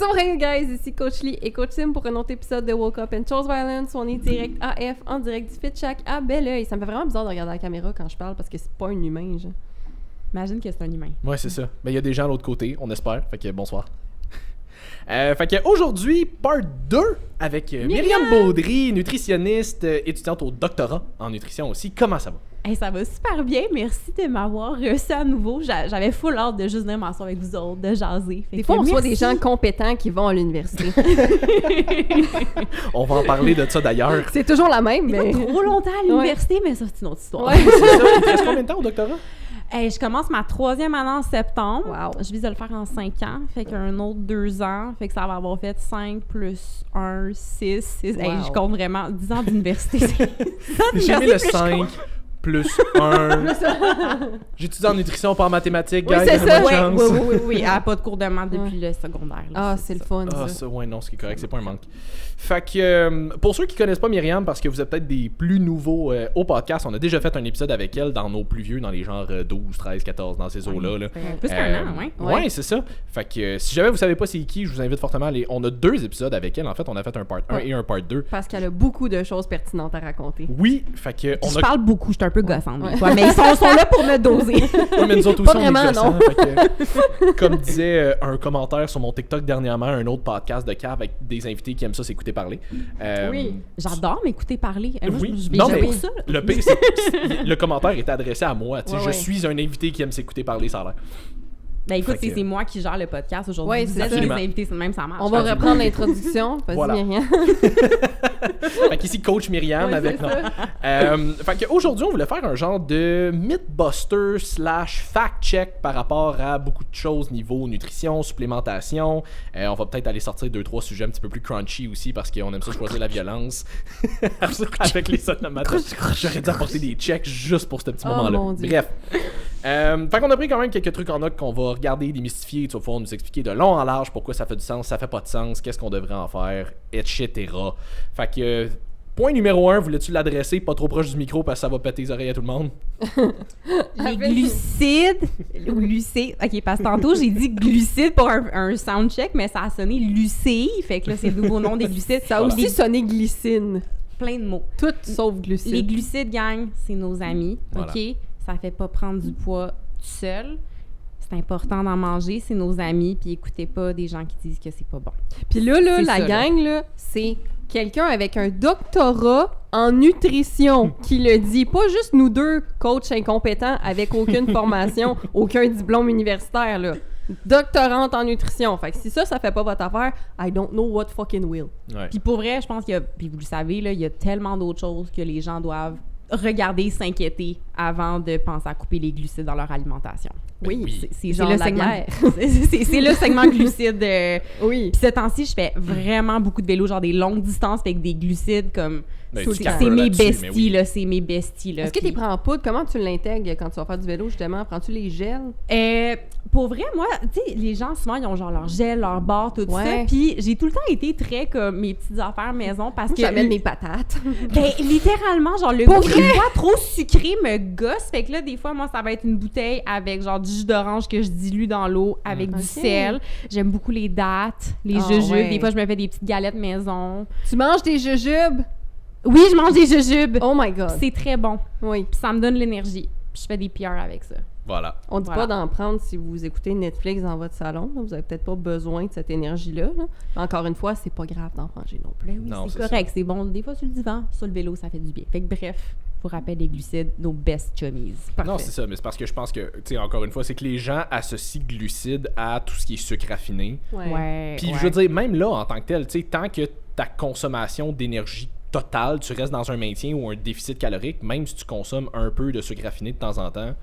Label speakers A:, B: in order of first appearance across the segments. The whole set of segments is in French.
A: So hey guys, ici Coach Lee et Coach Sim pour un autre épisode de Woke Up and Chose Violence. On est direct AF, en direct du Fit Shack à Belleuil. Ça me fait vraiment bizarre de regarder la caméra quand je parle parce que c'est pas un humain, genre.
B: Imagine que c'est un humain.
C: Ouais, c'est ça. Mais il y a des gens à l'autre côté, on espère. Fait que bonsoir. Fait que aujourd'hui, part 2 avec Myriam Baudry, nutritionniste, étudiante au doctorat en nutrition aussi. Comment ça va?
B: Hey, ça va super bien. Merci de m'avoir reçu à nouveau. J'avais full hâte de juste venir m'asseoir avec vous autres, de jaser.
A: Des fois, on reçoit des gens compétents qui vont à l'université.
C: On va en parler de ça d'ailleurs.
A: C'est toujours la même, mais...
B: Pas trop longtemps à l'université, mais ça, c'est une autre histoire.
A: Ouais.
C: C'est ça. Il te reste combien de temps au doctorat?
B: Hey, je commence ma 3e année en septembre.
A: Wow.
B: Je vise de le faire en 5 ans. Fait qu'un autre 2 ans. Fait que ça va avoir fait 5 plus 1, 6. Hey, je compte vraiment 10 ans d'université.
C: J'ai mis le 5 plus 1. J'étudie en nutrition, pas en mathématiques,
A: Oui,
C: guys.
A: c'est ça.
C: Bonne chance.
B: Oui. Elle n'a pas de cours de maths depuis le secondaire. Là.
A: Ah, c'est le fun,
C: Ah,
A: ça.
C: ça, ouais, non, c'est correct, c'est pas un manque. Fait que, pour ceux qui connaissent pas Myriam, parce que vous êtes peut-être des plus nouveaux au podcast, on a déjà fait un épisode avec elle dans nos plus vieux, dans les genres 12, 13, 14, dans ces eaux-là. Là.
B: Plus qu'un an, ouais.
C: Ouais, c'est ça. Fait que, si jamais vous savez pas c'est qui, je vous invite fortement à aller. On a 2 épisodes avec elle, en fait, on a fait un part 1 et un part 2.
A: Parce qu'elle a beaucoup de choses pertinentes à raconter.
C: Oui, fait que...
B: Je parle beaucoup, je suis un peu gossante des fois, mais ils sont là pour me doser.
C: Ouais, mais nous autres
A: Pas
C: aussi, on est
A: vraiment,
C: gossants,
A: non.
C: fait que, comme disait un commentaire sur mon TikTok dernièrement, un autre podcast de cave avec des invités qui aiment ça s'écouter parler.
A: Oui.
B: J'adore m'écouter parler. Moi,
C: Oui.
B: je vais
C: Non, mais
B: pour ça.
C: le pire, c'est que le commentaire est adressé à moi. Tu sais,
A: Ouais,
C: je
A: ouais.
C: suis un invité qui aime s'écouter parler, ça a l'air.
B: Ben écoute,
C: Fait que-
B: c'est moi qui gère le podcast aujourd'hui.
A: Ouais,
B: Vous
A: c'est
B: êtes
A: ça.
B: les
C: Absolument.
B: invités, c'est même ça marche.
A: On va
C: Absolument.
A: reprendre l'introduction. Vas-y,
C: Voilà.
A: Myriam.
C: Fait qu'ici, coach Myriam
A: Ouais,
C: avec...
A: c'est
C: Non. Fait qu'aujourd'hui, on voulait faire un genre de mythbuster / fact-check par rapport à beaucoup de choses niveau nutrition, supplémentation. On va peut-être aller sortir 2-3 sujets un petit peu plus crunchy aussi parce qu'on aime ça choisir la violence. Avec les onomatopées. J'aurais dû apporter des checks juste pour ce petit
A: Oh,
C: moment-là.
A: mon Dieu.
C: Bref. Fait qu'on a pris quand même quelques trucs en note qu'on va regarder, démystifier, tu vas pouvoir nous expliquer de long en large pourquoi ça fait du sens, ça fait pas de sens, qu'est-ce qu'on devrait en faire, etc. Fait que, point numéro 1, voulais-tu l'adresser pas trop proche du micro parce que ça va péter les oreilles à tout le monde?
B: Les glucides ou lucé. OK, parce que tantôt, j'ai dit glucides pour un soundcheck, mais ça a sonné lucé. Fait que là, c'est le nouveau nom des glucides.
A: Ça a aussi sonné glycine.
B: Plein de mots.
A: Tout sauf glucide.
B: Les glucides, gang, c'est nos amis.
C: Voilà.
B: OK? Ça fait pas prendre du poids tout seul. C'est important d'en manger, c'est nos amis. Puis écoutez pas des gens qui disent que c'est pas bon.
A: Puis là,
B: C'est
A: la
B: ça,
A: gang, là, c'est quelqu'un avec un doctorat en nutrition qui le dit. Pas juste nous deux, coachs incompétents avec aucune formation, aucun diplôme universitaire, là. Doctorante en nutrition. Fait que si ça fait pas votre affaire, I don't know what fucking will.
C: Ouais.
B: Puis pour vrai, je pense qu'il y a, puis vous le savez, là, il y a tellement d'autres choses que les gens doivent regarder, s'inquiéter avant de penser à couper les glucides dans leur alimentation.
C: Oui.
B: C'est
A: Genre
B: le
A: la
B: segment.
A: guerre.
B: C'est le segment glucides.
A: Oui.
B: Puis ce temps-ci, je fais vraiment beaucoup de vélo, genre des longues distances avec des glucides comme.
C: Ben,
A: Tout
C: tu
A: le temps.
B: C'est
C: capotes
B: mes
C: là-dessus, mais
B: besties,
C: oui.
B: là. C'est mes besties, là.
A: Est-ce que tu
B: Puis-
A: prends en poudre? Comment tu l'intègres quand tu vas faire du vélo, justement? Prends-tu les gels?
B: Pour vrai, moi, tu sais, les gens, souvent, ils ont genre leur gel, leur barre, tout
A: Ouais.
B: ça. Puis j'ai tout le temps été très comme mes petites affaires maison parce
A: Moi,
B: que.
A: j'amène mes patates.
B: Ben, littéralement, genre, le
A: Pour
B: goût des fois trop sucré me gosse. Fait que là, des fois, moi, ça va être une bouteille avec genre du jus d'orange que je dilue dans l'eau avec du
A: Ok.
B: sel. J'aime beaucoup les dattes, les
A: Ah,
B: jujubes.
A: ouais.
B: Des fois, je me fais des petites galettes maison.
A: Tu manges des jujubes?
B: Oui, je mange des jujubes.
A: Oh my God.
B: C'est très bon.
A: Oui.
B: Puis ça me donne l'énergie. Puis je fais des PR avec ça.
C: Voilà.
A: On dit
B: Voilà.
A: pas d'en prendre si vous écoutez Netflix dans votre salon. Là. Vous avez peut-être pas besoin de cette énergie-là. Là. Mais encore une fois, c'est pas grave d'en manger non plus.
C: Non,
B: c'est
C: c'est
B: correct, c'est bon. Des fois, sur le divan, sur le vélo, ça fait du bien. Fait que bref, je vous rappelle les glucides, nos best chummies.
C: Non, c'est ça, mais c'est parce que je pense que, tu sais, encore une fois, c'est que les gens associent glucides à tout ce qui est sucre raffiné.
B: Ouais.
C: Puis je veux dire, même là, en tant que tel, tu sais, tant que ta consommation d'énergie totale, tu restes dans un maintien ou un déficit calorique, même si tu consommes un peu de sucre raffiné de temps en temps,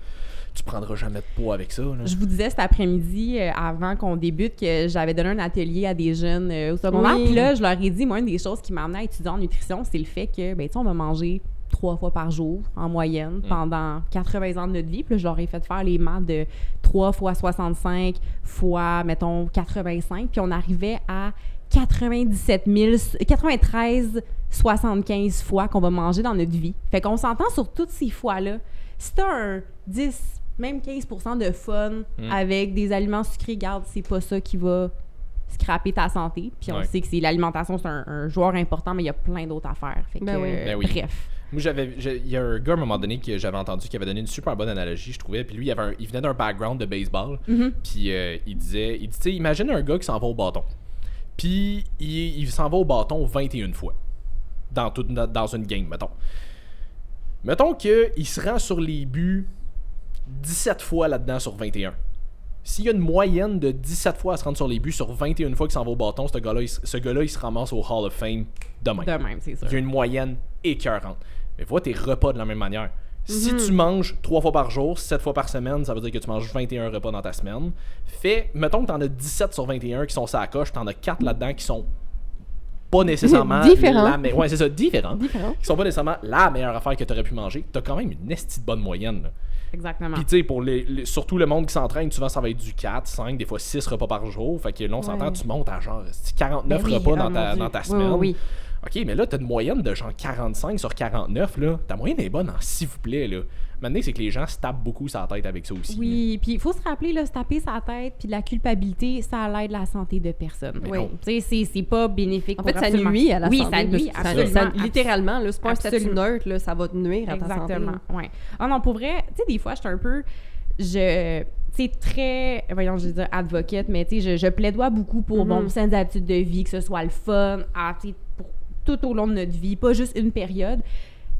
C: tu prendras jamais de poids avec ça. Là.
B: Je vous disais cet après-midi, avant qu'on débute, que j'avais donné un atelier à des jeunes au secondaire.
A: Oui.
B: Puis là, je leur ai dit, moi, une des choses qui m'a amené à étudier en nutrition, c'est le fait que, ben, tu sais, on va manger 3 fois par jour, en moyenne, pendant 80 ans de notre vie. Puis là, je leur ai fait faire les maths de 3 fois 65 fois, mettons, 85. Puis on arrivait à 93,75 fois qu'on va manger dans notre vie. Fait qu'on s'entend sur toutes ces fois-là. Si t'as un 10, même 15% de fun avec des aliments sucrés, garde, c'est pas ça qui va scraper ta santé. Puis on sait que l'alimentation, c'est un joueur important, mais il y a plein d'autres affaires. Fait que,
C: oui.
B: Bref.
C: Moi, il y a un gars à un moment donné que j'avais entendu qui avait donné une super bonne analogie, je trouvais. Puis lui, il venait d'un background de baseball. Puis il dit, tu sais, imagine un gars qui s'en va au bâton. Puis il s'en va au bâton 21 fois dans une game, mettons. Mettons qu'il se rend sur les buts 17 fois là-dedans sur 21. S'il y a une moyenne de 17 fois à se rendre sur les buts sur 21 fois qu'il s'en va au bâton, ce gars-là, il se ramasse au Hall of Fame demain.
B: De même, c'est sûr.
C: Il y a une moyenne écœurante. Mais vois tes repas de la même manière. Si tu manges 3 fois par jour, 7 fois par semaine, ça veut dire que tu manges 21 repas dans ta semaine. Mettons que t'en as 17 sur 21 qui sont sur la coche, t'en as 4 là-dedans qui sont pas nécessairement...
A: différents.
C: Ouais, c'est ça, différents. Qui sont pas nécessairement la meilleure affaire que t'aurais pu manger. T'as quand même une estie de bonne moyenne, là.
B: Exactement.
C: Puis tu sais, pour surtout le monde qui s'entraîne, souvent ça va être du 4, 5, des fois 6 repas par jour. Fait que là, on s'entend, tu montes à genre 49 repas dans ta semaine.
B: Oui.
C: OK, mais là, t'as une moyenne de genre 45 sur 49, là. Ta moyenne est bonne en s'il vous plaît, là. Maintenant, c'est que les gens se tapent beaucoup sa tête avec ça aussi.
B: Oui, puis il faut se rappeler, là, se taper sa tête, puis la culpabilité, ça l'aide la santé de personne.
C: Oui.
B: Tu sais, c'est pas bénéfique
A: en
B: pour
A: fait, ça nuit à la santé.
B: Oui, ça nuit, absolument.
A: Littéralement, là, c'est pas un statut neutre, là, ça va te nuire à ta santé.
B: Exactement, oui. Ah non, pour vrai, tu sais, des fois, je suis un peu... c'est très, voyons, je vais dire advocate, mais tu sais, je plaidoie beaucoup pour saines habitudes de vie, que ce soit le fun, pour tout au long de notre vie, pas juste une période.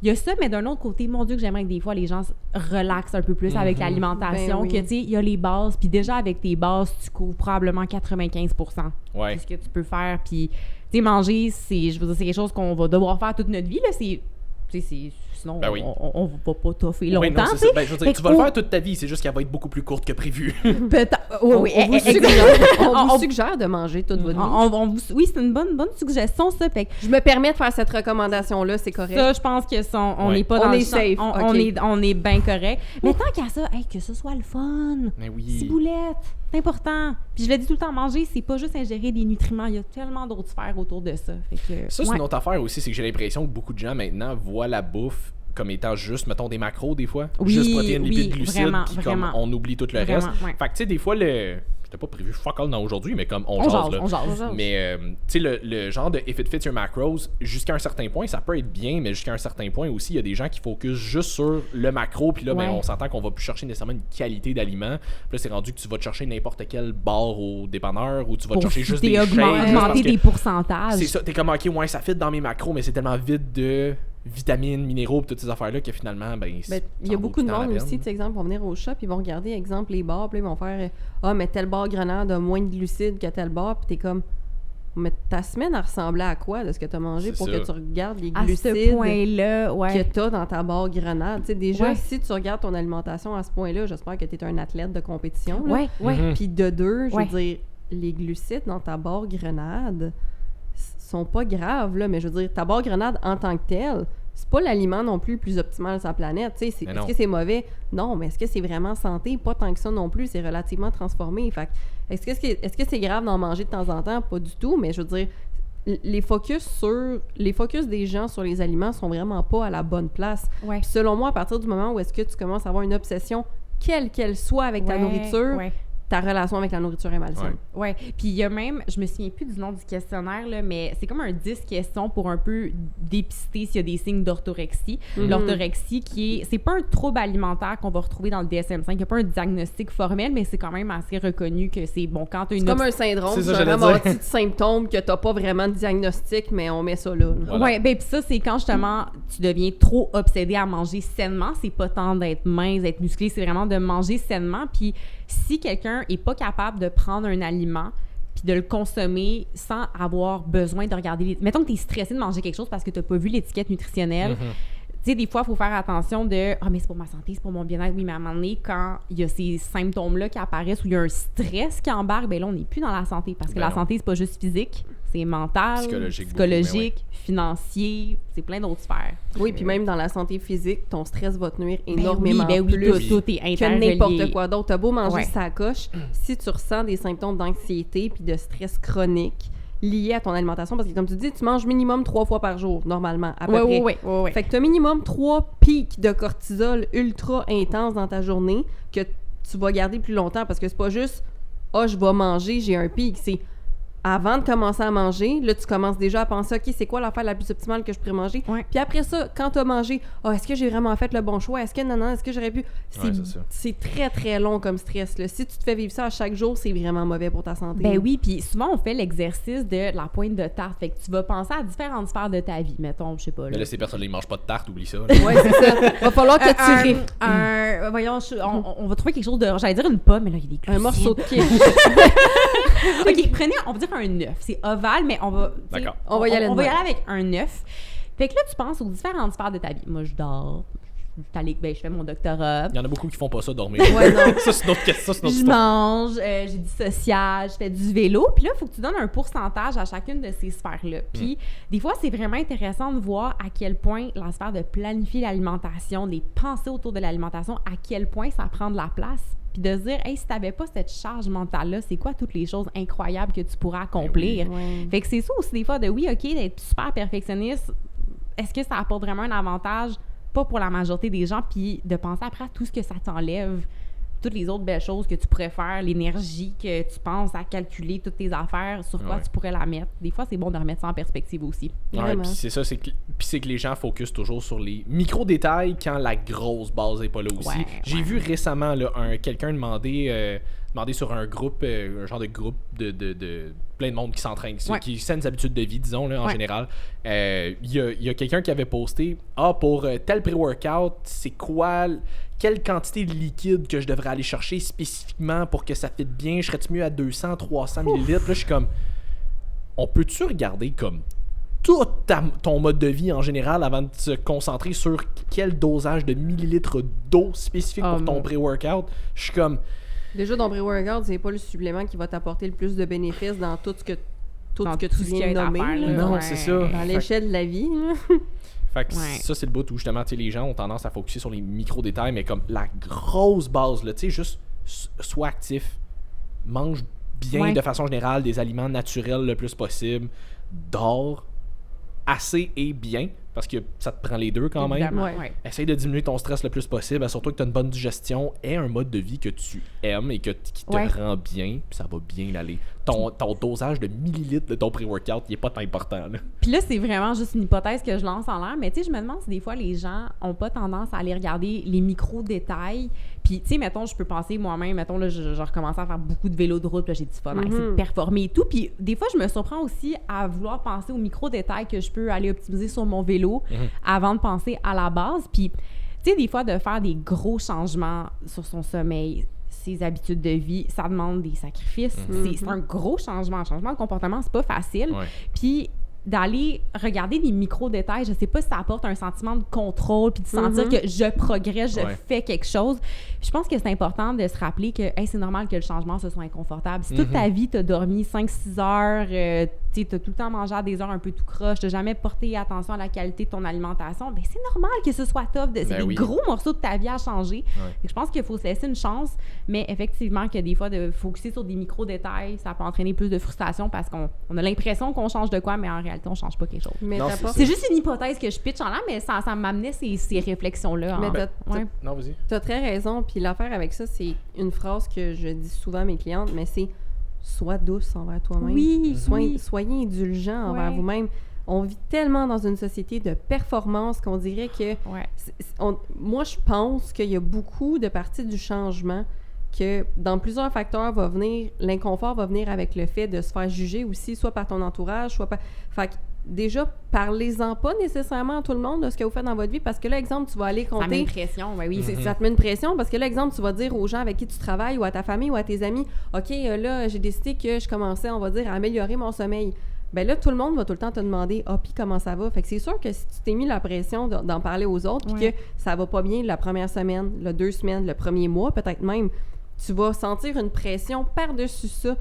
B: Il y a ça, mais d'un autre côté, mon Dieu, que j'aimerais que des fois, les gens relaxent un peu plus avec l'alimentation, que tu sais, il y a les bases, puis déjà avec tes bases, tu couvres probablement 95% de ce que tu peux faire, puis tu sais, manger, je veux dire, c'est quelque chose qu'on va devoir faire toute notre vie, là, sinon, on va pas toffer longtemps.
C: Oui, non, c'est ça. Ben, je veux dire, tu vas le faire toute ta vie, c'est juste qu'elle va être beaucoup plus courte que prévu.
B: Peut-être.
A: On vous suggère de manger toute votre vie.
B: Oui, c'est une bonne suggestion, ça. Fait que
A: je me permets de faire cette recommandation-là, c'est correct.
B: Ça, je pense qu'on n'est pas dans le
A: safe.
B: On est bien correct. Mais tant qu'à ça, que ce soit le fun.
C: Mais oui.
B: Ciboulette, c'est important. Puis je le dis tout le temps, manger, c'est pas juste ingérer des nutriments. Il y a tellement d'autres sphères autour de ça. Fait que,
C: ça, c'est une autre affaire aussi, c'est que j'ai l'impression que beaucoup de gens maintenant voient la bouffe comme étant juste, mettons, des macros des fois. Juste protéines, lipides, glucides, puis comme on oublie tout le reste.
B: Ouais.
C: Fait que tu sais, des fois, c'était pas prévu fuck all dans aujourd'hui, mais comme on jase. Mais tu sais, le genre de if it fits your macros, jusqu'à un certain point, ça peut être bien, mais jusqu'à un certain point aussi, il y a des gens qui focusent juste sur le macro, puis là, ben, on s'entend qu'on va plus chercher nécessairement une qualité d'aliment. Puis là, c'est rendu que tu vas te chercher n'importe quel bar au dépanneur, ou tu vas te chercher juste des shakes.
B: Augmenter des pourcentages.
C: C'est ça, t'es comme, ok, ouais, ça fit dans mes macros, mais c'est tellement vide de vitamines, minéraux, pis toutes ces affaires-là que finalement,
A: il y a beaucoup de monde aussi, tu sais, exemple, vont venir au shop, ils vont regarder, exemple, les bars, puis ils vont faire mais tel bar grenade a moins de glucides que tel bar, puis t'es comme, mais ta semaine a ressemblé à quoi de ce que t'as mangé pour que tu regardes les glucides
B: à ce point-là,
A: que t'as dans ta barre grenade. Tu sais, déjà, si tu regardes ton alimentation à ce point-là, j'espère que t'es un athlète de compétition. Puis de deux, je veux dire, les glucides dans ta barre grenade sont pas graves, là, mais je veux dire, ta barre grenade en tant que telle, c'est pas l'aliment non plus le plus optimal de sa planète. Tu sais, est-ce que c'est mauvais? Non, mais est-ce que c'est vraiment santé? Pas tant que ça non plus, c'est relativement transformé. Fait est-ce que c'est grave d'en manger de temps en temps? Pas du tout, mais je veux dire, les focus des gens sur les aliments sont vraiment pas à la bonne place. Puis selon moi, à partir du moment où est-ce que tu commences à avoir une obsession, quelle qu'elle soit avec ta nourriture, ta relation avec la nourriture est malsaine.
B: Ouais. Puis il y a même, je me souviens plus du nom du questionnaire, là, mais c'est comme un 10 questions pour un peu dépister s'il y a des signes d'orthorexie. L'orthorexie c'est pas un trouble alimentaire qu'on va retrouver dans le DSM-5. Il n'y a pas un diagnostic formel, mais c'est quand même assez reconnu que c'est bon quand tu as une...
A: C'est comme un syndrome, c'est vraiment un petit symptôme que t'as pas vraiment de diagnostic, mais on met ça là.
C: Voilà.
B: Ouais, ben puis ça, c'est quand justement tu deviens trop obsédé à manger sainement. C'est pas tant d'être mince, d'être musclé, c'est vraiment de manger sainement. Puis si quelqu'un est pas capable de prendre un aliment puis de le consommer sans avoir besoin de regarder mettons que tu es stressé de manger quelque chose parce que tu n'as pas vu l'étiquette nutritionnelle. Tu sais, des fois, il faut faire attention de « Ah, mais c'est pour ma santé, c'est pour mon bien-être. » Oui, mais à un moment donné, quand il y a ces symptômes-là qui apparaissent ou il y a un stress qui embarque, bien là, on n'est plus dans la santé parce que la santé, c'est pas juste physique, c'est mental, psychologique, financier, c'est plein d'autres sphères.
A: Oui, puis même dans la santé physique, ton stress va te nuire énormément
B: plus tout est interrelié.
A: Que n'importe quoi d'autre. T'as beau manger sa coche, si tu ressens des symptômes d'anxiété puis de stress chronique liés à ton alimentation, parce que comme tu dis, tu manges minimum 3 fois par jour, normalement, à peu près.
B: Oui.
A: Fait que t'as minimum 3 pics de cortisol ultra intenses dans ta journée que tu vas garder plus longtemps, parce que c'est pas juste « Ah, je vais manger, j'ai un pic », c'est avant de commencer à manger, là, tu commences déjà à penser, OK, c'est quoi l'affaire la plus optimale que je pourrais manger?
B: Ouais.
A: Puis après ça, quand tu as mangé, est-ce que j'ai vraiment fait le bon choix? Est-ce que est-ce que j'aurais pu...
C: Ouais, c'est ça.
A: C'est très, très long comme stress, là. Si tu te fais vivre ça à chaque jour, c'est vraiment mauvais pour ta santé.
B: Ben oui, puis souvent, on fait l'exercice de la pointe de tarte. Fait que tu vas penser à différentes sphères de ta vie. Mettons, je sais pas.
C: Mais là, ces personnes-là, ils mangent pas de tarte, oublie ça. là.
A: Ouais, c'est ça. Va falloir que tu
B: Voyons, on va trouver quelque chose de... J'allais dire une pomme, mais là, il y a des glucides.
A: un morceau de quiche.
B: OK, prenez, on va dire un œuf. C'est ovale, mais on va... tu sais,
C: D'accord.
A: On va y aller de
B: On va y
A: même.
B: aller avec un œuf. Fait que là, tu penses aux différentes sphères de ta vie. Moi, je dors. Je fais mon doctorat.
C: Il y en a beaucoup qui font pas ça, dormir.
A: Ouais, non.
C: Ça, c'est une autre question. Ça, c'est une autre
B: Je
C: histoire.
B: mange, j'ai du social, je fais du vélo. Puis là, il faut que tu donnes un pourcentage à chacune de ces sphères-là. Puis des fois, c'est vraiment intéressant de voir à quel point la sphère de planifier l'alimentation, des pensées autour de l'alimentation, à quel point ça prend de la place. Puis de se dire, hey, si t'avais pas cette charge mentale-là, c'est quoi toutes les choses incroyables que tu pourrais accomplir?
A: Ouais.
B: Fait que c'est ça aussi des fois de, oui, OK, d'être super perfectionniste, est-ce que ça apporte vraiment un avantage? Pas pour la majorité des gens, puis de penser après à tout ce que ça t'enlève, toutes les autres belles choses que tu pourrais faire, l'énergie que tu penses à calculer toutes tes affaires, sur quoi
C: Ouais.
B: tu pourrais la mettre. Des fois, c'est bon de remettre ça en perspective aussi.
C: Ouais,
A: Vraiment.
C: puis c'est ça, c'est que les gens focusent toujours sur les micro-détails quand la grosse base est pas là aussi.
B: Ouais,
C: J'ai
B: ouais.
C: vu récemment là, quelqu'un demander sur un groupe, un genre de groupe de plein de monde qui s'entraîne,
B: Ouais.
C: qui saines habitudes de vie, disons, là, en
B: Ouais.
C: général. Il y a quelqu'un qui avait posté pour tel pré-workout, c'est quoi, quelle quantité de liquide que je devrais aller chercher spécifiquement pour que ça fitte bien, je serais-tu mieux à 200, 300 millilitres? Là, je suis comme, on peut-tu regarder comme tout ton mode de vie en général avant de se concentrer sur quel dosage de millilitres d'eau spécifique pour ton
B: non.
C: pré-workout? Je suis comme,
A: Déjà, ton pré-workout, c'est pas le supplément qui va t'apporter le plus de bénéfices dans tout ce que
B: Dans
A: tu
B: tout ce qu'il y
A: viens
B: a
A: de nommer.
B: d'affaires,
A: là.
B: là.
C: non,
B: Ouais.
C: c'est ça.
A: Dans l'échelle de la vie. là.
C: Fait que
B: Ouais.
C: ça, c'est le bout où justement, tu sais, les gens ont tendance à focuser sur les micro-détails, mais comme la grosse base, là, tu sais, juste sois actif, mange bien
B: Ouais.
C: de façon générale des aliments naturels le plus possible, dors assez et bien, parce que ça te prend les deux quand même.
B: Évidemment,
A: Ouais.
B: ouais.
C: Essaye de diminuer ton stress le plus possible, surtout que tu as une bonne digestion et un mode de vie que tu aimes et qui te
B: Ouais.
C: rend bien, puis ça va bien aller. Ton dosage de millilitres de ton pré-workout, il est pas tant important. Là.
B: Puis là, c'est vraiment juste une hypothèse que je lance en l'air, mais tu sais, je me demande si des fois les gens ont pas tendance à aller regarder les micro-détails. Puis, tu sais, mettons, je peux penser moi-même, mettons, là, je recommençais à faire beaucoup de vélo de route, là, j'ai du fun à essayer de performer et tout. Puis, des fois, je me surprends aussi à vouloir penser aux micro-détails que je peux aller optimiser sur mon vélo avant de penser à la base. Puis, tu sais, des fois, de faire des gros changements sur son sommeil, ses habitudes de vie, ça demande des sacrifices. C'est un gros changement. Un changement de comportement, c'est pas facile.
C: Ouais.
B: Puis d'aller regarder des micro-détails, je sais pas si ça apporte un sentiment de contrôle puis de sentir que je progresse, je
C: Ouais.
B: fais quelque chose. Je pense que c'est important de se rappeler que hey, c'est normal que le changement ce soit inconfortable. Si toute ta vie, tu as dormi 5-6 heures, tu as tout le temps mangé à des heures un peu tout croche, tu n'as jamais porté attention à la qualité de ton alimentation, ben c'est normal que ce soit tough. C'est des
C: oui.
B: gros morceaux de ta vie à changer.
C: Ouais.
B: Fait que je pense qu'il faut se laisser une chance, mais effectivement que des fois, de focuser sur des micro-détails, ça peut entraîner plus de frustration parce qu'on a l'impression qu'on change de quoi, mais en réalité, on change pas quelque chose.
A: Mais
C: Non,
A: t'apportes-
B: C'est juste une hypothèse que je pitch en l'air, mais ça m'amenait ces réflexions-là.
A: Mais
B: Ouais.
C: Non, vas-y.
A: T'as très raison. Puis l'affaire avec ça, c'est une phrase que je dis souvent à mes clientes, mais c'est « sois douce envers toi-même ».
B: Oui, oui.
A: Soyez indulgents envers
B: Ouais.
A: vous-même. On vit tellement dans une société de performance qu'on dirait que...
B: Ouais.
A: Moi, je pense qu'il y a beaucoup de parties du changement que dans plusieurs facteurs l'inconfort va venir avec le fait de se faire juger aussi, soit par ton entourage, soit par... Fait que déjà, parlez-en pas nécessairement à tout le monde de ce que vous faites dans votre vie, parce que là, exemple, tu vas aller
B: Ça met
A: compter...
B: une pression, ben oui.
A: Ça te met une pression parce que là, exemple, tu vas dire aux gens avec qui tu travailles ou à ta famille ou à tes amis, OK, là, j'ai décidé que je commençais, on va dire, à améliorer mon sommeil. Ben là, tout le monde va tout le temps te demander, puis comment ça va? Fait que c'est sûr que si tu t'es mis la pression d'en parler aux autres, puis
B: Ouais.
A: que ça va pas bien la première semaine, la 2 semaines, le premier mois, peut-être même, tu vas sentir une pression par-dessus ça.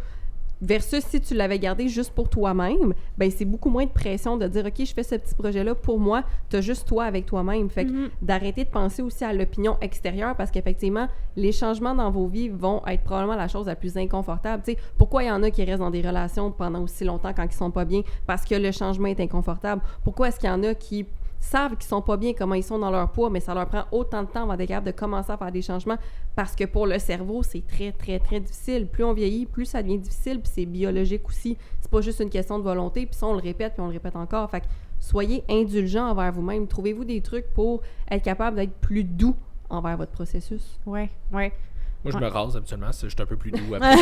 A: Versus si tu l'avais gardé juste pour toi-même, ben c'est beaucoup moins de pression de dire « OK, je fais ce petit projet-là pour moi, t'as juste toi avec toi-même. » Fait que d'arrêter de penser aussi à l'opinion extérieure parce qu'effectivement, les changements dans vos vies vont être probablement la chose la plus inconfortable. Tu sais, pourquoi il y en a qui restent dans des relations pendant aussi longtemps quand ils sont pas bien? Parce que le changement est inconfortable. Pourquoi est-ce qu'il y en a qui savent qu'ils sont pas bien, comment ils sont dans leur poids, mais ça leur prend autant de temps avant d'être capable de commencer à faire des changements parce que pour le cerveau, c'est très, très, très difficile. Plus on vieillit, plus ça devient difficile, puis c'est biologique aussi. C'est pas juste une question de volonté, puis ça, on le répète, puis on le répète encore. Fait que soyez indulgents envers vous-même. Trouvez-vous des trucs pour être capable d'être plus doux envers votre processus.
B: Ouais.
C: Moi, je me rase habituellement, je suis un peu plus doux après.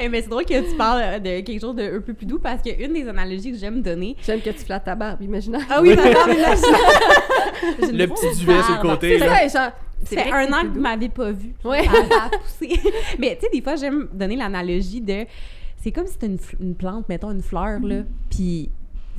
B: Mais c'est drôle que tu parles de quelque chose d'un peu plus doux parce qu'une des analogies que j'aime donner...
A: J'aime que tu flattes ta barbe, imaginaire.
B: Ah oui, ma barbe,
C: Le petit duvet sur le côté.
A: C'est
C: là.
A: ça, genre...
B: C'est
A: vrai
B: un
A: que
B: an
A: c'est
B: que vous
A: plus
B: m'avez pas vu.
A: Ouais.
B: Ça a poussé. Mais tu sais, des fois, j'aime donner l'analogie de... C'est comme si c'était une plante, mettons une fleur, là, puis...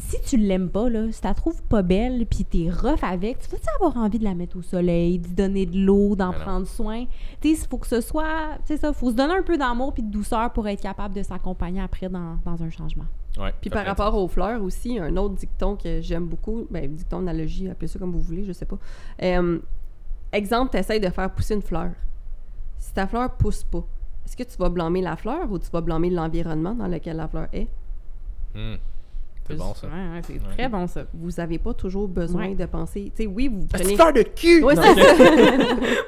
B: Si tu l'aimes pas, là, si tu la trouves pas belle, puis t'es rough avec, tu vas-tu avoir envie de la mettre au soleil, d'y donner de l'eau, d'en prendre soin? Tu sais, il faut que ce soit... C'est ça, il faut se donner un peu d'amour puis de douceur pour être capable de s'accompagner après dans un changement.
C: Ouais,
A: Puis par rapport aux fleurs aussi, un autre dicton que j'aime beaucoup, dicton, analogie, appelez ça comme vous voulez, je sais pas. Exemple, t'essayes de faire pousser une fleur. Si ta fleur pousse pas, est-ce que tu vas blâmer la fleur ou tu vas blâmer l'environnement dans lequel la fleur est?
C: C'est bon, ça.
B: Ouais, c'est très bon, ça.
A: Vous avez pas toujours besoin de penser... Tu sais, oui, vous
C: Petite
A: prenez...
C: fleur de cul!
A: Ouais,
C: Non.
A: c'est ça!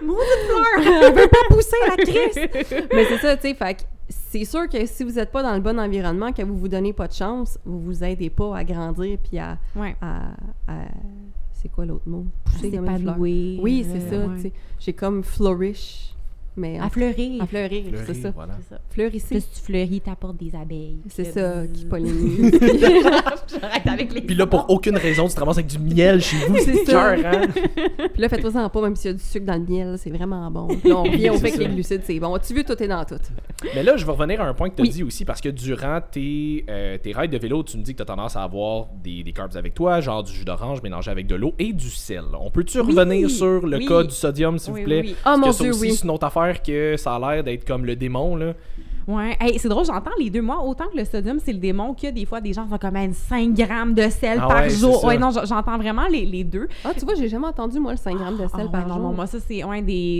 B: Maudite fleur! Elle veut pas pousser, la crise!
A: Mais c'est ça, tu sais, fait que c'est sûr que si vous êtes pas dans le bon environnement, que vous vous donnez pas de chance, vous vous aidez pas à grandir puis à c'est quoi l'autre mot? Pousser comme une fleur.
B: S'épanouir.
A: Oui, c'est ça, tu sais. J'ai comme flourish, mais...
B: À fleurir.
A: À fleurir, c'est ça.
C: Voilà.
B: C'est ça.
A: Fleurissez.
B: Plus tu fleuris, t'apportes des abeilles.
A: C'est
B: Puis
A: ça,
B: là,
A: qui pollinise.
B: J'arrête avec les...
C: Puis là, pour aucune raison, tu te ramasses avec du miel chez vous.
A: C'est ça.
C: Cœur, hein?
A: Puis là, faites-toi en pas, même s'il y a du sucre dans le miel, c'est vraiment bon. Puis là, on revient au
C: C'est
A: fait que
C: ça.
A: les glucides, c'est bon. As-tu vu, tout est dans tout.
C: Mais là, je vais revenir à un point que tu as
A: Oui.
C: dit aussi, parce que durant tes rides de vélo, tu me dis que tu as tendance à avoir des carbs avec toi, genre du jus d'orange mélangé avec de l'eau et du sel. On peut-tu revenir sur le cas du sodium, s'il vous plaît?
B: Oui.
A: Oh
C: Parce
A: mon
C: que ça
A: Dieu,
C: aussi,
A: oui.
C: c'est une autre affaire que ça a l'air d'être comme le démon, là.
B: Ouais. Hey, c'est drôle, j'entends les deux. Moi, autant que le sodium, c'est le démon, que des fois, des gens sont comme 5 grammes de sel
C: Ah
B: par
C: ouais,
B: jour.
C: c'est ça.
B: Ouais, non, j'entends vraiment les deux.
A: Ah, tu vois, j'ai jamais entendu, moi, le 5 grammes de sel
B: Ah,
A: par
B: ouais,
A: jour.
B: non, moi, ça, c'est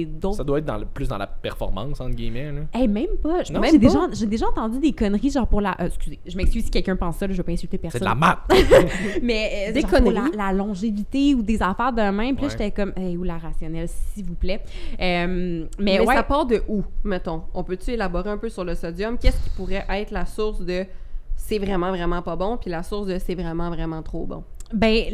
B: d'autres.
C: Ça doit être plus dans la performance, entre guillemets, là.
B: Hey, même pas.
C: Non?
B: J'ai déjà entendu des conneries, genre pour la... excusez, je m'excuse si quelqu'un pense ça, là, je vais pas insulter personne.
C: C'est de la maths!
B: Mais
A: Des
B: genre pour
A: conneries.
B: la longévité ou des affaires de même. Puis là,
C: Ouais.
B: j'étais comme, hey, ou la rationnelle, s'il vous plaît. Mais
A: Mais
B: ouais.
A: ça part de où, mettons? On peut-tu élaborer un peu sur le sodium? Qu'est-ce qui pourrait être la source de c'est vraiment, vraiment pas bon, puis la source de c'est vraiment, vraiment trop bon?
B: Ben,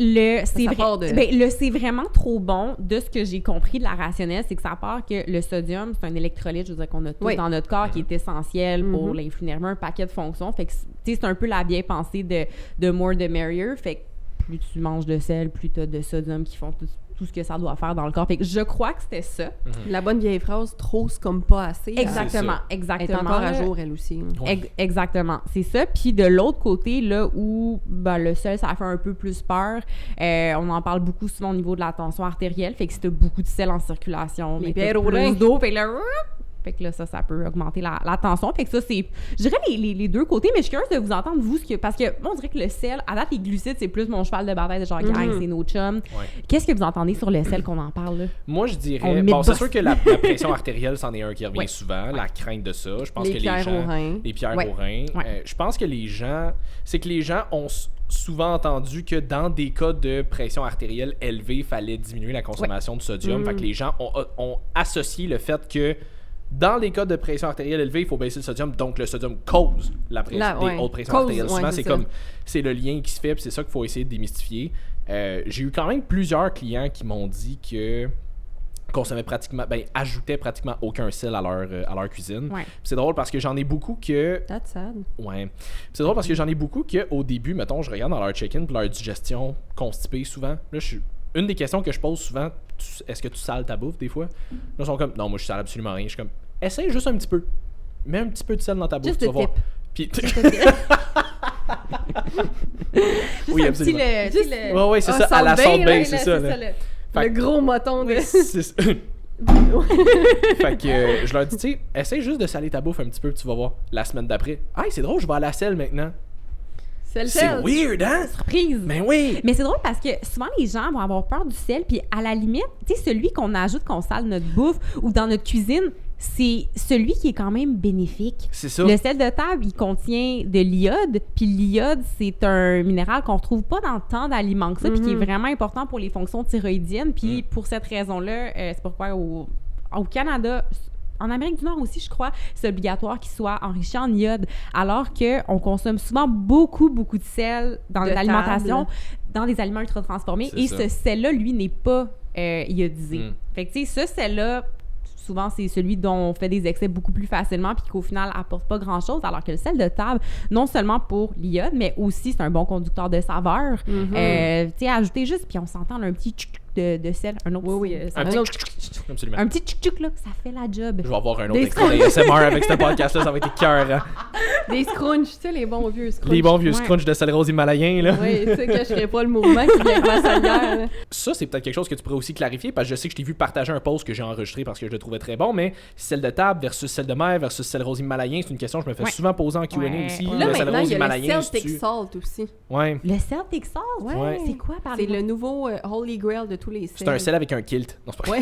A: part de-
B: le c'est vraiment trop bon, de ce que j'ai compris de la rationnelle, c'est que ça part que le sodium, c'est un électrolyte, je veux dire, qu'on a tous
A: Oui.
B: dans notre corps, qui est essentiel pour
A: Mhm.
B: l'influx nerveux, un paquet de fonctions. Fait que, tu sais, c'est un peu la vieille pensée de more the merrier. Fait que plus tu manges de sel, plus tu as de sodium qui font tout ce que ça doit faire dans le corps. Fait que je crois que c'était ça.
A: La bonne vieille phrase, trop c'est comme pas assez.
B: Exactement,
C: ça.
A: Elle est
B: exactement.
A: encore à
B: là.
A: jour, elle aussi.
C: Ouais.
B: Exactement, c'est ça. Puis de l'autre côté, là où ben, le sel, ça fait un peu plus peur, on en parle beaucoup souvent au niveau de la tension artérielle. Fait que si t'as beaucoup de sel en circulation,
A: Les
B: ben, t'as
A: pierres au
B: plus
A: rein.
B: d'eau, fait que là, ça peut augmenter la tension. Fait que ça, c'est, je dirais, les deux côtés. Mais je suis curieuse de vous entendre, vous, parce que moi, on dirait que le sel, à date, les glucides, c'est plus mon cheval de bataille de genre, gang, c'est nos chums.
C: Ouais.
B: Qu'est-ce que vous entendez sur le sel qu'on en parle, là?
C: Moi, je
B: On
C: dirais...
B: met
C: Bon, c'est
B: boss.
C: sûr que la pression artérielle, c'en est un qui revient
B: Ouais.
C: souvent, la crainte de ça. Je pense
A: Les
C: que
A: pierres
C: les gens...
A: au rein.
C: Les pierres
B: Ouais.
C: au rein.
B: Ouais.
C: Je pense que les gens... C'est que les gens ont souvent entendu que dans des cas de pression artérielle élevée, il fallait diminuer la consommation de sodium. Fait que les gens ont associé le fait que dans les cas de pression artérielle élevée, il faut baisser le sodium, donc le sodium cause des hautes pressions
A: Cause,
C: artérielles.
A: ouais,
C: Souvent,
A: c'est
C: c'est
A: ça.
C: comme c'est le lien qui se fait, puis c'est ça qu'il faut essayer de démystifier. J'ai eu quand même plusieurs clients qui m'ont dit que ajoutaient pratiquement aucun sel à leur cuisine.
B: Ouais.
C: Puis c'est drôle parce que j'en ai beaucoup que
A: That's sad.
C: Ouais. C'est drôle parce que j'en ai beaucoup qu'au début, mettons, je regarde dans leur check-in puis leur digestion constipée souvent. Là, une des questions que je pose souvent, est-ce que tu sales ta bouffe des fois? Là, ils sont comme, non, moi je sale absolument rien. Je suis comme, essaye juste un petit peu. Mets un petit peu de sel dans ta bouffe,
A: Juste
C: tu vas
A: de
C: voir.
A: tip.
C: Puis,
B: Juste
C: Oui,
B: un
C: absolument.
B: petit,
A: Juste-
C: ouais, c'est
A: Ah,
C: ça, à la
A: Salt
C: Salt
A: Bae,
C: Bae,
A: là,
C: c'est ça. là.
B: là.
C: Fait
A: Le
C: que-
A: gros moton de...
C: C'est ça. Fait que je leur dis, tu sais, essaye juste de saler ta bouffe un petit peu, puis tu vas voir. La semaine d'après, hey, c'est drôle, je vais à la selle maintenant.
A: C'est le
C: C'est
A: sel.
C: weird, hein?
B: Surprise!
C: Ben oui!
B: Mais c'est drôle parce que souvent les gens vont avoir peur du sel, puis à la limite, tu sais, celui qu'on ajoute, qu'on sale notre bouffe ou dans notre cuisine, c'est celui qui est quand même bénéfique.
C: C'est ça.
B: Le sel de table, il contient de l'iode, puis l'iode, c'est un minéral qu'on retrouve pas dans tant d'aliments que ça, puis qui est vraiment important pour les fonctions thyroïdiennes. Puis pour cette raison-là, c'est pourquoi au Canada, en Amérique du Nord aussi, je crois, c'est obligatoire qu'il soit enrichi en iode, alors qu'on consomme souvent beaucoup de sel dans l'alimentation, dans des aliments ultra transformés, et ce sel-là, lui, n'est pas iodisé. Fait que, tu sais, ce sel-là, souvent, c'est celui dont on fait des excès beaucoup plus facilement puis qu'au final, apporte pas grand-chose, alors que le sel de table, non seulement pour l'iode, mais aussi, c'est un bon conducteur de saveur. Tu sais, ajouter juste, puis on s'entend un petit tchouc de sel, un autre un petit tchouc là, ça fait la job.
C: Je vais avoir un autre extrait ASMR avec ce podcast-là, ça va être écœurant.
A: Des scrunchs, tu sais, les bons vieux scrunchs.
C: Les bons vieux scrunchs de sel rose himalaya, là.
A: Oui, tu sais que je ferais pas le mouvement qui vient avec ma salière, là.
C: Ça, c'est peut-être quelque chose que tu pourrais aussi clarifier, parce que je sais que je t'ai vu partager un post que j'ai enregistré parce que je le trouvais très bon, mais sel de table versus sel de mer versus sel rose himalayen, c'est une question que je me fais souvent poser en Q&A aussi.
A: Là,
C: le sel
A: maintenant,
C: rose
A: il y a
C: himalayen,
A: le Celtic Salt aussi.
C: Ouais.
B: Le Celtic Salt?
A: Ouais.
B: C'est quoi, par
A: C'est le nouveau Holy Grail de tous les sels.
C: C'est un sel avec un kilt. Non, c'est pas
A: Ouais.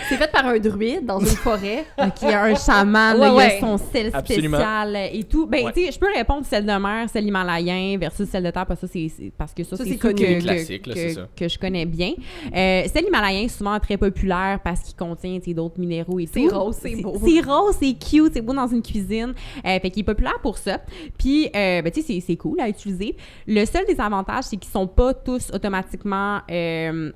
A: C'est fait par un druide dans une forêt.
B: OK, un chaman, là, il a son sel spécial et tout. Ben, tu sais, je peux répondre sel de mer, sel himalayen versus sel de terre, parce que c'est
C: connu. Classique, là, c'est ça.
B: Que je connais bien. Sel himalayen, souvent très populaire parce qu'il contient d'autres minéraux et tout.
A: C'est rose, c'est beau.
B: C'est rose, c'est cute, c'est beau dans une cuisine. Fait qu'il est populaire pour ça. Puis, ben, tu sais, c'est cool à utiliser. Le seul désavantage, c'est qu'ils sont pas tous automatiquement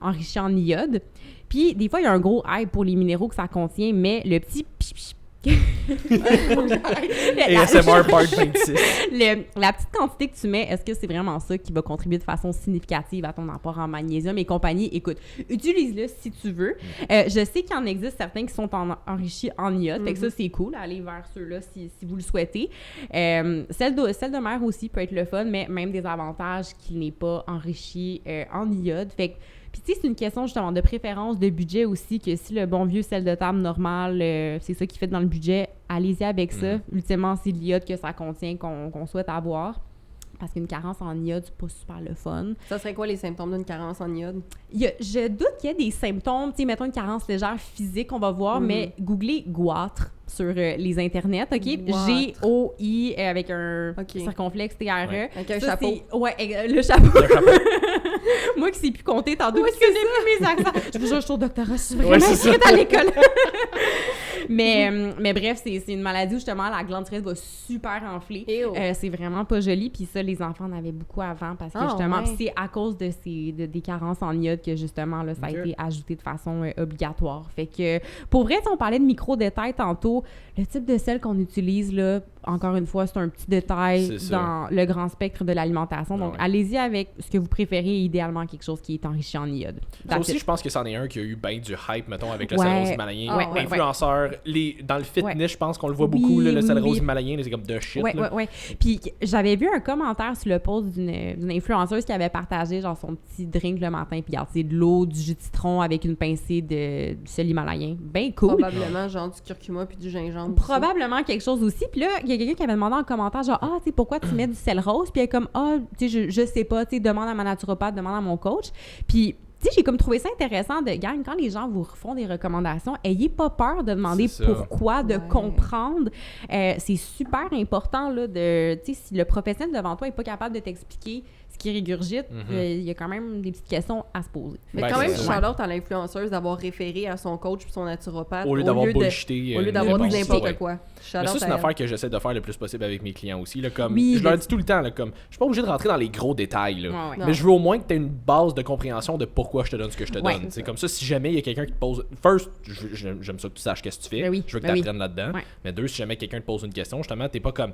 B: enrichis en iode. Puis, des fois, il y a un gros hype pour les minéraux que ça contient, mais le petit
C: ASMR part 26.
B: La petite quantité que tu mets, est-ce que c'est vraiment ça qui va contribuer de façon significative à ton apport en magnésium et compagnie? Écoute, utilise-le si tu veux. Je sais qu'il en existe certains qui sont enrichis en iode, fait que ça, c'est cool. Allez vers ceux-là si vous le souhaitez. Celle de mer aussi peut être le fun, mais même des avantages qu'il n'est pas enrichi en iode. Fait que puis, tu sais, c'est une question justement de préférence, de budget aussi, que si le bon vieux sel de table normal, c'est ça qui fait dans le budget, allez-y avec ça. Ultimement, c'est l'iode que ça contient qu'on souhaite avoir. Parce qu'une carence en iode, c'est pas super le fun.
A: Ça serait quoi les symptômes d'une carence en iode?
B: Je doute qu'il y ait des symptômes, tu sais, mettons une carence légère physique, on va voir, mais googlez goitre sur les internets, OK? G-O-I avec un circonflexe T-R-E.
A: Ouais. Avec un chapeau.
B: Ouais, le chapeau. Moi qui sais plus compter, tantôt, je connais plus mes accents. Je vous jure, je suis au doctorat, je suis vraiment inscrite à l'école. mais bref, c'est une maladie où justement la glande thyroïde va super enfler. C'est vraiment pas joli. Puis ça, les enfants en avaient beaucoup avant parce que justement, c'est à cause de des carences en iode que justement là, ça a été ajouté de façon obligatoire. Fait que pour vrai, on parlait de micro-détails tantôt. Le type de sel qu'on utilise, là, encore une fois, c'est un petit détail dans le grand spectre de l'alimentation. Donc, allez-y avec ce que vous préférez, idéalement quelque chose qui est enrichi en iode.
C: Ça aussi, je pense que c'en est un qui a eu bien du hype, mettons, avec le sel rose himalayen. Influenceurs, dans le fitness, je pense qu'on le voit beaucoup, le sel rose himalayen, c'est comme de shit.
B: Ouais. Puis, j'avais vu un commentaire sur le post d'une influenceuse qui avait partagé genre son petit drink le matin, puis regarde, c'est de l'eau, du jus de citron avec une pincée du sel himalayen. Ben cool.
A: Probablement, genre du curcuma puis du gingembre.
B: Probablement quelque chose aussi. Puis là, il y a quelqu'un qui avait demandé en commentaire, genre, tu sais, pourquoi tu mets du sel rose? Puis elle est comme, tu sais, je sais pas, tu sais, demande à ma naturopathe, demande à mon coach. Puis, tu sais, j'ai comme trouvé ça intéressant de, gang, quand les gens vous font des recommandations, ayez pas peur de demander pourquoi, de comprendre. C'est super important, là, de, tu sais, si le professionnel devant toi est pas capable de t'expliquer ce qui régurgite, il y a quand même des petites questions à se poser.
A: Mais quand même, shout-out à l'influenceuse d'avoir référé à son coach puis son naturopathe
C: au lieu d'avoir bullshité.
A: Au lieu d'avoir dit n'importe quoi.
C: Mais ça, c'est une affaire que j'essaie de faire le plus possible avec mes clients aussi. Là, comme, je leur dis tout le temps, là, comme, je suis pas obligé de rentrer dans les gros détails. Là, mais je veux au moins que tu aies une base de compréhension de pourquoi je te donne ce que je te donne. C'est comme ça, si jamais il y a quelqu'un qui te pose... First, j'aime ça que tu saches qu'est-ce que tu fais. Je veux que tu apprennes là-dedans. Mais deux, si jamais quelqu'un te pose une question, justement, t'es pas comme...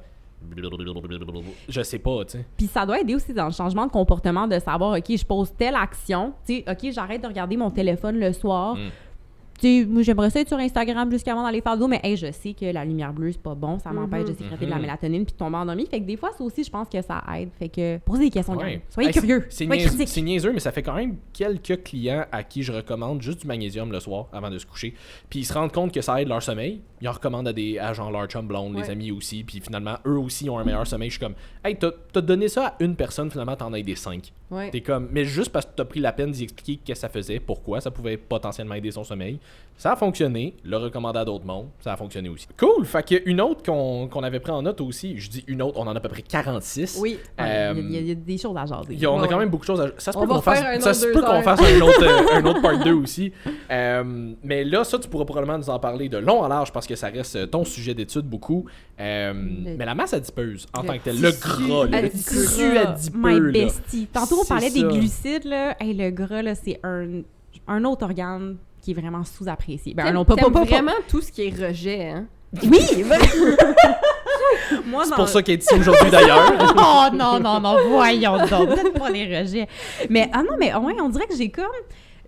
C: Je sais pas, tu sais.
B: Puis ça doit aider aussi dans le changement de comportement de savoir, OK, je pose telle action, tu sais, OK, j'arrête de regarder mon téléphone le soir. Tu sais, moi, j'aimerais ça être sur Instagram jusqu'avant d'aller faire de l'eau, mais hey, je sais que la lumière bleue, c'est pas bon, ça m'empêche de sécréter de la mélatonine puis de tomber endormi. Fait que des fois, ça aussi, je pense que ça aide. Fait que posez des questions, soyez curieux.
C: C'est niaiseux, mais ça fait quand même quelques clients à qui je recommande juste du magnésium le soir avant de se coucher. Puis ils se rendent compte que ça aide leur sommeil. Ils en recommandent à genre leur chum blonde, les amis aussi. Puis finalement, eux aussi ont un meilleur sommeil. Je suis comme, hey, t'as donné ça à une personne, finalement, t'en as aidé 5.
A: Ouais.
C: T'es comme, mais juste parce que t'as pris la peine d'y expliquer qu'est-ce que ça faisait, pourquoi ça pouvait potentiellement aider son sommeil, ça a fonctionné, le recommander à d'autres mondes, ça a fonctionné aussi. Cool! Fait qu'il y a une autre qu'on avait pris en note aussi, je dis une autre, on en a à peu près 46.
A: Oui.
B: Il y a des choses à jaser.
C: On a
A: Ouais.
C: quand même beaucoup de choses à... Ça se
A: On
C: peut
A: va
C: qu'on fasse,
A: faire un
C: ça
A: autre
C: se
A: 2
C: peut qu'on
A: heures.
C: fasse un autre part 2 aussi. Mais là, ça, tu pourras probablement nous en parler de long en large parce que ça reste ton sujet d'étude beaucoup. Mais la masse adipeuse, en tant que telle, le gras, là, le tissu adipeux,
B: My
C: là.
B: bestie. Tantôt, on
C: C'est
B: parlait des
C: ça.
B: glucides, là. Hey, le gras, là, c'est un autre organe qui est vraiment sous-apprécié. Ben,
A: T'aimes-
B: non,
A: t'aimes
B: pas.
A: vraiment tout ce qui est rejet, hein?
B: Oui! Moi,
C: C'est pour ça qu'elle est ici aujourd'hui, d'ailleurs.
B: Oh non, voyons donc. Peut-être pas les rejets. Mais, ouais, on dirait que j'ai comme,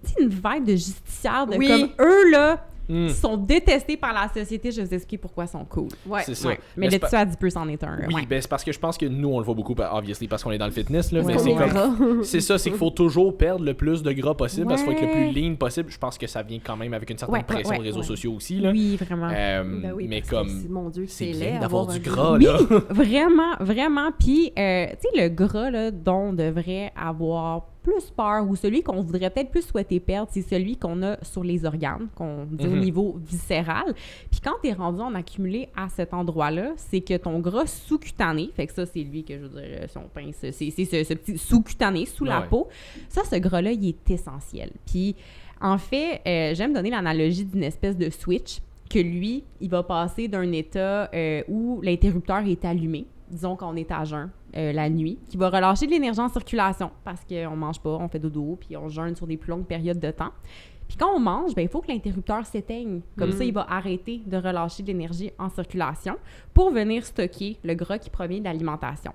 B: tu sais, une vibe de justicière, de
A: Oui.
B: comme eux, là,
C: Hmm.
B: sont détestés par la société. Je vais vous expliquer pourquoi ils sont cool.
A: Ouais.
C: C'est ça.
B: Ouais. Mais
C: c'est
B: le
C: pas-
B: tissu adipeux, c'en est un.
C: Oui,
B: Ouais.
C: ben c'est parce que je pense que nous, on le voit beaucoup, obviously, parce qu'on est dans le fitness, là,
B: Ouais.
C: mais c'est
B: Ouais.
C: comme... C'est ça, c'est qu'il faut toujours perdre le plus de gras possible, parce qu'il faut être le
B: Ouais.
C: plus lean possible. Je pense que ça vient quand même avec une certaine
B: Ouais,
C: pression
B: ouais,
C: des réseaux
B: ouais.
C: sociaux aussi, là.
B: Oui, vraiment.
A: Ben oui,
C: mais
A: parce que
C: comme...
A: mon Dieu,
C: C'est
A: c'est
C: bien
A: laid
C: d'avoir
A: avoir
C: du
A: un
C: gras,
B: Oui,
C: là.
B: vraiment, vraiment. Puis, tu sais, le gras, là, dont on devrait avoir plus peur, ou celui qu'on voudrait peut-être plus souhaiter perdre, c'est celui qu'on a sur les organes, qu'on dit au niveau viscéral. Puis quand t'es rendu en accumulé à cet endroit-là, c'est que ton gras sous-cutané, fait que ça, c'est lui que, je veux dire, si on pince, c'est ce petit sous-cutané, sous la
C: Ouais.
B: peau, ça, ce gras-là, il est essentiel. Puis, en fait, j'aime donner l'analogie d'une espèce de switch, que lui, il va passer d'un état où l'interrupteur est allumé, disons qu'on est à jeun la nuit, qui va relâcher de l'énergie en circulation parce qu'on mange pas, on fait dodo, puis on jeûne sur des plus longues périodes de temps. Puis quand on mange, ben il faut que l'interrupteur s'éteigne. Comme ça, il va arrêter de relâcher de l'énergie en circulation pour venir stocker le gras qui provient de l'alimentation.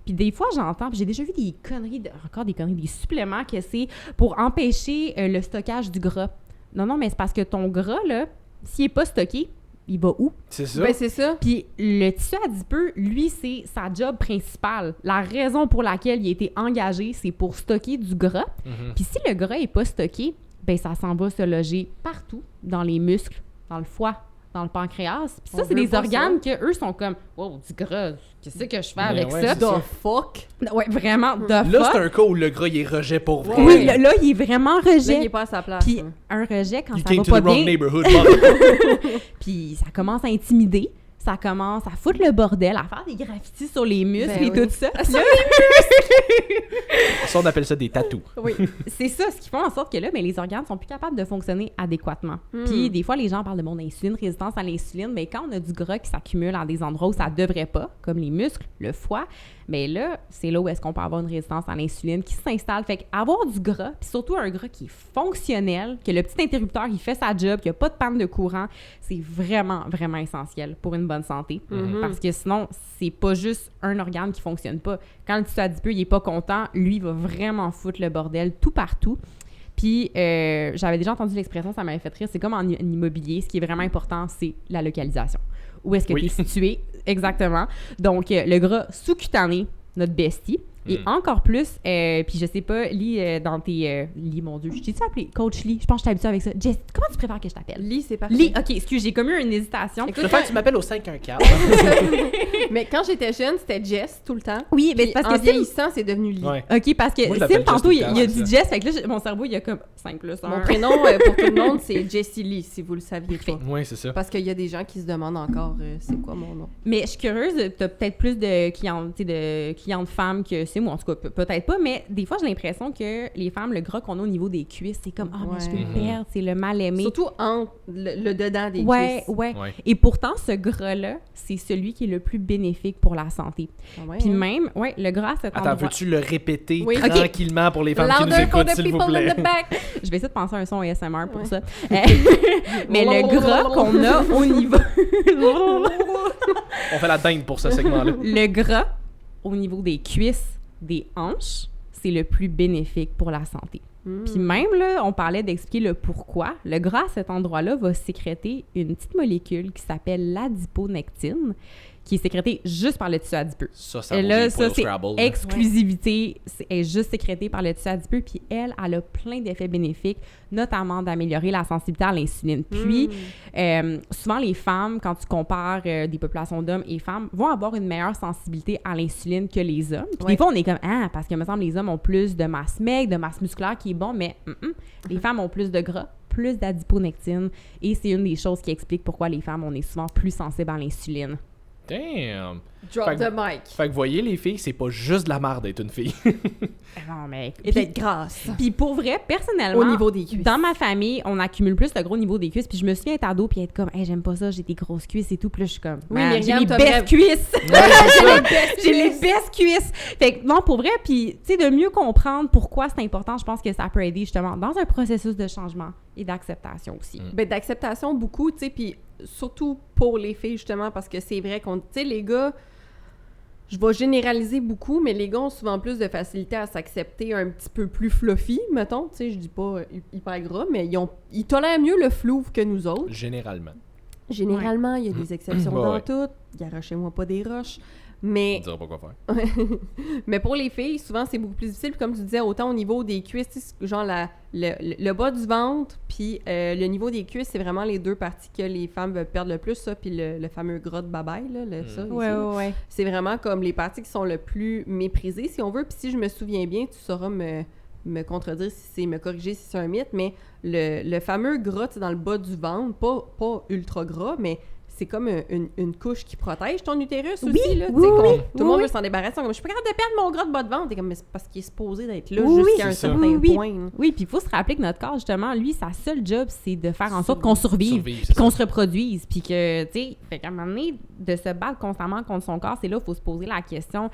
B: Puis des fois, j'entends, puis j'ai déjà vu des conneries, des suppléments que c'est pour empêcher le stockage du gras. Non, mais c'est parce que ton gras, là, s'il n'est pas stocké, il va où?
C: C'est ça.
A: Ben, c'est ça.
B: Puis le tissu adipeux, lui, c'est sa job principale. La raison pour laquelle il a été engagé, c'est pour stocker du gras.
C: Mhm.
B: Puis si le gras n'est pas stocké, ben ça s'en va se loger partout, dans les muscles, dans le foie, dans le pancréas. Puis ça,
A: On
B: c'est
A: veut
B: des
A: pas
B: organes que eux sont comme « Wow, du gras, qu'est-ce que je fais avec
C: ouais,
B: ça?
C: c'est ça.
A: The fuck. »
B: Ouais, vraiment, de
C: Là,
B: fuck.
C: c'est un cas où le gras, il est rejet pour vrai.
B: Oui, là, il est vraiment
A: Là, il
B: rejet.
A: est pas à sa place.
B: Puis
A: hein.
B: un rejet, quand
C: You
B: ça
C: came
B: va
C: to
B: pas
C: the wrong
B: bien,
C: neighborhood, mother.
B: puis ça commence à intimider, ça commence à foutre le bordel, à faire des graffitis sur les muscles
A: Ben
B: et
A: oui.
B: tout ça. Puis là,
C: Ça, on appelle ça des tatous.
B: oui, c'est ça, ce qui fait en sorte que là, mais les organes sont plus capables de fonctionner adéquatement.
A: Hmm.
B: Puis des fois, les gens parlent de mon insuline, résistance à l'insuline, mais quand on a du gras qui s'accumule à des endroits où ça devrait pas, comme les muscles, le foie, mais là, c'est là où est-ce qu'on peut avoir une résistance à l'insuline qui s'installe. Fait qu'avoir du gras, puis surtout un gras qui est fonctionnel, que le petit interrupteur, il fait sa job, qu'il n'y a pas de panne de courant, c'est vraiment, vraiment essentiel pour une bonne santé. Parce que sinon, c'est pas juste un organe qui fonctionne pas. Quand le tissu adipeux, il est pas content, lui, il va vraiment foutre le bordel tout partout. Puis, j'avais déjà entendu l'expression, ça m'avait fait rire, c'est comme en immobilier, ce qui est vraiment important, c'est la localisation. Où est-ce que
C: Oui.
B: tu es situé? Exactement. Donc, le gras sous-cutané, notre bestie. Et encore plus, puis je sais pas, Lee, dans tes... Lee, mon Dieu, je t'ai-tu appelé Coach Lee? Je pense que je suis habituée avec ça. Jess, comment tu préfères que je t'appelle?
A: Lee, c'est parfait.
B: Lee, OK, excuse, j'ai commis une hésitation.
C: Je préfère que tu m'appelles au 514.
A: Mais quand j'étais jeune, c'était Jess tout le temps.
B: Oui, mais
A: Puis
B: c'est parce
A: en
B: que Sim...
A: vieillissant, c'est devenu Lee.
C: Ouais.
B: OK, parce que
C: Moi, je l'appelle
B: Sim,
C: Jess
B: tantôt,
C: tout le
B: il
C: temps,
B: a
C: c'est
B: dit
C: ça.
B: Jess, fait que là, mon cerveau, il a comme 5 plus 1.
A: Mon prénom pour tout le monde, c'est Jessie Lee, si vous le saviez pas.
C: Oui, c'est ça.
A: Parce qu'il y a des gens qui se demandent encore c'est quoi mon nom.
B: Mais je suis curieuse, t'as peut-être plus de clientes femmes que c'est moi, en tout cas, peut-être pas, mais des fois, j'ai l'impression que les femmes, le gras qu'on a au niveau des cuisses, c'est comme « Ah, mais je peux le perdre, c'est le mal-aimé. »
A: Surtout entre le dedans des
B: Ouais,
A: cuisses.
B: ouais.
C: Ouais.
B: Et pourtant, ce gras-là, c'est celui qui est le plus bénéfique pour la santé.
A: Ah ouais,
B: Puis
A: hein.
B: même, ouais, le gras, à cet
C: Attends,
B: endroit...
C: veux-tu le répéter
A: Oui.
B: Ok.
C: tranquillement pour les femmes qui nous
A: Louder for
C: écoutent,
A: the
C: s'il vous
A: people in
C: plaît?
A: the back.
B: Je vais essayer de penser à un son ASMR pour
A: Ouais.
B: ça. Mais le gras qu'on a au niveau...
C: On fait la dinde pour ce segment-là.
B: Le gras au niveau des cuisses, des hanches, c'est le plus bénéfique pour la santé. Puis même, là, on parlait d'expliquer le pourquoi. Le gras, à cet endroit-là, va sécréter une petite molécule qui s'appelle l'adiponectine, qui est sécrétée juste par le tissu adipeux.
C: Ça vaut
B: Et là,
C: des points
B: ça,
C: au
B: c'est
C: Scrabble.
B: exclusivité, est juste sécrétée par le tissu adipeux, puis elle a plein d'effets bénéfiques, notamment d'améliorer la sensibilité à l'insuline. Puis, souvent, les femmes, quand tu compares des populations d'hommes et femmes, vont avoir une meilleure sensibilité à l'insuline que les hommes. Puis des fois, on est comme, parce que, me semble, les hommes ont plus de masse maigre, de masse musculaire qui est bon, mais les femmes ont plus de gras, plus d'adiponectine, et c'est une des choses qui explique pourquoi les femmes, on est souvent plus sensibles à l'insuline.
C: Damn!
A: Drop
C: Fait que-
A: the mic.
C: Fait que voyez, les filles, c'est pas juste de la merde d'être une fille.
B: Non, mais...
A: Et d'être grasse.
B: Puis pour vrai, personnellement,
A: Au niveau des cuisses.
B: dans ma famille, on accumule plus le gros niveau des cuisses. Puis je me souviens être ado puis être comme, hey, j'aime pas ça, j'ai des grosses cuisses et tout. Puis là, je suis comme,
A: Oui,
B: man, j'ai
A: Myriam,
B: les
A: t'as
B: best
A: vrai-
B: cuisses. J'ai les best cuisses. Fait que non, pour vrai, puis tu sais, de mieux comprendre pourquoi c'est important, je pense que ça peut aider justement dans un processus de changement et d'acceptation aussi.
A: Ben, d'acceptation beaucoup, tu sais, puis surtout pour les filles, justement, parce que c'est vrai qu'on... Tu sais, les gars, je vais généraliser beaucoup, mais les gars ont souvent plus de facilité à s'accepter un petit peu plus fluffy, mettons, tu sais, je dis pas hyper gras, mais ils tolèrent mieux le flou que nous autres.
C: Généralement.
A: Généralement, il y a des exceptions
C: Ouais,
A: dans
C: ouais.
A: tout. Garochez-moi pas des roches. Mais
C: On dira pas quoi faire.
A: mais pour les filles, souvent, c'est beaucoup plus difficile. Puis comme tu disais, autant au niveau des cuisses, tu sais, genre le bas du ventre, puis le niveau des cuisses, c'est vraiment les deux parties que les femmes veulent perdre le plus, ça, puis le fameux gras de babaille, là, ça, ici, là.
B: ouais.
A: C'est vraiment comme les parties qui sont le plus méprisées, si on veut. Puis si je me souviens bien, tu sauras me contredire si c'est me corriger si c'est un mythe, mais le fameux gras, tu sais, dans le bas du ventre, pas ultra gras, mais c'est comme une couche qui protège ton utérus aussi, là. Tu sais, tout le monde veut s'en débarrasser. Comme, je suis pas capable de perdre mon gras de bas de ventre. T'es comme, mais c'est parce qu'il est supposé d'être là
B: Oui,
A: jusqu'à un
C: c'est ça.
A: certain point. là.
B: Oui, puis il faut se rappeler que notre corps, justement, lui, sa seule job, c'est de faire en sorte qu'on survive,
C: Survivre,
B: puis
C: c'est
B: qu'on
C: ça.
B: se reproduise, puis que, tu sais, fait qu'à un moment donné, de se battre constamment contre son corps, c'est là où il faut se poser la question,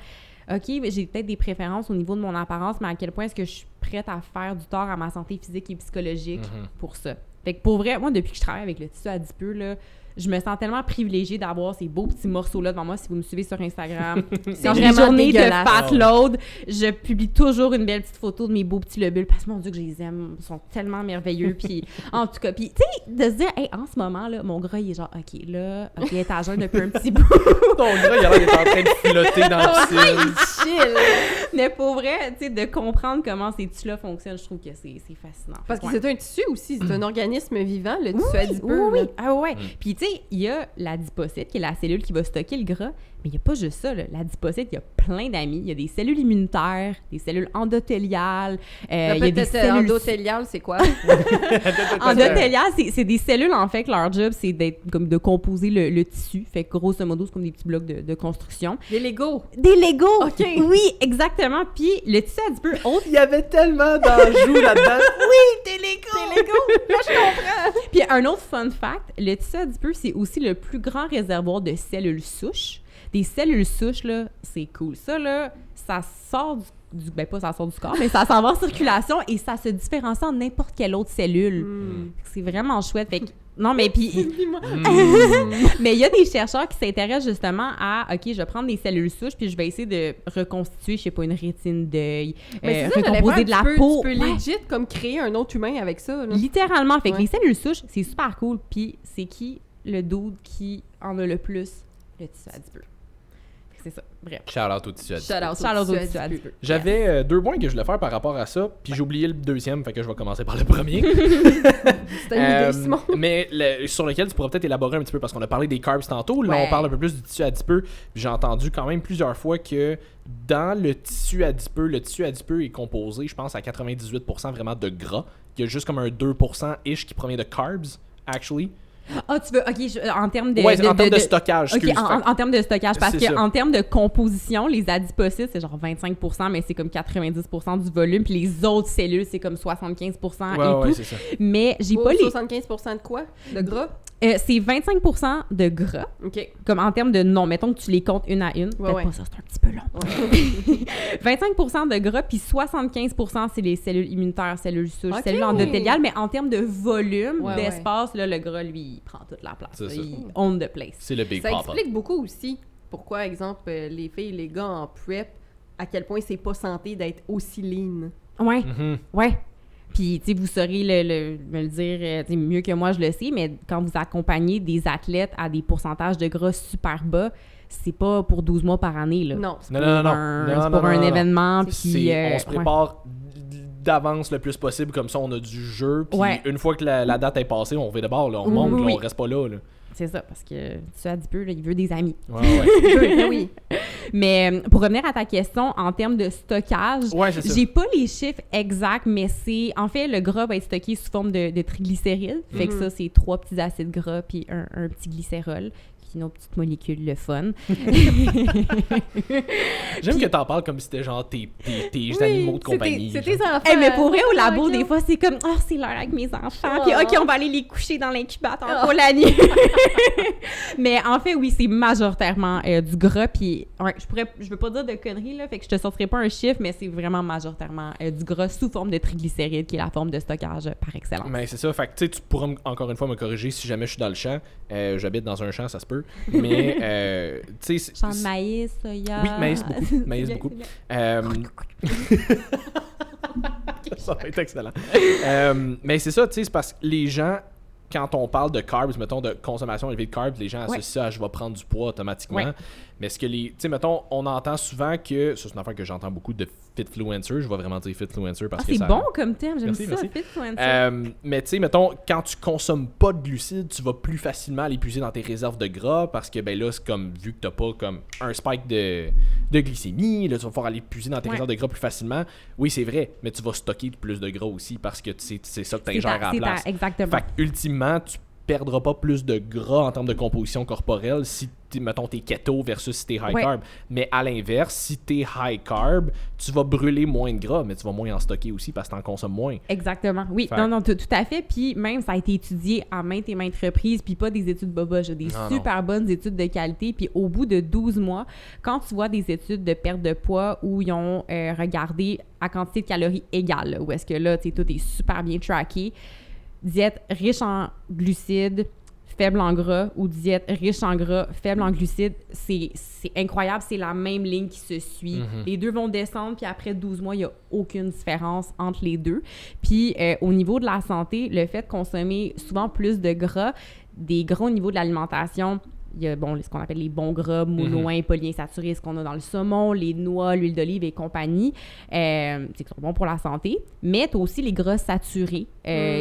B: OK, mais j'ai peut-être des préférences au niveau de mon apparence, mais à quel point est-ce que je suis prête à faire du tort à ma santé physique et psychologique pour ça? Fait que pour vrai, moi, depuis que je travaille avec le tissu adipeux, là, je me sens tellement privilégiée d'avoir ces beaux petits morceaux-là devant moi. Si vous me suivez sur Instagram,
A: C'est
B: quand j'ai
A: vraiment
B: une journée de
A: dégueulasse.
B: fat load, je publie toujours une belle petite photo de mes beaux petits lobules parce que mon Dieu que je les aime, ils sont tellement merveilleux. Puis en tout cas, puis tu sais, de se dire, hey, en ce moment là, mon gras il est genre, ok, là, ok, elle est à jeun depuis un petit bout.
C: Ton gars, il a l'air d'être en train de flotter dans la piscine.
A: Chill!
B: Mais pour vrai, tu sais, de comprendre comment ces tissus-là fonctionnent, je trouve que c'est fascinant.
A: Parce que
B: Ouais.
A: c'est un tissu aussi, c'est un organisme vivant, le tissu adipeux.
B: Oui,
A: là.
B: ah ouais. Puis tu sais, il y a l'adipocyte, qui est la cellule qui va stocker le gras, mais il n'y a pas juste ça. Là. L'adipocyte, il y a plein d'amis. Il y a des cellules immunitaires, des cellules endothéliales, il y a des
A: Peut-être
B: cellules...
A: endothélial, c'est quoi?
B: Endothéliales, c'est des cellules, en fait, que leur job, c'est d'être comme de composer le tissu. Fait que grosso modo, c'est comme des petits blocs de construction.
A: Des Legos.
B: Des Legos!
A: OK.
B: Oui, exactement. Puis le tissu adipeux, autre
C: Il y avait tellement d'enjeux là-dedans.
B: des Legos! Là, je comprends! Puis un autre fun fact, le tissu adipeux, c'est aussi le plus grand réservoir de cellules souches. Des cellules souches, là, c'est cool. Ça, là, ça sort ben pas ça sort du corps, mais ça s'en va en circulation et ça se différencie en n'importe quelle autre cellule. C'est vraiment chouette. Fait que, non, mais puis... mais il y a des chercheurs qui s'intéressent justement à, OK, je vais prendre des cellules souches puis je vais essayer de reconstituer, je sais pas, une rétine d'œil,
A: Mais c'est ça, j'allais
B: recomposer
A: faire,
B: de la
A: tu peux,
B: peau.
A: Tu peux
B: Ouais.
A: legit comme créer un autre humain avec ça. Là.
B: Littéralement. Fait que
A: Ouais.
B: les cellules souches, c'est super cool. Puis c'est qui le dude qui en a le plus? Le tissu adipeux. Fait que c'est ça. Bref.
C: Shout-out au tissu adipeux.
A: Shout-out
B: Shout-out
A: au
B: au
A: tissu
B: tissu
A: adipeux.
B: adipeux.
C: J'avais 2 points que je voulais faire par rapport à ça, puis j'ai oublié le deuxième, fait que je vais commencer par le premier.
A: C'était une idée, Simon.
C: Mais sur lequel tu pourrais peut-être élaborer un petit peu, parce qu'on a parlé des carbs tantôt, là
B: Ouais.
C: on parle un peu plus du tissu adipeux. J'ai entendu quand même plusieurs fois que dans le tissu adipeux est composé, je pense, à 98% vraiment de gras. Il y a juste comme un 2%-ish qui provient de carbs, actually.
B: Ah, tu veux, OK, en termes de...
C: Ouais, en termes de stockage,
B: OK,
C: excuse.
B: en termes de stockage, parce
C: C'est ça.
B: qu'en termes de composition, les adipocytes, c'est genre 25%, mais c'est comme 90% du volume, puis les autres cellules, c'est comme 75% et
C: Ouais,
B: tout.
C: c'est ça.
B: Mais j'ai
A: Pour
B: pas les...
A: 75% de quoi? De gras?
B: c'est 25% de gras,
A: OK.
B: comme en termes de non, mettons que tu les comptes une à une. Peut-être
A: ouais.
B: pas ça, c'est un petit peu long. 25% de gras, puis 75% c'est les cellules immunitaires, cellules souches,
A: Ok.
B: cellules endothéliales, mais en termes de volume,
A: Ouais,
B: d'espace, là, le gras, lui, il prend toute la place.
C: C'est
B: là.
C: ça.
B: Il own the place.
C: C'est le Big
A: Ça
C: Papa.
A: explique beaucoup aussi pourquoi, exemple, les filles et les gars en prep, à quel point c'est pas santé d'être aussi lean.
B: Ouais,
C: Mhm.
B: ouais. Puis, tu sais, vous saurez me le dire tu sais, mieux que moi, je le sais, mais quand vous accompagnez des athlètes à des pourcentages de gras super bas, c'est pas pour 12 mois par année, là.
A: Non.
B: C'est
C: Non,
B: pour
C: non, non.
B: un, c'est pour un événement, puis...
C: On se prépare d'avance le plus possible, comme ça on a du jeu, puis une fois que la date est passée, on revient de bord, là, on monte, là, on reste pas là.
B: C'est ça, parce que tu as dit peu, là, il veut des amis.
C: Ouais.
A: Oui.
B: Mais pour revenir à ta question, en termes de stockage,
C: C'est ça.
B: j'ai pas les chiffres exacts, mais c'est... En fait, le gras va être stocké sous forme de triglycérides. Fait que ça, c'est 3 petits acides gras puis un petit glycérol, qui est nos petites molécules, le fun.
C: J'aime que t'en parles comme si c'était genre tes animaux de compagnie.
A: C'est tes enfants.
B: Mais pour vrai, au labo, des fois, c'est comme « Oh, c'est l'heure avec mes enfants. Puis OK, on va aller les coucher dans l'incubateur pour la nuit. » Mais en fait, oui, c'est majoritairement du gras. Puis je veux pas dire de conneries, là, fait que je te sortirai pas un chiffre, mais c'est vraiment majoritairement du gras sous forme de triglycérides, qui est la forme de stockage par excellence.
C: Mais c'est ça. Fait que tu sais, tu pourras encore une fois me corriger si jamais je suis dans le champ. J'habite dans un champ, ça se peut. Mais, tu sais...
B: Champ de maïs, soya...
C: Oui, maïs beaucoup. Maïs
B: Bien,
C: beaucoup.
B: c'est
C: Ça va être excellent. Mais c'est ça, tu sais, c'est parce que les gens, quand on parle de carbs, mettons, de consommation élevée de carbs, les gens associent ça à « je vais prendre du poids automatiquement ». Mais ce que tu sais, mettons, on entend souvent que, ça c'est une affaire que j'entends beaucoup de fitfluencer, je vais vraiment dire fitfluencer parce que
B: c'est
C: ça...
B: bon comme terme, j'aime
C: Merci,
B: ça,
C: merci.
B: fitfluencer.
C: Mais tu sais, mettons, quand tu consommes pas de glucides, tu vas plus facilement l'épuiser dans tes réserves de gras parce que, ben là, c'est comme, vu que t'as pas comme un spike de glycémie, là, tu vas pouvoir aller épuiser dans tes réserves de gras plus facilement. Oui, c'est vrai, mais tu vas stocker plus de gras aussi parce que c'est ça que t'ingères à la place.
B: Exactement.
C: Fait que, ultimement, tu perdras pas plus de gras en termes de composition corporelle si mettons t'es keto versus si t'es high carb. Mais à l'inverse, si t'es high carb, tu vas brûler moins de gras, mais tu vas moins en stocker aussi parce que t'en consommes moins.
B: Exactement. Oui, non, tout à fait. Puis même, ça a été étudié à maintes et maintes reprises, puis pas des études boboches, des super bonnes études de qualité. Puis au bout de 12 mois, quand tu vois des études de perte de poids où ils ont regardé à quantité de calories égale, où est-ce que là, tout est super bien tracké, diète riche en glucides, faible en gras, ou diète riche en gras, faible en glucides, c'est incroyable, c'est la même ligne qui se suit. Les deux vont descendre, puis après 12 mois, il n'y a aucune différence entre les deux. Puis au niveau de la santé, le fait de consommer souvent plus de gras, des gras au niveau de l'alimentation, il y a ce qu'on appelle les bons gras, monoïns, polyinsaturés, ce qu'on a dans le saumon, les noix, l'huile d'olive et compagnie, c'est qui sont bons pour la santé. Mais tu as aussi les gras saturés,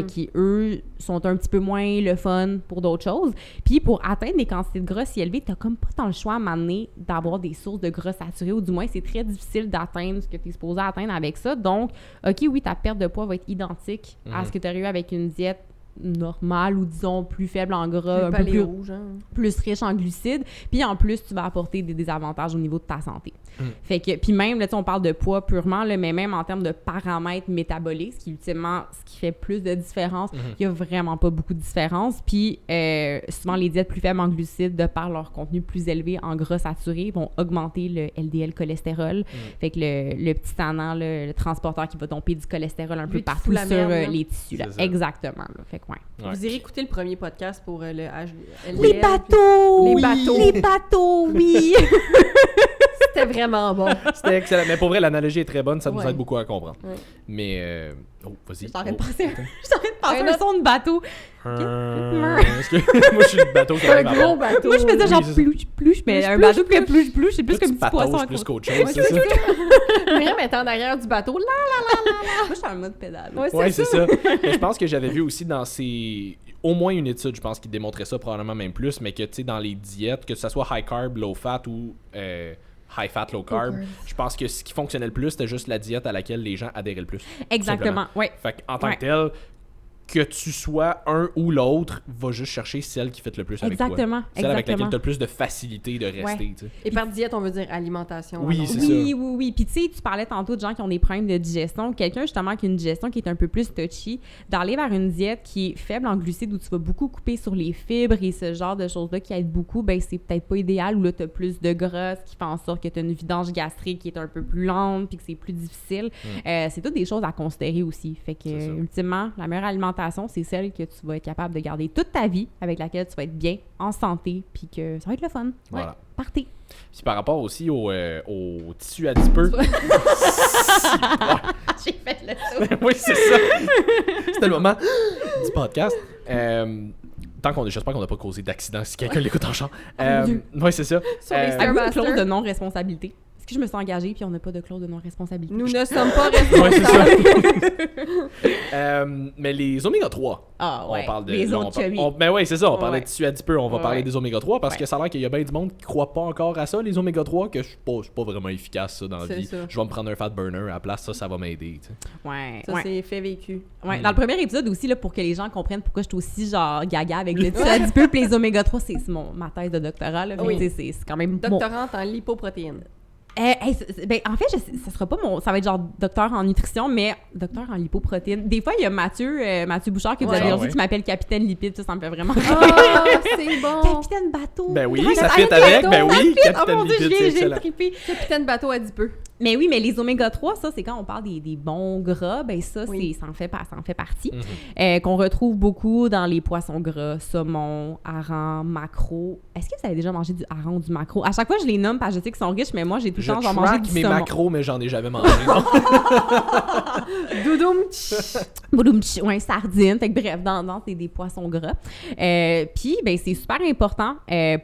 B: qui, eux, sont un petit peu moins le fun pour d'autres choses. Puis pour atteindre des quantités de gras si élevées, tu n'as comme pas tant le choix à un moment donné d'avoir des sources de gras saturés, ou du moins, c'est très difficile d'atteindre ce que tu es supposé atteindre avec ça. Donc, OK, oui, ta perte de poids va être identique à ce que tu aurais eu avec une diète normale ou disons plus faible en gras, un peu plus riche en glucides, puis en plus tu vas apporter des désavantages au niveau de ta santé. Fait que puis même là on parle de poids purement là, mais même en termes de paramètres métaboliques, ce qui ultimement ce qui fait plus de différence, il y a vraiment pas beaucoup de différence. Puis souvent les diètes plus faibles en glucides, de par leur contenu plus élevé en gras saturés, vont augmenter le LDL cholestérol. Fait que le petit tannant, le transporteur qui va domper du cholestérol un peu partout sur les tissus là. Exactement là. Fait que
A: Vous irez écouter le premier podcast pour le LDL.
B: Les bateaux!
A: Les bateaux!
B: Les bateaux, oui!
A: C'était vraiment bon.
C: C'était excellent. Mais pour vrai, l'analogie est très bonne, ça nous aide beaucoup à comprendre. Mais, vas-y.
B: J'arrête de passer un son de bateau.
C: Moi, je suis le bateau.
A: Un gros bateau.
B: Moi, je faisais genre plouche, mais un bateau qui est plouche, c'est plus comme un petit poisson.
C: Plus qu'autre chose, c'est ça?
A: Myriam est en arrière du bateau.
B: Moi, je suis en mode pédale.
C: Ouais, c'est ça. Mais je pense que j'avais vu aussi dans ces... Au moins une étude, je pense, qui démontrait ça, probablement même plus, mais que, tu sais, dans les diètes, que ce soit high carb, low fat ou high fat, low carb, je pense que ce qui fonctionnait le plus, c'était juste la diète à laquelle les gens adhéraient le plus.
B: Exactement, oui.
C: Fait qu'en tant que tel, que tu sois un ou l'autre, va juste chercher celle qui fait le plus avec toi. Celle avec laquelle tu as le plus de facilité de rester. Tu sais.
A: Et par diète, on veut dire alimentation.
C: Oui, c'est ça.
B: Oui. Puis tu sais, tu parlais tantôt de gens qui ont des problèmes de digestion. Quelqu'un justement qui a une digestion qui est un peu plus touchy, d'aller vers une diète qui est faible en glucides, où tu vas beaucoup couper sur les fibres et ce genre de choses-là qui aident beaucoup, ben c'est peut-être pas idéal, où là tu as plus de gras, ce qui fait en sorte que tu as une vidange gastrique qui est un peu plus lente puis que c'est plus difficile. C'est toutes des choses à considérer aussi. Fait que ultimement, la meilleure alimentation, c'est celle que tu vas être capable de garder toute ta vie, avec laquelle tu vas être bien, en santé, puis que ça va être le fun.
C: Voilà.
B: Ouais, partez.
C: Puis par rapport aussi au tissu adipeux.
B: J'ai fait le saut.
C: Oui, c'est ça. C'était le moment du podcast. j'espère qu'on n'a pas causé d'accident si quelqu'un l'écoute en chant.
B: Dieu.
C: Ouais, c'est ça.
A: Sur les
B: Avez-vous une
A: Stairmaster.
B: clause de non-responsabilité? Est-ce que je me suis engagée puis on n'a pas de clause de non-responsabilité?
A: Nous ne sommes pas
C: Ouais, c'est ça.
A: responsables.
C: Mais les oméga 3,
B: Ah ouais,
C: on parle de...
B: les
C: là,
B: autres chubby.
C: ben ouais, c'est ça, on parlait
B: Ouais.
C: dessus un petit peu, on va parler
B: Ouais.
C: des oméga 3 parce
B: Ouais.
C: que ça a l'air qu'il y a bien du monde qui croit pas encore à ça, les oméga 3, que je suis pas vraiment efficace ça dans la
A: C'est
C: vie.
A: ça.
C: Je vais me prendre un fat burner à la place, ça va m'aider, tu sais.
B: Ouais,
A: Ça,
B: ouais.
A: c'est fait vécu.
B: Ouais, dans le premier épisode aussi, là, pour que les gens comprennent pourquoi je suis aussi genre gaga avec le tissu puis les oméga 3, c'est ma thèse de doctorat. Là,
A: Oui.
B: tu sais, c'est quand même bon.
A: Doctorante en lipoprotéines.
B: Ben, en fait, ça sera pas ça va être genre docteur en nutrition, mais docteur en lipoprotéines. Des fois, il y a Mathieu Bouchard que vous
A: Ouais.
B: avez
C: Ah,
B: reçu
C: ouais.
B: qui m'appelle Capitaine Lipide, ça me fait vraiment
A: Ah, c'est bon!
B: Capitaine Bateau.
C: Ben oui,
B: Grâce
C: ça
B: à
C: fit
B: Capitaine
C: avec,
B: Bateau,
C: ben
B: ça
C: oui,
B: fit.
C: Capitaine
B: Oh mon Dieu,
C: Lipide, c'est
B: j'ai
C: excellent.
B: trippé.
A: Capitaine Bateau adipeux.
B: Mais oui, mais les oméga 3, ça, c'est quand on parle des bons gras, ben ça,
A: Oui.
B: ça en fait partie.
C: Mhm.
B: Qu'on retrouve beaucoup dans les poissons gras, saumon, hareng, maquereau. Est-ce que vous avez déjà mangé du hareng ou du maquereau? À chaque fois, je les nomme parce que je sais qu'ils sont riches, mais moi, j'ai tout le
C: Je
B: temps genre mangé
C: track
B: du
C: mes
B: saumon.
C: macros, mais j'en ai jamais mangé. non.
A: Doudoum!
B: Boudoum, tch, ouais, sardines. Fait que bref, dans c'est des poissons gras. Puis, ben, c'est super important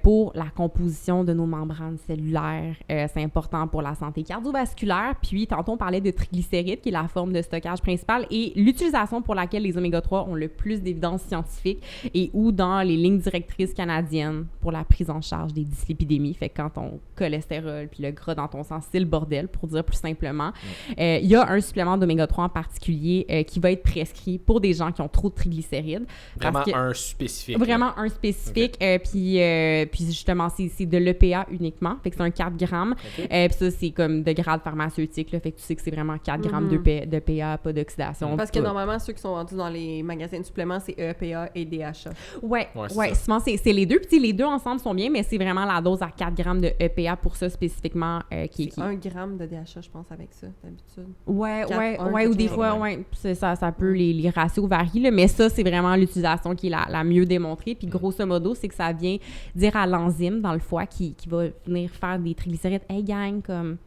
B: pour la composition de nos membranes cellulaires. C'est important pour la santé cardiovasculaire. Puis, tantôt, on parlait de triglycérides, qui est la forme de stockage principale, et l'utilisation pour laquelle les oméga 3 ont le plus d'évidence scientifique et ou dans les lignes directrices canadiennes pour la prise en charge des dyslipidémies. Fait que quand ton cholestérol puis le gras dans ton sang, c'est le bordel, pour dire plus simplement. Il y a un supplément d'oméga 3 en particulier qui va être prescrit pour des gens qui ont trop de triglycérides.
C: Vraiment
B: Parce que-
C: un spécifique.
B: Vraiment un spécifique. Puis justement, c'est de l'EPA uniquement. Fait que c'est un 4 grammes.
C: Ok.
B: Puis ça, c'est comme de grade pharmaceutique. Là, fait que tu sais que c'est vraiment 4 grammes d'EPA, pas d'oxydation.
A: Parce que
B: pas-
A: normalement, ceux qui sont vendus dans les magasins de suppléments, c'est EPA et DHA.
B: Ouais,
C: Ouais, c'est
B: ouais,
C: ça.
B: souvent, c'est les deux. Puis tu sais, les deux ensemble sont bien, mais c'est vraiment la dose à 4 grammes de EPA pour ça spécifiquement qui
A: C'est 1 gramme de DHA, je pense, avec ça, d'habitude.
B: Ouais,
A: Quatre,
B: ouais,
A: un,
B: ouais, ou
A: quelque
B: des
A: chose.
B: fois, ouais, c'est ça peut, les ratios varient, là, mais ça, c'est vraiment l'utilisation qui est la mieux démontrée. Puis grosso modo, c'est que ça vient dire à l'enzyme dans le foie qui va venir faire des triglycérides. Hey gang, comme,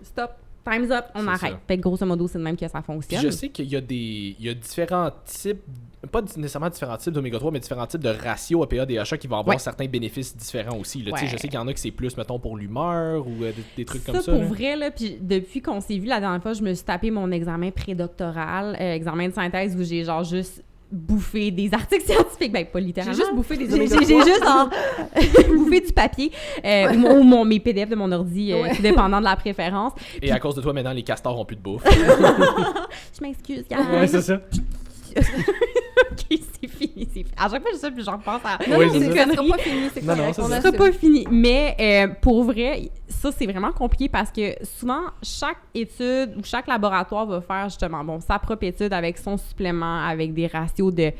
A: Stop!
B: time's up, on
C: C'est
B: arrête.
C: ça.
B: Fait que grosso modo, c'est de même que ça
C: Puis
B: fonctionne.
C: je sais qu'il y a différents types, pas nécessairement différents types d'oméga 3, mais différents types de ratios EPA, DHA qui vont avoir
B: Ouais.
C: certains bénéfices différents aussi. Là. Tu sais,
B: Ouais.
C: Je sais qu'il y en a que c'est plus, mettons, pour l'humeur ou des trucs comme ça.
B: Pour
C: là.
B: vrai, là, puis depuis qu'on s'est vu la dernière fois, je me suis tapé mon examen prédoctoral, examen de synthèse où j'ai genre juste bouffé des articles scientifiques. Ben, pas
A: J'ai
B: littéralement.
A: juste bouffé des
B: J'ai
A: oméga
B: j'ai
A: 3.
B: juste genre, bouffé du papier ou mes PDF de mon ordi,
A: Ouais.
B: tout dépendant de la préférence.
C: Et à cause de toi, maintenant, les castors ont plus de bouffe.
B: Je m'excuse, Yann.
C: ouais, c'est ça.
B: OK, c'est fini, c'est fini. À chaque fois, je sais, puis j'en repense à...
A: Non,
C: Oui,
A: non,
C: c'est
A: c'est
C: ça.
A: ça sera pas fini, c'est
C: Non, non,
A: correct.
C: c'est
A: on
C: ça.
B: Ça
A: assume.
B: pas fini. Mais pour vrai, ça, c'est vraiment compliqué parce que souvent, chaque étude ou chaque laboratoire va faire justement sa propre étude avec son supplément, avec des ratios de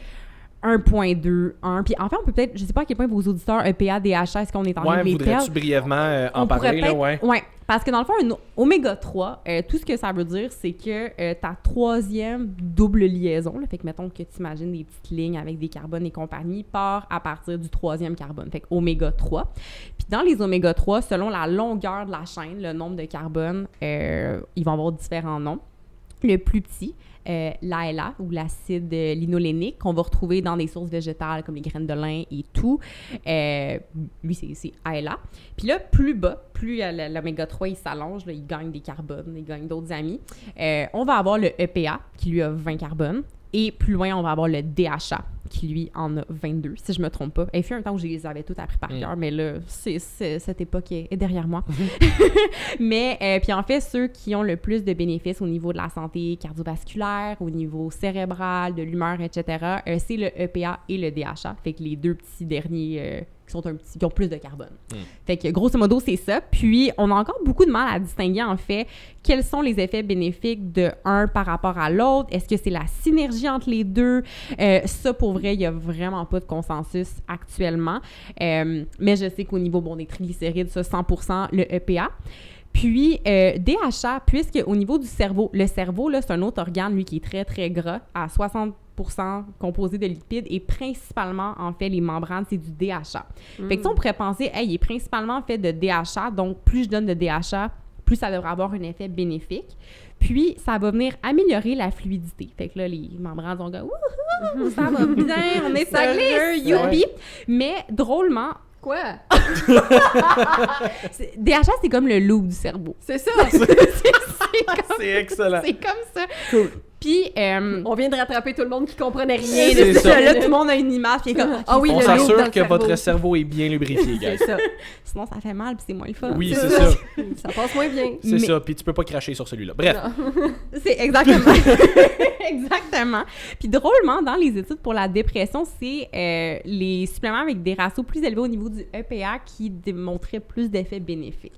B: 1.2, 1. Puis en fait, on peut peut-être, je sais pas à quel point vos auditeurs EPA, DHA, est-ce qu'on est en train
C: Ouais,
B: de les perdre?
C: voudrais-tu brièvement en
B: On pourrait
C: parler, là,
B: peut-être-
C: ouais?
B: Ouais, parce que dans le fond, un oméga 3, tout ce que ça veut dire, c'est que ta troisième double liaison, là, fait que mettons que tu imagines des petites lignes avec des carbones et compagnie, part à partir du troisième carbone, fait que oméga 3. Puis dans les oméga 3, selon la longueur de la chaîne, le nombre de carbones, ils vont avoir différents noms. Le plus petit, l'ALA ou l'acide linolénique qu'on va retrouver dans des sources végétales comme les graines de lin et tout. Lui, c'est ALA. Puis là, plus bas, plus l'oméga 3 il s'allonge, là, il gagne des carbones, il gagne d'autres amis. On va avoir le EPA qui lui a 20 carbones. Et plus loin, on va avoir le DHA, qui lui en a 22, si je me trompe pas. Il fut un temps où je les avais toutes appris par cœur, mais là, cette époque est derrière moi. Mais, puis en fait, ceux qui ont le plus de bénéfices au niveau de la santé cardiovasculaire, au niveau cérébral, de l'humeur, etc., c'est le EPA et le DHA. Fait que les deux petits derniers qui ont plus de carbone. Fait que grosso modo, c'est ça. Puis, on a encore beaucoup de mal à distinguer, en fait, quels sont les effets bénéfiques de un par rapport à l'autre. Est-ce que c'est la synergie entre les deux? Ça, pour vrai, il n'y a vraiment pas de consensus actuellement. Mais je sais qu'au niveau des triglycérides, ça, 100%, le EPA. Puis, DHA, puisque au niveau du cerveau, le cerveau, là, c'est un autre organe, lui, qui est très, très gras, à 60% composé de lipides, et principalement, en fait, les membranes, c'est du DHA. Fait que, on pourrait penser, hey, il est principalement fait de DHA, donc plus je donne de DHA, plus ça devrait avoir un effet bénéfique. Puis, ça va venir améliorer la fluidité. Fait que là, les membranes vont dire « Wouhou, ça va bien, on est
A: Ça
B: sérieux,
A: glisse.
B: youpi! » Mais drôlement,
A: Quoi?
B: DHA, c'est comme le loup du cerveau.
A: C'est ça!
C: C'est excellent.
B: C'est comme ça.
C: Cool.
B: Puis,
A: On vient de rattraper tout le monde qui comprenait rien
C: C'est
A: de
C: ça.
A: ça.
B: là, tout le monde a une image, puis il est comme «
A: Ah oui,
C: On
A: le loup dans
C: s'assure
A: le
C: que
A: cerveau.
C: votre cerveau est bien lubrifié,
A: C'est
C: guys.
A: ça.
B: Sinon, ça fait mal, puis c'est moins le fun.
C: Oui, c'est ça.
A: Ça passe moins bien.
C: C'est
B: Mais-
C: ça. Puis tu peux pas cracher sur celui-là. Bref.
B: C'est exactement. Exactement. Puis drôlement, dans les études pour la dépression, c'est les suppléments avec des ratios plus élevés au niveau du EPA qui démontraient plus d'effets bénéfiques.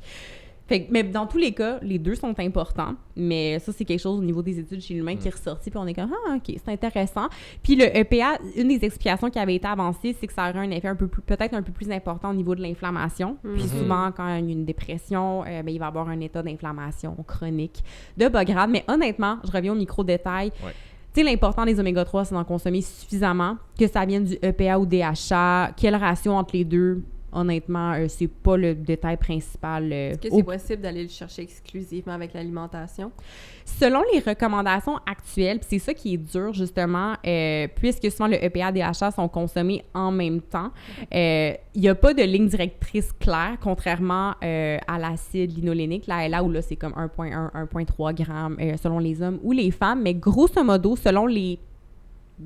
B: Fait que, mais dans tous les cas, les deux sont importants, mais ça, c'est quelque chose au niveau des études chez l'humain qui est ressorti, puis on est comme « Ah, OK, c'est intéressant. » Puis le EPA, une des explications qui avait été avancée, c'est que ça aurait un effet peut-être un peu plus important au niveau de l'inflammation. Puis souvent, quand il y a une dépression, ben, il va y avoir un état d'inflammation chronique de bas grade. Mais honnêtement, je reviens au micro-détail.
C: Ouais.
B: Tu sais, l'important des oméga 3, c'est d'en consommer suffisamment, que ça vienne du EPA ou DHA, quel ratio entre les deux. Honnêtement, c'est pas le détail principal.
A: Est-ce que c'est possible d'aller le chercher exclusivement avec l'alimentation?
B: Selon les recommandations actuelles, puis c'est ça qui est dur, justement, puisque souvent le EPA et DHA sont consommés en même temps, il n'y a pas de ligne directrice claire, contrairement à l'acide linolénique, là où là, c'est comme 1,1, 1,3 grammes selon les hommes ou les femmes, mais grosso modo, selon les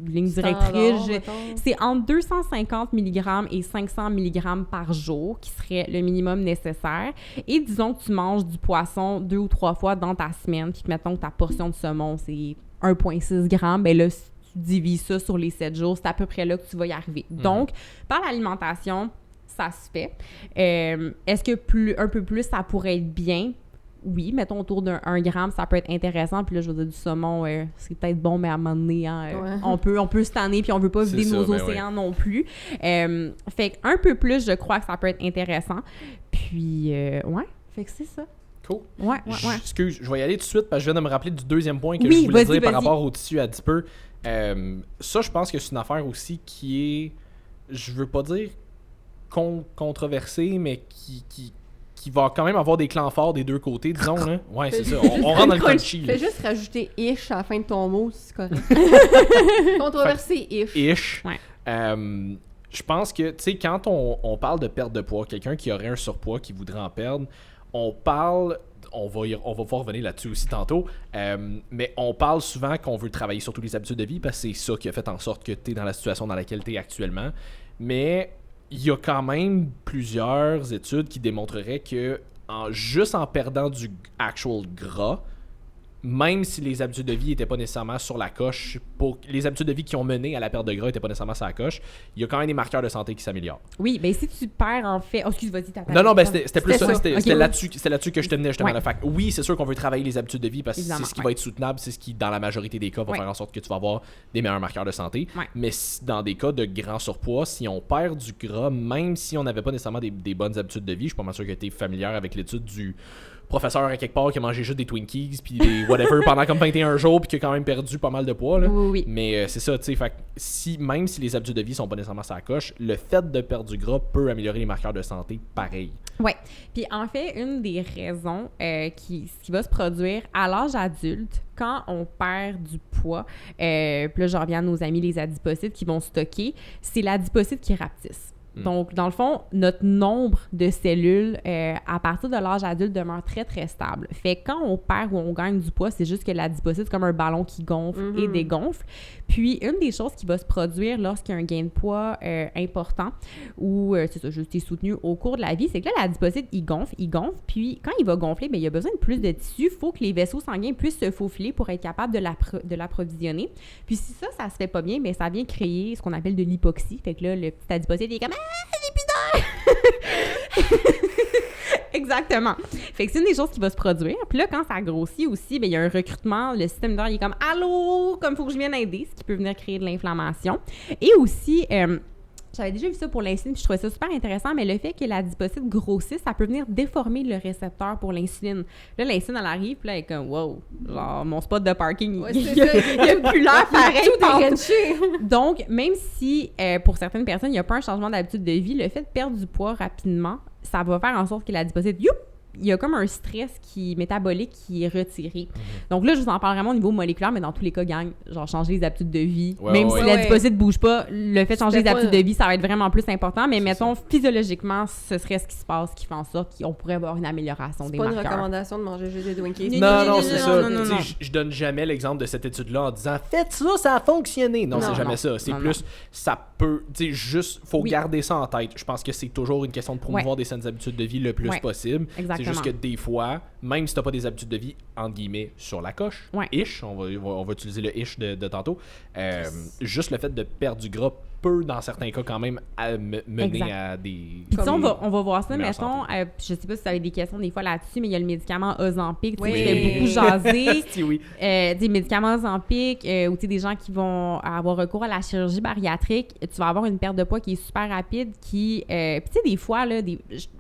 B: lignes directrices, c'est entre 250 mg et 500 mg par jour qui serait le minimum nécessaire. Et disons que tu manges du poisson 2 ou 3 fois dans ta semaine, puis que mettons que ta portion de saumon, c'est 1,6 g, ben là, si tu divises ça sur les 7 jours, c'est à peu près là que tu vas y arriver. Donc, par l'alimentation, ça se fait. Est-ce que un peu plus, ça pourrait être bien? Oui, mettons autour d'un 1 gramme, ça peut être intéressant. Puis là, je veux dire, du saumon, c'est peut-être bon, mais à un moment donné, on peut se tanner, puis on veut pas vider nos océans non plus. Fait qu'un peu plus, je crois que ça peut être intéressant. Puis, ouais, fait que c'est ça.
C: Cool.
B: Ouais.
C: Excuse, je vais y aller tout de suite parce que je viens de me rappeler du deuxième point que
B: Oui,
C: je voulais dire par
B: vas-y.
C: rapport au tissu adipeux. Ça, je pense que c'est une affaire aussi qui est, je veux pas dire controversée, mais qui va quand même avoir des clans forts des deux côtés, disons. Là. Ouais, c'est ça. On rentre dans le crunchy.
A: Fais juste rajouter « ish » à la fin de ton mot, c'est correct. Controversé « ish ».
C: Ish.
B: Ouais.
C: Je pense que, tu sais, quand on parle de perte de poids, quelqu'un qui aurait un surpoids, qui voudrait en perdre, on va pouvoir revenir là-dessus aussi tantôt, mais on parle souvent qu'on veut travailler sur toutes les habitudes de vie parce que c'est ça qui a fait en sorte que tu es dans la situation dans laquelle tu es actuellement. Mais il y a quand même plusieurs études qui démontreraient que juste en perdant du actual gras, même si les habitudes de vie n'étaient pas nécessairement sur la coche, les habitudes de vie qui ont mené à la perte de gras n'étaient pas nécessairement sur la coche, il y a quand même des marqueurs de santé qui s'améliorent.
B: Oui, ben si tu perds en fait... Oh, excuse, vas-y, t'as
C: Non, ben c'était plus ça.
B: C'était
C: C'était
B: ok.
C: là-dessus que je tenais justement.
B: Ouais.
C: Fait que oui, c'est sûr qu'on veut travailler les habitudes de vie parce que c'est
B: Évidemment,
C: ce qui va être soutenable, c'est ce qui, dans la majorité des cas, va
B: Ouais.
C: faire en sorte que tu vas avoir des meilleurs marqueurs de santé.
B: Ouais.
C: Mais dans des cas de grand surpoids, si on perd du gras, même si on n'avait pas nécessairement des bonnes habitudes de vie, je suis pas mal sûr que tu es familière avec l'étude du professeur à quelque part qui a mangé juste des Twinkies puis des whatever pendant comme 21 jours puis qui a quand même perdu pas mal de poids. Là.
B: Oui.
C: Mais c'est ça, tu sais, fait que même si les habitudes de vie sont pas nécessairement sur la coche, le fait de perdre du gras peut améliorer les marqueurs de santé pareil.
B: Oui. Puis en fait, une des raisons qui va se produire à l'âge adulte, quand on perd du poids, puis là, je reviens à nos amis les adipocytes qui vont stocker, c'est l'adipocyte qui rapetisse. Donc, dans le fond, notre nombre de cellules à partir de l'âge adulte demeure très, très stable. Fait que quand on perd ou on gagne du poids, c'est juste que l'adipocyte, c'est comme un ballon qui gonfle et dégonfle. Puis, une des choses qui va se produire lorsqu'il y a un gain de poids important ou, c'est ça, juste soutenu au cours de la vie, c'est que là, l'adipocyte, il gonfle. Puis, quand il va gonfler, bien, il y a besoin de plus de tissu. Il faut que les vaisseaux sanguins puissent se faufiler pour être capable de l'approvisionner. Puis, si ça se fait pas bien, bien, ça vient créer ce qu'on appelle de l'hypoxie. Fait que là, le petit adipocyte, il est comme Exactement. Fait que c'est une des choses qui va se produire. Puis là, quand ça grossit aussi, bien, il y a un recrutement. Le système immunitaire, il est comme « Allô? Comme il faut que je vienne aider », ce qui peut venir créer de l'inflammation. Et aussi, j'avais déjà vu ça pour l'insuline, puis je trouvais ça super intéressant, mais le fait que l'adipocyte grossisse, ça peut venir déformer le récepteur pour l'insuline. Là, l'insuline, elle arrive, puis là, elle est comme « Wow! » Genre, mon spot de parking,
A: Ouais,
B: il
A: c'est ça.
B: n'y a plus l'air pareil.
A: Tout
B: partout.
A: est ranché.
B: Donc, même si pour certaines personnes, il n'y a pas un changement d'habitude de vie, le fait de perdre du poids rapidement, ça va faire en sorte que l'adipocyte, il y a comme un stress métabolique qui est retiré. Donc là, je vous en parle vraiment au niveau moléculaire, mais dans tous les cas, gang, genre changer les habitudes de vie. Même si l'adiposite bouge pas, le fait de changer les habitudes de vie, ça va être vraiment plus important. Mais mettons, physiologiquement, ce serait ce qui se passe qui fait en sorte qu'on pourrait avoir une amélioration des marqueurs.
A: C'est pas une recommandation de manger juste des Twinkies.
C: Non, c'est ça. Je donne jamais l'exemple de cette étude-là en disant « Faites ça, ça a fonctionné ». Non, c'est jamais ça. C'est plus, ça peut, tu sais, juste, faut garder ça en tête. Je pense que c'est toujours une question de promouvoir des saines habitudes de vie le plus possible. C'est juste que des fois, même si t'as pas des habitudes de vie, entre guillemets, sur la coche, ish, on va utiliser le ish de tantôt, juste le fait de perdre du gras peut, dans certains cas, quand même mener à des...
B: Puis on va voir ça, mettons, je sais pas si vous avez des questions des fois là-dessus, mais il y a le médicament Ozempic, qui fait beaucoup jaser. Des médicaments Ozempic, ou des gens qui vont avoir recours à la chirurgie bariatrique, tu vas avoir une perte de poids qui est super rapide, puis tu sais, des fois, là,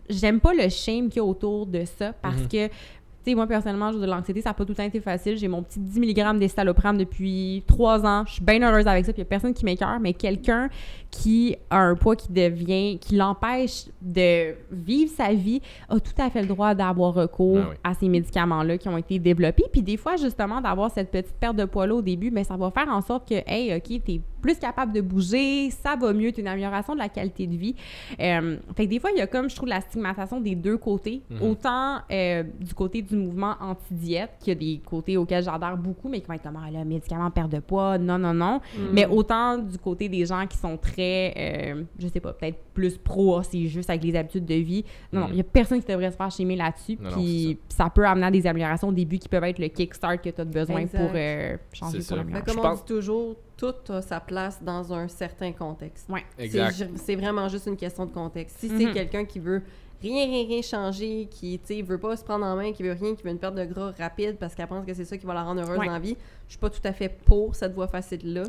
B: j'aime pas le shame qu'il y a autour de ça, parce que tu sais, moi, personnellement, de l'anxiété, ça n'a pas tout le temps été facile. J'ai mon petit 10 mg d'escitalopram depuis 3 ans. Je suis bien heureuse avec ça, puis il n'y a personne qui m'écœure, mais quelqu'un qui a un poids qui l'empêche de vivre sa vie, a tout à fait le droit d'avoir recours à ces médicaments-là qui ont été développés. Puis des fois, justement, d'avoir cette petite perte de poids-là au début, bien, ça va faire en sorte que, hey, OK, t'es plus capable de bouger, ça va mieux, t'as une amélioration de la qualité de vie. Fait que des fois, il y a comme, je trouve, la stigmatisation des deux côtés. Autant du côté du mouvement anti-diète, qu'il y a des côtés auxquels j'adhère beaucoup, mais qui vont être comme, le médicament perte de poids, non. Mais autant du côté des gens qui sont très, je sais pas, peut-être plus pro, c'est juste avec les habitudes de vie. Non, il y a personne qui devrait se faire chimer là-dessus. Puis ça peut amener à des améliorations au début qui peuvent être le kickstart que tu as besoin pour changer pour l'amélioration.
A: Comme on dit toujours, tout a sa place dans un certain contexte.
B: Ouais.
C: Exact.
A: C'est vraiment juste une question de contexte. Si c'est quelqu'un qui veut rien changer, qui veut pas se prendre en main, qui veut rien, qui veut une perte de gras rapide parce qu'elle pense que c'est ça qui va la rendre heureuse dans la vie, je suis pas tout à fait pour cette voie facile-là.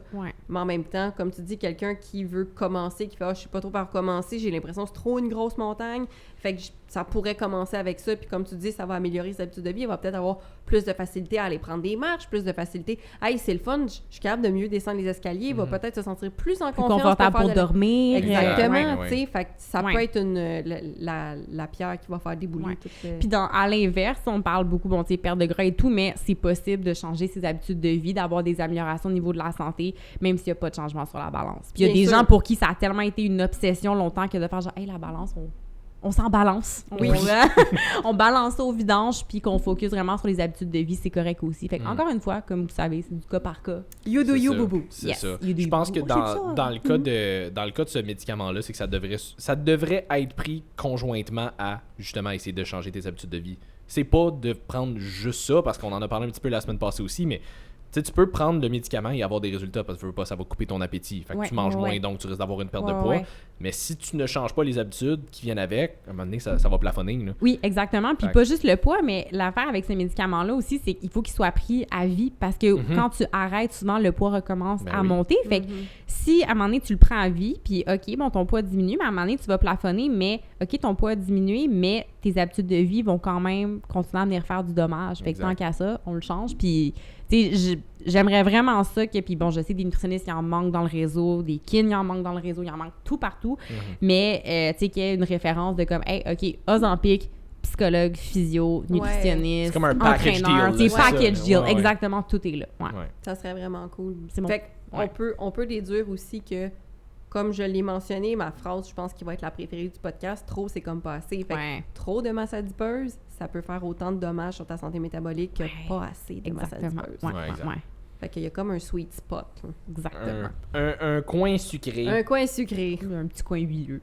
A: Mais en même temps, comme tu dis, quelqu'un qui veut commencer, qui fait je suis pas trop par commencer, j'ai l'impression que c'est trop une grosse montagne, fait que ça pourrait commencer avec ça, puis comme tu dis, ça va améliorer ses habitudes de vie, il va peut-être avoir plus de facilité à aller prendre des marches, plus de facilité. Hey, c'est le fun, je suis capable de mieux descendre les escaliers, il va peut-être se sentir plus en confiance.
B: Confortable pour dormir.
A: Exactement, tu sais, fait que ça peut être la pierre qui va faire débouler toute
B: Puis à l'inverse, on parle beaucoup, bon, tu sais, perte de gras et tout, mais c'est possible de changer ses habitudes de vie, d'avoir des améliorations au niveau de la santé, même s'il n'y a pas de changement sur la balance. Puis il y a des gens pour qui ça a tellement été une obsession longtemps que de faire genre, hey, la balance, on s'en balance. On balance ça au vidange, puis qu'on focus vraiment sur les habitudes de vie, c'est correct aussi. Fait encore une fois, comme vous savez, c'est du cas par cas.
A: You do you, boubou.
C: C'est ça. Je pense que dans le cas de ce médicament-là, c'est que ça devrait être pris conjointement à, justement, essayer de changer tes habitudes de vie. C'est pas de prendre juste ça, parce qu'on en a parlé un petit peu la semaine passée aussi, mais tu peux prendre le médicament et avoir des résultats parce que ça va couper ton appétit. Fait que tu manges moins, donc tu risques d'avoir une perte de poids. Mais si tu ne changes pas les habitudes qui viennent avec, à un moment donné, ça va plafonner. Là.
B: Oui, exactement. Puis pas juste le poids, mais l'affaire avec ces médicaments-là aussi, c'est qu'il faut qu'ils soient pris à vie parce que quand tu arrêtes, souvent, le poids recommence à monter. Fait que si, à un moment donné, tu le prends à vie, puis OK, bon, ton poids diminue, mais à un moment donné, tu vas plafonner, mais OK, ton poids a diminué, mais tes habitudes de vie vont quand même continuer à venir faire du dommage. Fait que tant qu'à ça, on le change. Puis, tu sais, j'aimerais vraiment ça que, puis bon, je sais des nutritionnistes, il en manque dans le réseau, des kin, il en manque dans le réseau, il en manque tout partout. Mais, tu sais, qu'il y ait une référence de comme, hey, OK, Ozempic, psychologue, physio, nutritionniste,
C: c'est comme un package
B: entraîneur,
C: deal.
B: C'est package deal, exactement, tout est là.
A: Ça serait vraiment cool.
B: C'est bon.
A: Fait on peut déduire aussi que, comme je l'ai mentionné, ma phrase, je pense qu'il va être la préférée du podcast, trop c'est comme pas assez. Fait que trop de masse adipeuse, ça peut faire autant de dommages sur ta santé métabolique que pas assez de masse adipeuse. Fait qu'il y a comme un sweet spot. Là.
B: Exactement.
C: Un coin sucré.
A: Un coin sucré.
B: Un petit coin huileux.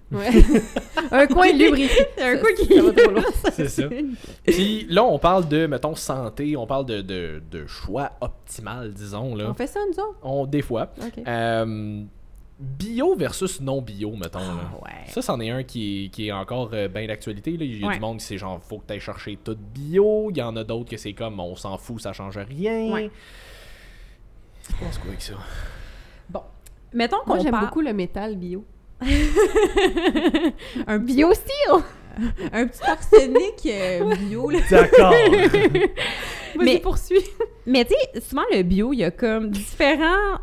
A: Un coin lubrifié. Un coin qui va trop loin.
C: C'est ça. Puis là, on parle de, mettons, santé, on parle de choix optimal, disons. Là.
A: On fait ça, nous autres?
C: Des fois.
A: Okay.
C: Bio versus non bio, mettons. Là.
B: Ça,
C: c'en est un qui est encore bien d'actualité. Là. Il y a du monde qui c'est genre, faut que tu ailles chercher tout bio. Il y en a d'autres que c'est comme, on s'en fout, ça change rien. Tu penses quoi avec ça?
B: Bon, mettons qu'on
A: Moi, j'aime beaucoup le métal bio.
B: Un bio-style! Un petit arsenic bio. Là.
C: D'accord!
A: Mais poursuis.
B: Mais tu sais, souvent le bio, il y a comme différents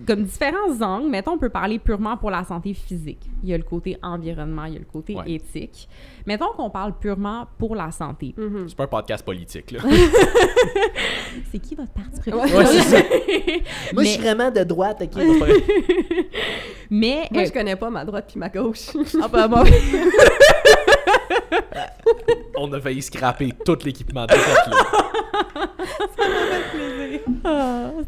B: comme différents angles. Mettons, on peut parler purement pour la santé physique. Il y a le côté environnement, il y a le côté éthique. Mettons qu'on parle purement pour la santé.
C: C'est pas un podcast politique, là.
B: C'est qui votre parti préféré?
C: Ouais, c'est ça.
D: Moi, je suis vraiment de droite, OK?
B: Mais...
A: Moi, je connais pas ma droite puis ma gauche.
B: Ah bah bon.
C: On a failli scraper tout l'équipement de cette là.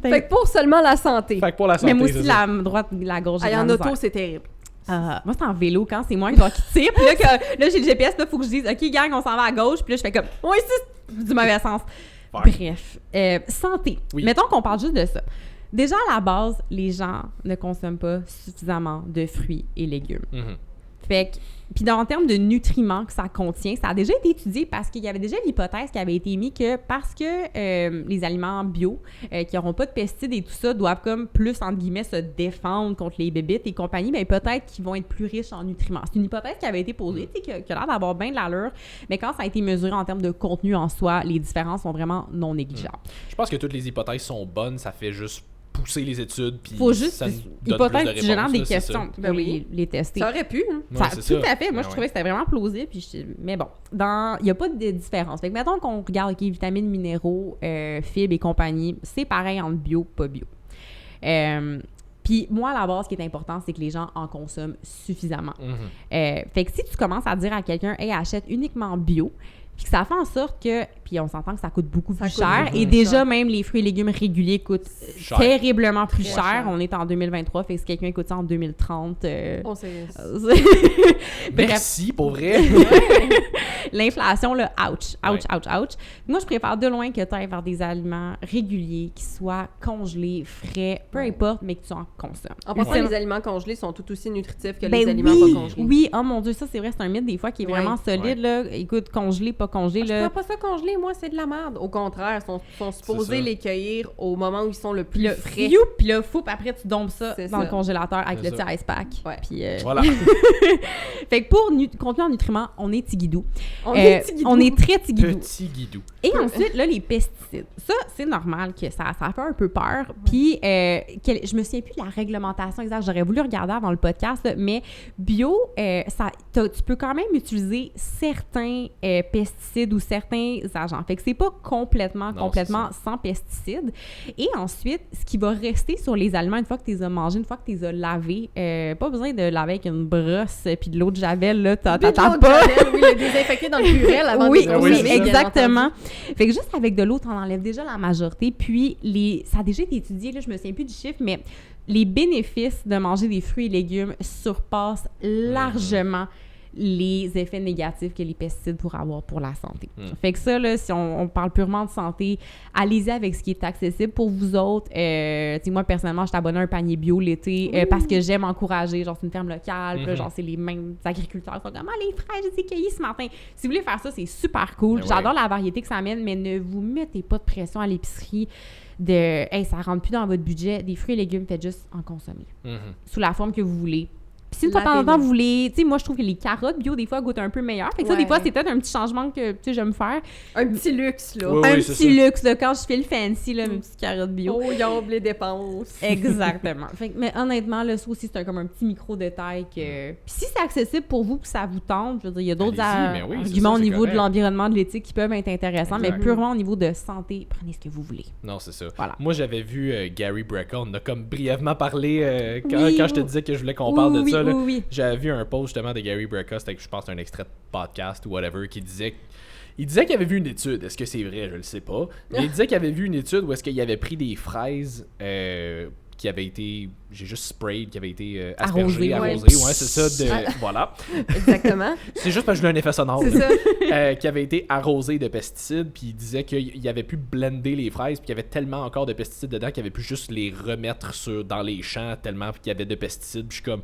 A: Fait que pour seulement la santé.
C: Fait que pour la santé,
B: Mais moi aussi,
C: c'est ça.
B: la droite, la gauche, j'ai de la
A: En
B: misère.
A: auto, c'est terrible.
B: Moi, c'est en vélo quand c'est moi qui dois quitter. Puis là, j'ai le GPS, il faut que je dise, OK, gang, on s'en va à gauche. Puis là, je fais comme, oui, c'est du mauvais sens. Bref. Santé.
C: Oui.
B: Mettons qu'on parle juste de ça. Déjà, à la base, les gens ne consomment pas suffisamment de fruits et légumes. Fait que, puis en termes de nutriments que ça contient, ça a déjà été étudié parce qu'il y avait déjà l'hypothèse qui avait été émise que parce que les aliments bio qui n'auront pas de pesticides et tout ça doivent comme plus, entre guillemets, se défendre contre les bébites et compagnie, bien peut-être qu'ils vont être plus riches en nutriments. C'est une hypothèse qui avait été posée, tu sais, qui a l'air d'avoir bien de l'allure, mais quand ça a été mesuré en termes de contenu en soi, les différences sont vraiment non négligeables.
C: Je pense que toutes les hypothèses sont bonnes, ça fait juste pousser les études, puis
B: faut juste,
C: ça nous donne
B: hypothèse
C: plus de
B: qui génère
C: réponses,
B: des
C: là, c'est
B: questions
C: ça.
B: pour
A: Ben oui.
B: les tester.
A: Ça aurait pu, hein?
C: Ouais,
B: Ça,
C: c'est
B: tout
C: ça.
B: à fait. Moi, je
C: Ah
B: trouvais que c'était vraiment plausible. Mais bon, il n'y a pas de différence. Fait que mettons qu'on regarde, OK, vitamines, minéraux, fibres et compagnie, c'est pareil entre bio, pas bio. Puis moi, à la base, ce qui est important, c'est que les gens en consomment suffisamment. Fait que si tu commences à dire à quelqu'un, hey, achète uniquement bio, puis que ça fait en sorte que, puis on s'entend que ça coûte beaucoup plus cher,
A: beaucoup
B: et
A: plus
B: déjà
A: cher.
B: même les fruits et légumes réguliers coûtent
C: Cher.
B: terriblement plus
A: Très
B: cher.
A: cher.
B: On est en 2023, fait que si quelqu'un écoute ça en 2030...
A: On sait.
C: Merci, pour vrai.
B: L'inflation, là, ouch.
C: Ouais.
B: Moi, je préfère de loin que tu ailles vers des aliments réguliers, qui soient congelés, frais, peu importe, mais que tu en consommes.
A: En passant,
B: C'est-
A: les aliments congelés sont tout aussi nutritifs que
B: Ben
A: les aliments
B: oui,
A: pas congelés.
B: oui, oh mon Dieu, ça, c'est vrai, c'est un mythe des fois qui est
A: Ouais.
B: vraiment solide, là. Écoute, congelé, pas congelé,
A: Je
B: là.
A: prends pas ça congelé, moi, c'est de la merde. Au contraire, ils sont supposés
C: ça.
A: les cueillir au moment où ils sont le
B: Puis
A: plus
B: là,
A: frais.
B: puis là, fou, puis après, tu dompes ça
A: C'est
B: dans
A: ça.
B: le congélateur avec
C: C'est
B: le
C: ça.
B: petit ice pack.
A: Ouais.
B: Puis,
C: Voilà.
B: fait que pour contenu en nutriments, on est tigidou.
A: On est tigidou.
B: On est très tigidou.
C: Petit guidou.
B: Et ensuite, là, les pesticides. Ça, c'est normal que ça fait un peu peur. Puis, je me souviens plus de la réglementation exacte. J'aurais voulu regarder avant le podcast, là, mais bio, tu peux quand même utiliser certains pesticides ou certains agents. Fait que c'est pas complètement sans pesticides. Et ensuite, ce qui va rester sur les aliments, une fois que tu les as mangés, une fois que tu les as lavés, pas besoin de laver avec une brosse puis de l'eau de javel, là, t'as
A: Puis de l'eau de
B: pas.
A: Javel, oui, le désinfecter dans le purel avant
B: Oui,
A: de
C: oui,
A: consommer,
C: c'est
A: bien
B: exactement.
A: entendu.
B: Fait que juste avec de l'eau, t'en enlèves déjà la majorité. Puis, ça a déjà été étudié, là, je me souviens plus du chiffre, mais les bénéfices de manger des fruits et légumes surpassent largement les effets négatifs que les pesticides pourraient avoir pour la santé. Fait que ça, là, si on parle purement de santé, allez-y avec ce qui est accessible pour vous autres. Tu sais, moi, personnellement, je suis abonnée à un panier bio l'été parce que j'aime encourager, genre, c'est une ferme locale, puis là, genre, c'est les mêmes agriculteurs qui sont comme « Ah, les fraises, je les ai cueillies ce matin! » Si vous voulez faire ça, c'est super cool.
C: Ben
B: J'adore la variété que ça amène, mais ne vous mettez pas de pression à l'épicerie de « Hey, ça rentre plus dans votre budget. » Des fruits et légumes, faites juste en consommer. Sous la forme que vous voulez. Puis si une fois de temps en temps, vous voulez... Tu sais, moi, je trouve que les carottes bio, des fois, goûtent un peu meilleur. Fait que ça, des
A: Ouais.
B: fois, c'est peut-être un petit changement que, tu sais, j'aime faire.
A: Un petit luxe, là.
C: Oui,
B: un
C: c'est
B: petit
C: ça.
B: luxe, là, quand je fais le fancy, là, mes petites carottes bio.
A: Oh, yombe les dépenses.
B: Exactement. Fait que, mais honnêtement, là, ça aussi, c'est comme un petit micro-détail que... Puis si c'est accessible pour vous, que ça vous tente, je veux dire, il y a d'autres
C: Allez-y, mais oui, c'est
B: arguments
C: ça,
B: au
C: c'est
B: niveau
C: correct.
B: de l'environnement, de l'éthique qui peuvent être intéressants,
C: Exact.
B: mais purement au niveau de santé, prenez ce que vous voulez.
C: Non, c'est ça.
B: Voilà.
C: Moi, j'avais vu Gary Brecka. On a comme brièvement parlé quand
B: Oui,
C: je te disais que je voulais qu'on parle de
B: oui,
C: ça. Là.
B: oui.
C: J'avais vu un post justement de Gary Brecka. C'était, je pense, un extrait de podcast ou whatever qui disait. Il disait qu'il avait vu une étude. Est-ce que c'est vrai? Je le sais pas. Mais il disait qu'il avait vu une étude où est-ce qu'il avait pris des fraises qui avaient été... J'ai juste sprayed, qui avaient été aspergées,
B: Arrosées,
C: arrosées. Ouais, c'est ça. Voilà.
A: Exactement.
C: C'est juste parce que je voulais un effet sonore.
A: C'est
C: là.
A: ça.
C: Qui avait été arrosé de pesticides, puis il disait qu'il avait pu blender les fraises, puis qu'il y avait tellement encore de pesticides dedans qu'il avait pu juste les remettre dans les champs tellement qu'il y avait de pesticides. Puis je suis comme,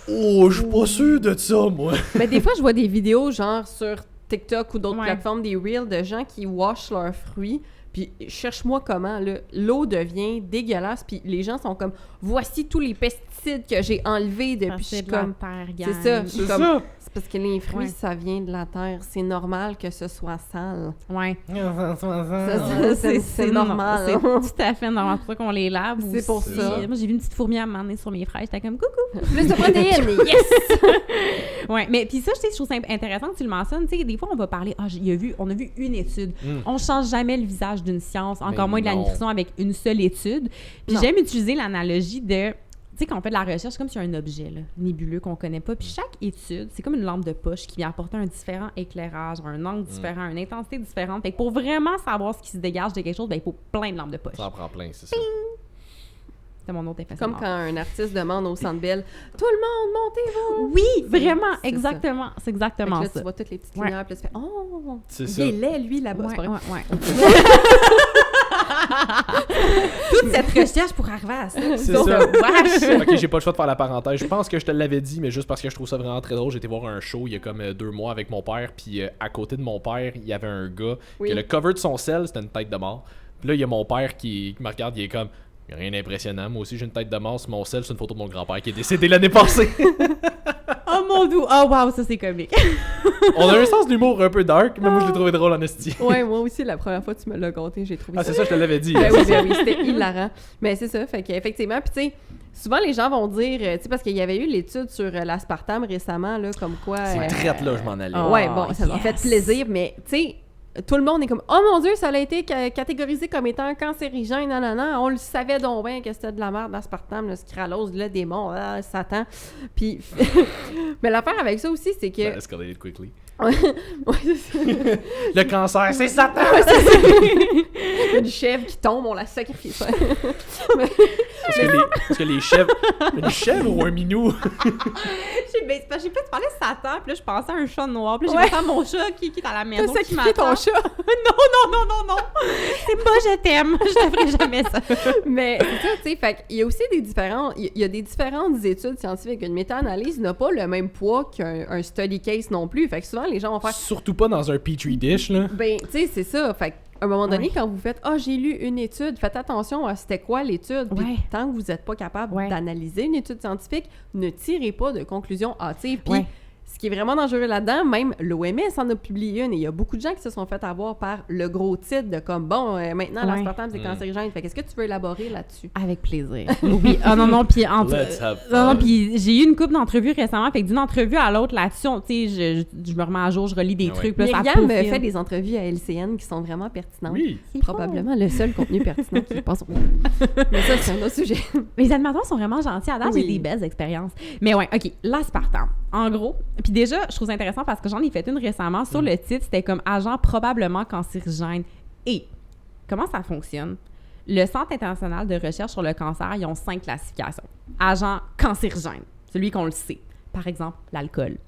C: oh, je suis pas sûr de ça, moi.
A: Mais des fois, je vois des vidéos, genre, sur TikTok ou d'autres
B: Ouais.
A: plateformes, des reels de gens qui washent leurs fruits. Puis cherche-moi comment, là, l'eau devient dégueulasse, puis les gens sont comme, voici tous les pesticides que j'ai enlevés depuis. Je suis comme, c'est ça. Je suis comme, C'est parce que les fruits,
B: Ouais.
A: ça vient de la terre. C'est normal que ce soit sale.
B: Ouais.
A: C'est normal.
B: C'est tout à fait normal. C'est pour ça qu'on les lave.
A: C'est pour
B: aussi.
A: ça.
B: Moi, j'ai vu une petite fourmi à un moment donné sur mes fraises. J'étais comme coucou.
A: Plus de protéines, yes!
B: Ouais, mais puis ça, je trouve ça intéressant que tu le mentionnes. Tu sais, des fois, on va parler, on a vu une étude. On change jamais le visage d'une science, encore moins de la nutrition avec une seule étude. Puis
A: Non.
B: j'aime utiliser l'analogie de, tu sais, quand on fait de la recherche, c'est comme si un objet là, nébuleux qu'on connaît pas. Puis chaque étude, c'est comme une lampe de poche qui vient apporter un différent éclairage, un angle différent, une intensité différente. Fait que pour vraiment savoir ce qui se dégage de quelque chose, ben, il faut plein de lampes de poche.
C: Ça en prend plein, c'est ça.
B: C'est mon autre effet
A: Comme
B: sonore.
A: quand un artiste demande au Centre Bell « Tout le monde, montez-vous! »
B: Oui, vraiment,
A: c'est
B: exactement. C'est
A: Fait que
B: exactement
A: là,
B: ça.
A: tu vois toutes les petites
B: Ouais.
A: lumières, puis là, tu fais « Oh!
C: C'est
A: Il
C: ça.
A: est laid, lui, là-bas.
B: Ouais,
A: C'est pas vrai.
B: ouais. Toute cette recherche pour arriver à ça.
C: C'est
B: Donc,
C: ça.
B: wesh!
C: Ok, j'ai pas le choix de faire la parenthèse. Je pense que je te l'avais dit, mais juste parce que je trouve ça vraiment très drôle. J'ai été voir un show il y a comme 2 mois avec mon père. Puis à côté de mon père, il y avait un gars
A: Oui.
C: que le cover de son sel, c'était une tête de mort. Puis là, il y a mon père qui me regarde, il est comme. Y a rien d'impressionnant. Moi aussi, j'ai une tête de mort. Sur mon sel, c'est une photo de mon grand-père qui est décédé l'année passée.
B: Oh mon dieu! Oh wow, ça c'est comique.
C: On a un sens d'humour un peu dark, mais moi, je l'ai trouvé drôle en esti.
A: Ouais, moi aussi, la première fois que tu me l'as conté, j'ai trouvé
C: Ah,
A: ça.
C: c'est ça, je te l'avais dit.
A: Ben oui, c'était hilarant. Mais c'est ça, fait qu'effectivement, puis tu sais, souvent les gens vont dire, tu sais, parce qu'il y avait eu l'étude sur l'aspartame récemment, là, comme quoi...
C: C'est traite là, je m'en allais.
B: Oh,
A: ouais, bon, ça m'a fait
B: yes.
A: plaisir, mais tu sais, tout le monde est comme « Oh mon Dieu, ça a été catégorisé comme étant cancérigène, nanana. On le savait donc bien que c'était de la merde, l'aspartame, le scralose, le démon, Satan. » Puis, mais l'affaire avec ça aussi, c'est que...
C: Ça escalated quickly.
A: Ouais, c'est ça.
C: Le cancer, c'est Satan!
A: Il y a une chèvre qui tombe, on la sacrifie.
C: Est-ce que les chèvres. Une chèvre ou un minou?
B: J'ai fait, tu parlais de Satan, puis là, je pensais à un chat noir, puis là,
A: Ouais.
B: j'ai pensé à mon chat qui est à la
A: T'as
B: maison, qui
A: sacrifié
B: m'attend.
A: ton chat.
B: Non. C'est pas je t'aime. Je ne ferai jamais ça.
A: Mais c'est ça, tu sais, fait qu'il y a aussi des différents... Il y a des différentes études scientifiques. Une méta-analyse n'a pas le même poids qu'un study case non plus. Fait que souvent, les gens vont faire...
C: Surtout pas dans un petri dish, là.
A: Ben, tu sais, c'est ça. Fait qu'à un moment donné,
B: Ouais.
A: quand vous faites « Ah, j'ai lu une étude », faites attention à c'était quoi l'étude. Puis
B: Ouais.
A: tant que vous n'êtes pas capable
B: Ouais.
A: d'analyser une étude scientifique, ne tirez pas de conclusions hâtives. Puis
B: Ouais.
A: ce qui est vraiment dangereux là-dedans, même l'OMS en a publié une, et il y a beaucoup de gens qui se sont fait avoir par le gros titre de comme « Bon, maintenant,
B: Ouais.
A: l'aspartame, c'est cancérigène. » Fait qu'est-ce que tu veux élaborer là-dessus?
B: Avec plaisir. Oui. Ah non, puis
C: Let's have
B: non,
C: fun.
B: puis j'ai eu une couple d'entrevues récemment, fait que d'une entrevue à l'autre là-dessus, tu sais, je me remets à jour, je relis des
C: Ah ouais.
B: trucs, puis là, ça
A: Myriam
B: peaufine.
A: fait des entrevues à LCN qui sont vraiment pertinentes.
C: Oui.
B: C'est
A: Probablement le seul contenu pertinent qui passe au Mais ça, c'est un autre sujet.
B: Les animateurs sont vraiment gentils. À date,
A: Oui.
B: j'ai des belles expériences. Mais ouais, OK, l'aspartame. En gros, puis déjà, je trouve ça intéressant parce que j'en ai fait une récemment. Sur le titre, c'était comme agent probablement cancérigène. Et comment ça fonctionne? Le Centre international de recherche sur le cancer, ils ont 5 classifications. Agent cancérigène, celui qu'on le sait. Par exemple, l'alcool,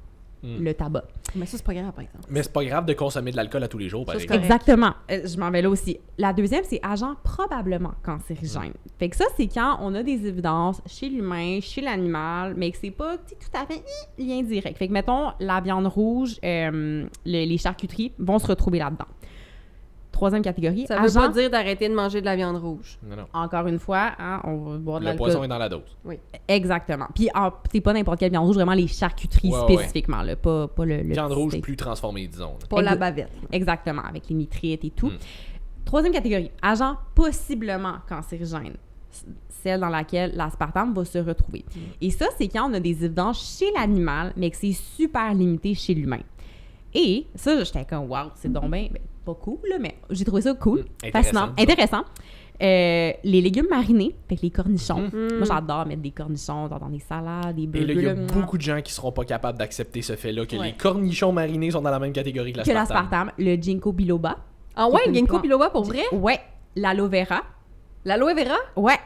B: le tabac.
A: Mais ça, c'est pas grave, par exemple.
C: Mais c'est pas grave de consommer de l'alcool à tous les jours, par
A: Ça, c'est
C: exemple.
A: correct.
B: Exactement. Je m'en vais là aussi. La deuxième, c'est agent probablement cancérigène. Fait que ça, c'est quand on a des évidences chez l'humain, chez l'animal, mais que c'est pas tout à fait lien direct. Fait que, mettons, la viande rouge, les charcuteries vont se retrouver là-dedans. Troisième catégorie,
A: Ça veut
B: agent...
A: pas dire d'arrêter de manger de la viande rouge.
C: Non, non.
B: Encore une fois, hein, on va boire de
C: Le
B: l'alcool.
C: poisson est dans la dose.
B: Exactement. Puis, c'est pas n'importe quelle viande rouge, vraiment les charcuteries
C: Ouais, ouais.
B: spécifiquement, là, pas le
C: Viande
B: petit
C: rouge
B: steak.
C: plus transformée, disons. là.
A: Pas la bavette.
B: Exactement, avec les nitrites et tout.
C: Mm.
B: Troisième catégorie, agent possiblement cancérigène, celle dans laquelle l'aspartame va se retrouver. Et ça, c'est quand on a des évidences chez l'animal, mais que c'est super limité chez l'humain. Et ça, j'étais comme, wow, c'est donc bien, pas cool, là, mais j'ai trouvé ça cool, fascinant, intéressant. Les légumes marinés, fait que les cornichons. Moi, j'adore mettre des cornichons dans des salades, des
C: Et
B: burgers.
C: là, il y a
B: là,
C: beaucoup de gens qui seront pas capables d'accepter ce fait-là, que
A: Ouais.
C: les cornichons marinés sont dans la même catégorie que
B: que
C: l'aspartame.
B: l'aspartame, le ginkgo biloba.
A: Ah ouais,
B: Qui
A: ginkgo
B: comprend-
A: biloba pour vrai?
B: Ouais, l'aloe vera.
A: L'aloe vera?
B: Ouais,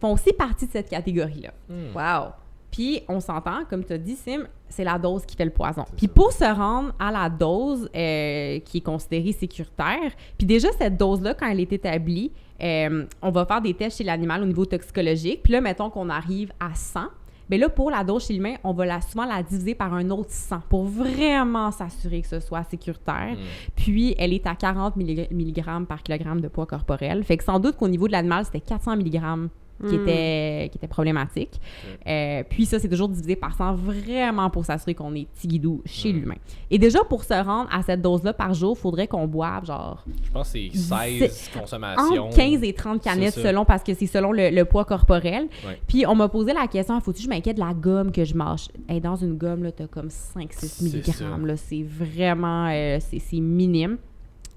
B: font aussi partie de cette catégorie-là.
A: Wow.
B: Puis, on s'entend, comme tu as dit, Sim, c'est la dose qui fait le poison. Puis, pour se rendre à la dose qui est considérée sécuritaire, puis déjà, cette dose-là, quand elle est établie, on va faire des tests chez l'animal au niveau toxicologique. Puis là, mettons qu'on arrive à 100. Bien là, pour la dose chez l'humain, on va souvent la diviser par un autre 100 pour vraiment s'assurer que ce soit sécuritaire. Puis, elle est à 40 mg par kilogramme de poids corporel. Fait que sans doute qu'au niveau de l'animal, c'était 400 mg qui était problématique. Puis ça, c'est toujours divisé par 100, vraiment pour s'assurer qu'on est tigidou chez l'humain. Et déjà, pour se rendre à cette dose-là par jour, il faudrait qu'on boive genre...
C: Je pense que c'est 16 consommations.
B: Entre 15 et 30 canettes parce que c'est selon le poids corporel.
C: Ouais.
B: Puis on m'a posé la question, faut-tu que je m'inquiète de la gomme que je mange? Hey, dans une gomme, là, t'as comme 5-6 milligrammes. Là, c'est vraiment... c'est minime.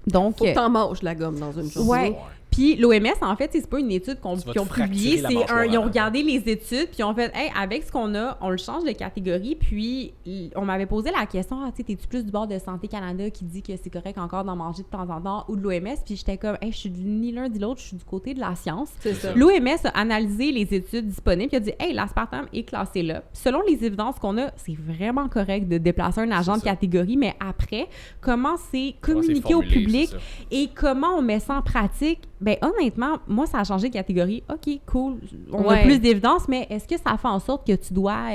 B: Donc...
A: Faut que t'en manges la gomme dans une journée.
B: Ouais. Puis l'OMS, en fait, c'est pas une étude qu'ils ont publiée, ils ont regardé les études, puis ils ont fait, hey, avec ce qu'on a, on le change de catégorie. Puis on m'avait posé la question, tu sais, t'es-tu plus du bord de Santé Canada qui dit que c'est correct encore d'en manger de temps en temps, ou de l'OMS? Puis j'étais comme, hey, je suis ni l'un ni l'autre, je suis du côté de la science.
A: C'est ça.
B: L'OMS a analysé les études disponibles, puis a dit, hey, l'aspartame est classé là. Selon les évidences qu'on a, c'est vraiment correct de déplacer un agent de catégorie, mais après, comment c'est communiqué au public et comment on met ça en pratique? Ben honnêtement, moi, ça a changé de catégorie. OK, cool, on a plus d'évidence, mais est-ce que ça fait en sorte que tu dois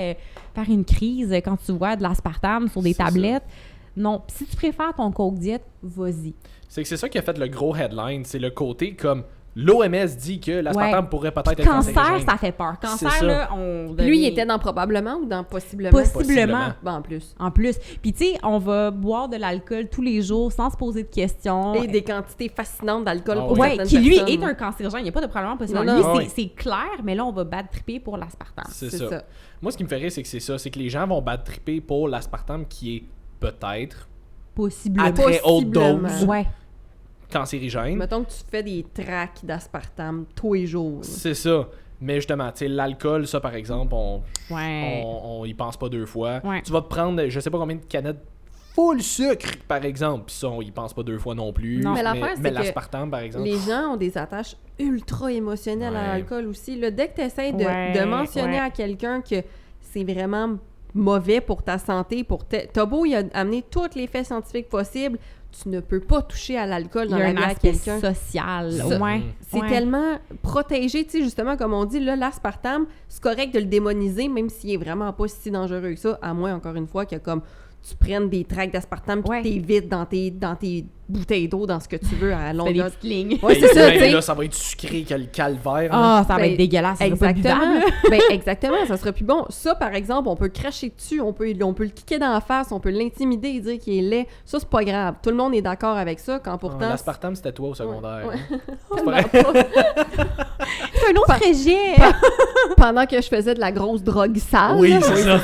B: faire une crise quand tu vois de l'aspartame sur des tablettes? Non. Puis si tu préfères ton Coke Diet, vas-y.
C: C'est que c'est ça qui a fait le gros headline, c'est le côté comme... L'OMS dit que l'aspartame pourrait peut-être être
B: cancer, ça fait peur. Cancer, là, on...
A: Lui, il était dans probablement ou dans possiblement?
B: Possiblement.
A: Ben,
B: en plus. Puis, tu sais, on va boire de l'alcool tous les jours sans se poser de questions.
A: Et des quantités fascinantes d'alcool pour
B: certaines
A: certaines
B: qui, lui,
A: personnes.
B: est un cancérigène. Il n'y a pas de problème possible. Lui, c'est clair, mais là, on va bad tripper pour l'aspartame.
C: C'est ça. Moi, ce qui me fait rire, c'est que c'est ça. C'est que les gens vont bad tripper pour l'aspartame qui est peut-être...
B: Possiblement.
C: À très haute dose.
B: Ouais.
C: Cancérigène.
A: Mettons que tu fais des tracks d'aspartame tous les jours.
C: C'est ça. Mais justement, tu sais, l'alcool, ça, par exemple, on y pense pas deux fois.
B: Ouais.
C: Tu vas te prendre, je sais pas combien de canettes full sucre, par exemple. Puis ça, on y pense pas deux fois non plus.
B: Non.
A: Mais l'affaire, c'est que
C: l'aspartame, par exemple.
A: les gens ont des attaches ultra émotionnelles à l'alcool aussi. Là, dès que tu essaies de mentionner à quelqu'un que c'est vraiment mauvais pour ta santé, t'as beau y amener tous les faits scientifiques possibles, tu ne peux pas toucher à l'alcool dans la vie à quelqu'un.
B: Social.
A: C'est tellement protégé, tu sais, justement, comme on dit, là, l'aspartame, c'est correct de le démoniser, même s'il est vraiment pas si dangereux que ça, à moins, encore une fois, que comme tu prennes des tracts d'aspartame puis t'évites dans tes bouteilles d'eau, dans ce que tu veux à longueur.
B: Des petites lignes.
A: Ouais, c'est ça, tu sais.
C: Là, ça va être sucré que le calvaire.
B: Ah, ça va être dégueulasse, ça sera pas buvable.
A: Exactement, ça sera plus bon. Ça, par exemple, on peut cracher dessus, on peut le kicker dans la face, on peut l'intimider et dire qu'il est laid. Ça, c'est pas grave. Tout le monde est d'accord avec ça, quand pourtant...
C: l'aspartame, c'était toi au secondaire.
A: C'est
B: un autre rejet.
A: Pendant que je faisais de la grosse drogue sale.
C: Oui, c'est ça.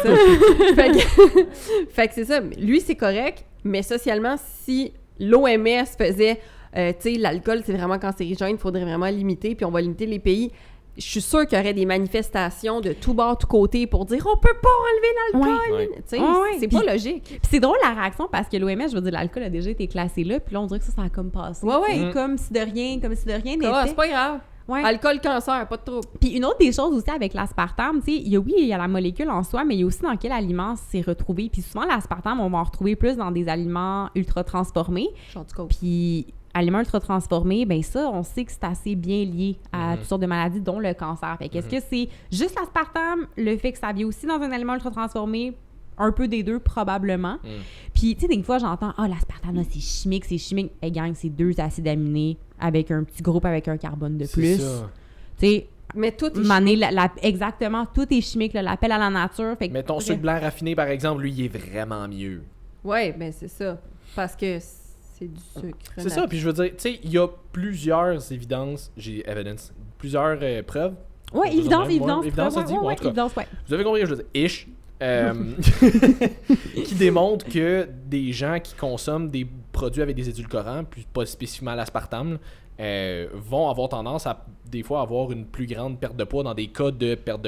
A: Fait que c'est ça. Lui, c'est correct, mais socialement, si l'OMS faisait, tu sais, l'alcool, c'est vraiment cancérigène, il faudrait vraiment limiter, puis on va limiter les pays. Je suis sûre qu'il y aurait des manifestations de tout bord, tout côté pour dire on peut pas enlever l'alcool. Tu sais, c'est pas logique.
B: Puis c'est drôle la réaction parce que l'OMS, je veux dire, l'alcool a déjà été classé là, puis là, on dirait que ça a comme passé. Comme si de rien n'était.
A: C'est pas grave. Alcool, cancer, pas de trouble.
B: Puis une autre des choses aussi avec l'aspartame, tu sais, il y a la molécule en soi, mais il y a aussi dans quel aliment c'est retrouvé. Puis souvent, l'aspartame, on va en retrouver plus dans des aliments ultra transformés. Puis aliments ultra transformés, ben ça, on sait que c'est assez bien lié à toutes sortes de maladies, dont le cancer. Fait qu'est-ce que c'est juste l'aspartame, le fait que ça vient aussi dans un aliment ultra transformé? Un peu des deux, probablement. Puis, tu sais, des fois, j'entends « Ah, l'aspartame, c'est chimique. » Hey, gang, c'est 2 acides aminés avec un petit groupe avec un carbone de plus. Tu sais...
A: Mais tout est chimique.
B: Exactement, tout est chimique. L'appel à la nature. Fait
C: mais ton sucre blanc raffiné, par exemple, lui, il est vraiment mieux.
A: Oui, ben c'est ça. Parce que c'est du sucre.
C: C'est ça. Puis je veux dire, tu sais, il y a plusieurs évidences, plusieurs preuves.
B: Oui, évidence,
C: ça dit, en tout cas. Vous avez compris, je veux dire, ish. qui démontre que des gens qui consomment des produits avec des édulcorants, puis pas spécifiquement l'aspartame, vont avoir tendance à des fois avoir une plus grande perte de poids dans des cas de perte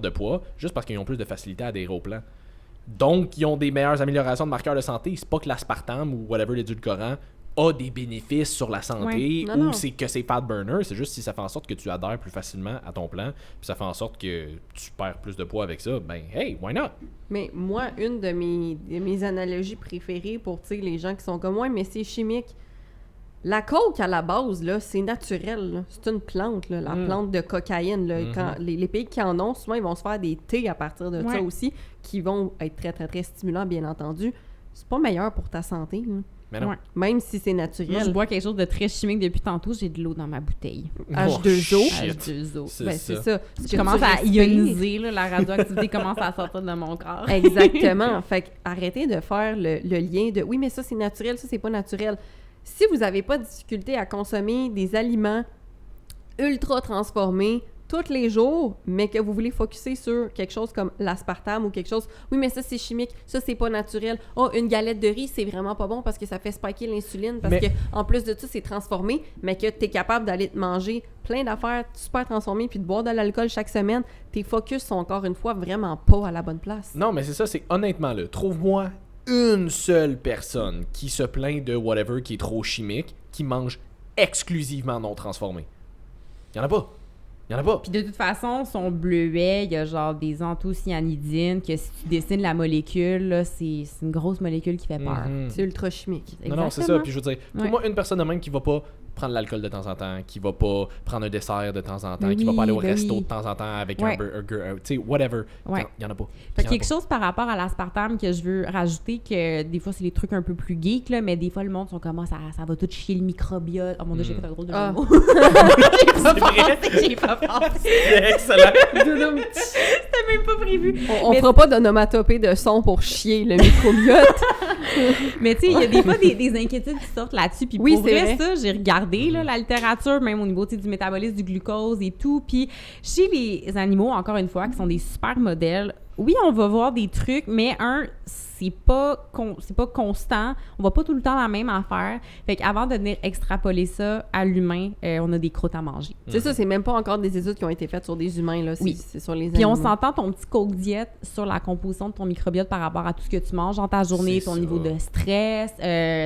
C: de poids, juste parce qu'ils ont plus de facilité à adhérer au plan. Donc, ils ont des meilleures améliorations de marqueurs de santé. C'est pas que l'aspartame ou whatever l'édulcorant a des bénéfices sur la santé ou c'est que c'est fat burner, c'est juste si ça fait en sorte que tu adhères plus facilement à ton plan, puis ça fait en sorte que tu perds plus de poids avec ça, ben hey, why not?
A: Mais moi, une de mes analogies préférées pour les gens qui sont comme moi, mais c'est chimique. La coke, à la base, là, c'est naturel. Là. C'est une plante, là, la plante de cocaïne. Là. Quand les pays qui en ont, souvent, ils vont se faire des thés à partir de ça aussi, qui vont être très, très, très stimulants, bien entendu. C'est pas meilleur pour ta santé. Là.
C: Mais non.
B: Ouais.
A: Même si c'est
B: Moi,
A: naturel.
B: je bois quelque chose de très chimique depuis tantôt. J'ai de l'eau dans ma bouteille.
A: H2O.
C: shit.
B: H2O.
C: C'est
A: Ben,
C: ça.
A: c'est ça. Ce que
B: Je commence
A: tu
B: à
A: respires.
B: ioniser, là, la radioactivité commence à sortir de mon corps.
A: Exactement. Fait que arrêtez de faire le lien de oui, mais ça c'est naturel, ça c'est pas naturel. Si vous n'avez pas de difficulté à consommer des aliments ultra transformés tous les jours, mais que vous voulez focusser sur quelque chose comme l'aspartame ou quelque chose, oui, mais ça c'est chimique, ça c'est pas naturel. Oh, une galette de riz, c'est vraiment pas bon parce que ça fait spiker l'insuline, parce
C: Mais-
A: que en plus de ça, c'est transformé, mais que tu es capable d'aller te manger plein d'affaires super transformées puis de boire de l'alcool chaque semaine, tes focus sont encore une fois vraiment pas à la bonne place.
C: Non, mais c'est ça, c'est honnêtement là. Trouve-moi une seule personne qui se plaint de whatever qui est trop chimique, qui mange exclusivement non transformé. Il y en a pas. Il y en a pas.
B: Puis de toute façon, son bleuet, il y a genre des anthocyanidines que si tu dessines la molécule, là, c'est une grosse molécule qui fait peur.
C: Mhm.
A: C'est ultra chimique.
C: Non, c'est ça. Puis je veux dire, trouve-moi une personne de même qui va pas prendre l'alcool de temps en temps, qui va pas prendre un dessert de temps en temps,
B: Ben
C: qui va pas aller au
B: oui, ben
C: resto
B: oui.
C: de temps en temps avec
B: Ouais.
C: un burger, tu sais, whatever.
B: Ouais.
C: Il y en a pas.
B: Fait
C: Il y en a
B: quelque chose par rapport à l'aspartame que je veux rajouter, que des fois, c'est des trucs un peu plus geeks, là, mais des fois, le monde sont comme, ça va tout chier le microbiote. Oh mon Dieu, j'ai fait un drôle de jeu de mots. J'ai pas pensé.
C: C'est excellent.
B: C'était même pas prévu.
A: On
B: Mais-
A: fera pas d'onomatopée de son pour chier le microbiote.
B: Mais tu sais, il y a des fois des inquiétudes qui sortent là-dessus. Puis
A: Oui,
B: pour
A: c'est
B: vrai,
A: vrai.
B: ça, j'ai regardé là, la littérature, même au niveau tu sais, du métabolisme, du glucose et tout. Puis chez les animaux, encore une fois, qui sont des super modèles, oui, on va voir des trucs, mais c'est pas constant. On va pas tout le temps la même affaire. Fait qu'avant de venir extrapoler ça à l'humain, on a des croûtes à manger.
A: C'est ça, c'est même pas encore des études qui ont été faites sur des humains, là.
B: Oui.
A: C'est sur les
B: Puis on
A: animaux.
B: s'entend ton petit coke diète sur la composition de ton microbiote par rapport à tout ce que tu manges dans ta journée,
C: C'est
B: ton
C: ça.
B: niveau de stress,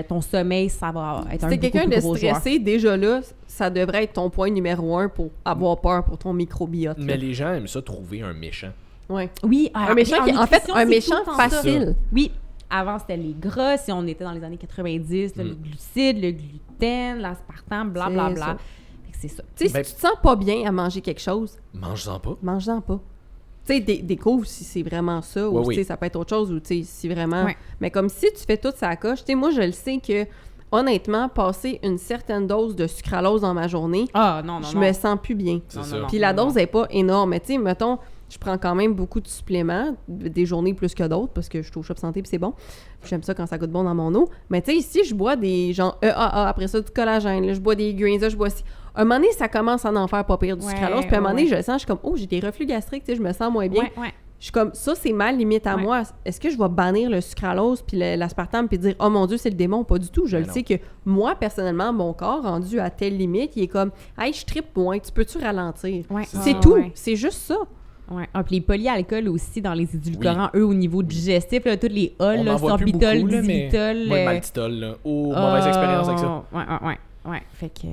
B: ton sommeil, ça va être
A: Si
B: un
A: t'es
B: beaucoup
A: quelqu'un
B: plus
A: de
B: gros joueur.
A: stressé, déjà là, ça devrait être ton point numéro 1 pour avoir peur pour ton microbiote. là.
C: Mais les gens aiment ça trouver un méchant.
A: Ouais.
B: Oui,
A: Un méchant,
B: en
A: qui, en fait,
B: nutrition,
A: un
B: c'est
A: méchant
B: tout le temps ça.
A: facile.
B: Oui, avant c'était les gras, si on était dans les années 90, là, les glucides, le gluten, l'aspartame, blablabla.
A: C'est ça.
B: Fait que c'est ça.
A: Tu sais,
C: Ben-
A: si tu te sens pas bien à manger quelque chose,
C: Mange-en pas.
A: mange-en pas. Tu sais, découvre si c'est vraiment ça, ou
C: Ouais,
A: tu
C: oui.
A: sais, ça peut être autre chose, ou tu sais, si vraiment...
B: Ouais.
A: Mais comme si tu fais toute sa coche, tu sais, moi, je le sais que, honnêtement, passer une certaine dose de sucralose dans ma journée,
B: Ah, non,
A: je me sens plus bien.
C: C'est
B: Non,
C: ça.
B: non, non.
A: Puis la dose est pas énorme. Mais tu sais, mettons, je prends quand même beaucoup de suppléments, des journées plus que d'autres, parce que je suis au Shop Santé puis c'est bon. Puis j'aime ça quand ça goûte bon dans mon eau. Mais tu sais, ici, je bois des genre EAA, après ça, du collagène, là, je bois des greens, là, je bois ci. Un moment donné, ça commence à en faire pas pire du
B: Ouais,
A: sucralose. Puis à un moment donné,
B: ouais.
A: je le sens, je suis comme, oh, j'ai des reflux gastriques, tu sais, je me sens moins bien.
B: Ouais.
A: Je suis comme, ça, c'est ma limite à
B: Ouais.
A: moi. Est-ce que je vais bannir le sucralose puis l'aspartame puis dire, oh mon Dieu, c'est le démon? Pas du tout. Je
C: Mais
A: le
C: non.
A: sais que moi, personnellement, mon corps, rendu à telle limite, il est comme, hey, je trippe moins, tu peux-tu ralentir?
B: Ouais.
A: C'est
B: Ah,
A: tout.
B: ouais.
A: C'est juste ça.
B: Ouais. Ah, puis les polyalcools aussi dans les édulcorants, eux, au niveau digestif, là, toutes les halls,
C: On
B: là,
C: en voit plus
B: sorbitol,
C: beaucoup, là, mais
B: xylitol.
C: moi, le maltitol, là. Oh, mauvaise expérience avec ça.
B: Ouais. Fait que,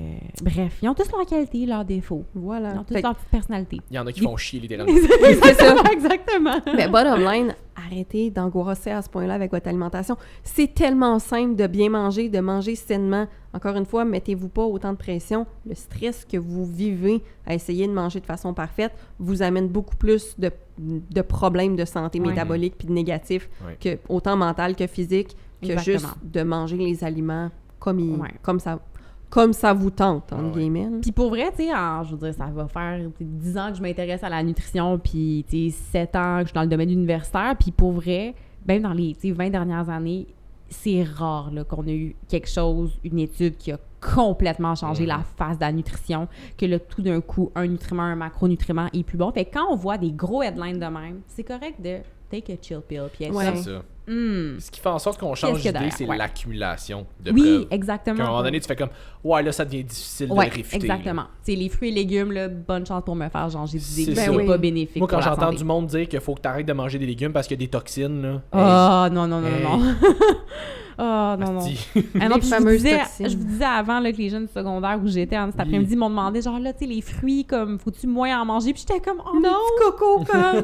B: bref, ils ont tous leur qualité, leurs défauts.
A: Voilà.
B: Ils ont tous
A: Fait que-
B: leur petite personnalité.
C: Il y en a qui font chier, littéralement.
A: c'est ça.
B: Exactement.
A: Mais bottom line, arrêtez d'angoisser à ce point-là avec votre alimentation. C'est tellement simple de bien manger, de manger sainement. Encore une fois, mettez-vous pas autant de pression. Le stress que vous vivez à essayer de manger de façon parfaite vous amène beaucoup plus de problèmes de santé
B: Ouais.
A: métabolique puis de négatifs,
C: Ouais.
A: que, autant mental que physique, que
B: Exactement.
A: juste de manger les aliments comme,
B: Ouais.
A: comme ça vous tente, entre
C: Ouais.
A: guillemets.
B: Puis pour vrai, tu sais, je veux dire, ça va faire 10 ans que je m'intéresse à la nutrition, puis tu sais, 7 ans que je suis dans le domaine universitaire, puis pour vrai, même dans les 20 dernières années, c'est rare là, qu'on a eu quelque chose, une étude qui a complètement changé la face de la nutrition, que là, tout d'un coup, un nutriment, un macronutriment est plus bon. Fait que quand on voit des gros headlines de même, c'est correct de take a chill pill, puis être
A: Ouais.
B: comme,
C: C'est ça.
B: Hmm.
C: Ce qui fait en sorte qu'on change
B: Qu'est-ce qu'il y a
C: d'idée,
B: derrière?
C: c'est
B: Ouais.
C: l'accumulation de
B: Oui,
C: preuves.
B: exactement.
C: Qu'à un moment donné, tu fais comme, ouais, là, ça devient difficile de
B: Ouais,
C: le réfuter.
B: exactement.
C: là.
B: Tu sais, les fruits et légumes, là, bonne chance pour me faire changer d'idée.
C: C'est
B: C'est
C: ça.
B: pas bénéfique.
C: Moi, quand
B: pour la
C: j'entends
B: santé.
C: du monde dire qu'il faut que tu arrêtes de manger des légumes parce qu'il y a des toxines, là.
B: Ah, non, non, non,
C: Hey.
B: non. Ah, non, non.
C: asti.
B: Ah non,
A: Les
B: puis je vous
A: fameuses
B: disais,
A: toxines.
B: je vous disais avant là, que les jeunes du secondaire où j'étais cet
C: Oui.
B: après-midi m'ont demandé genre là, tu sais, les fruits, comme, faut-tu moins en manger? Puis j'étais comme, oh
A: Non.
B: non, coco, comme,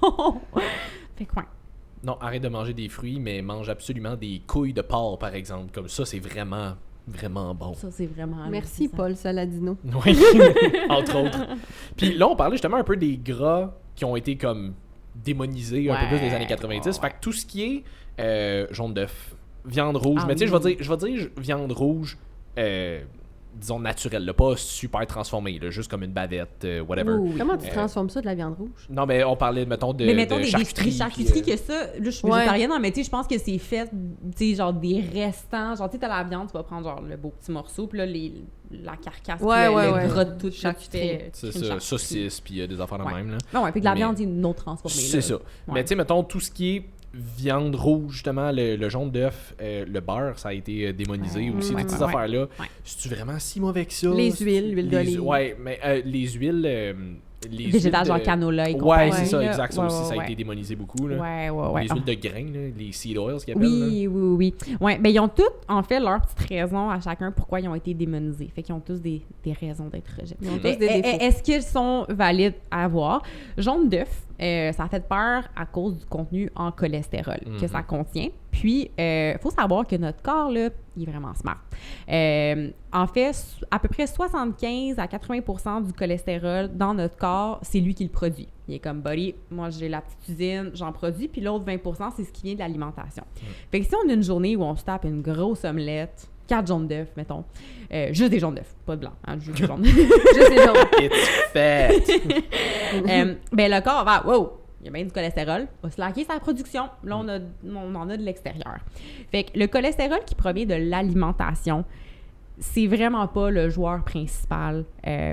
B: non. Fait que ouais.
C: Non, arrête de manger des fruits, mais mange absolument des couilles de porc, par exemple. Comme ça, c'est vraiment, vraiment bon.
B: Ça, c'est vraiment...
A: Merci,
B: ça.
A: Paul Saladino.
C: Oui, entre autres. Puis là, on parlait justement un peu des gras qui ont été comme démonisés un peu
B: Ouais,
C: plus des années 90.
B: ouais,
C: Fait que tout ce qui est jaune d'œuf, viande rouge.
B: Ah
C: Mais tu sais,
B: oui.
C: je vais dire viande rouge, disons naturelle, là, pas super transformée, là, juste comme une bavette, whatever.
B: Oui, oui.
A: Comment tu transformes ça de la viande rouge?
C: Non, mais on parlait, mettons, de,
B: Mais mettons
C: de
B: des
C: charcuterie.
B: charcuteries
C: puis,
B: que ça, là, je suis
A: Ouais.
B: végétarienne, mais tu sais, je pense que c'est fait, tu sais, genre des restants. Genre, tu sais, t'as la viande, tu vas prendre genre le beau petit morceau, puis là, la carcasse,
A: Ouais,
B: puis
A: ouais,
B: le
A: ouais.
B: gras de tout,
A: Charcuterie.
C: c'est ça, saucisse, puis des affaires de
B: Ouais.
C: même. Là.
B: Non, ouais, puis que la
C: Mais-
B: viande est non transformée.
C: C'est
B: là.
C: ça.
B: Ouais.
C: Mais tu sais, mettons, tout ce qui est viande rouge, justement, le jaune d'œuf, le beurre, ça a été démonisé aussi,
B: ouais,
C: toutes ces
B: ouais,
C: affaires-là.
B: ouais.
C: C'est-tu vraiment si mauvais que ça?
A: Les huiles, l'huile d'olive.
C: Ouais, mais les huiles... les
B: Végétales,
C: huiles
B: genre
C: de-
B: canola et
C: Ouais,
B: compagnie,
C: c'est ça,
B: là.
C: exact. Ça
B: Ouais,
C: aussi,
B: ouais,
C: ça a
B: ouais.
C: été démonisé beaucoup. Là.
B: Ouais, ouais, ouais.
C: Les
B: Ah.
C: huiles de grains, là, les seed oils, qu'ils appellent.
B: Oui, oui, oui. Ouais, ben ils ont toutes, en fait, leur petite raison à chacun pourquoi ils ont été démonisés. Fait qu'ils ont tous des raisons d'être rejetés.
A: Ils ont tous
B: Mais,
A: des défauts.
B: est-ce qu'ils sont valides à avoir? Jaune d'œuf, ça a fait peur à cause du contenu en cholestérol que ça contient. Puis, faut savoir que notre corps, là, il est vraiment smart. En fait, à peu près 75 à 80% du cholestérol dans notre corps, c'est lui qui le produit. Il est comme, buddy, moi j'ai la petite usine, j'en produis, puis l'autre 20%, c'est ce qui vient de l'alimentation. Fait que si on a une journée où on se tape une grosse omelette, 4 jaunes d'œufs, mettons, juste des jaunes d'œufs, pas de blanc, hein, juste des jaunes d'œufs.
A: Juste les jaunes.
C: It's fat!
B: Ben le corps va, wow, il y a bien du cholestérol, va slacker sa production. Là, on en a de l'extérieur. Fait que le cholestérol qui provient de l'alimentation, c'est vraiment pas le joueur principal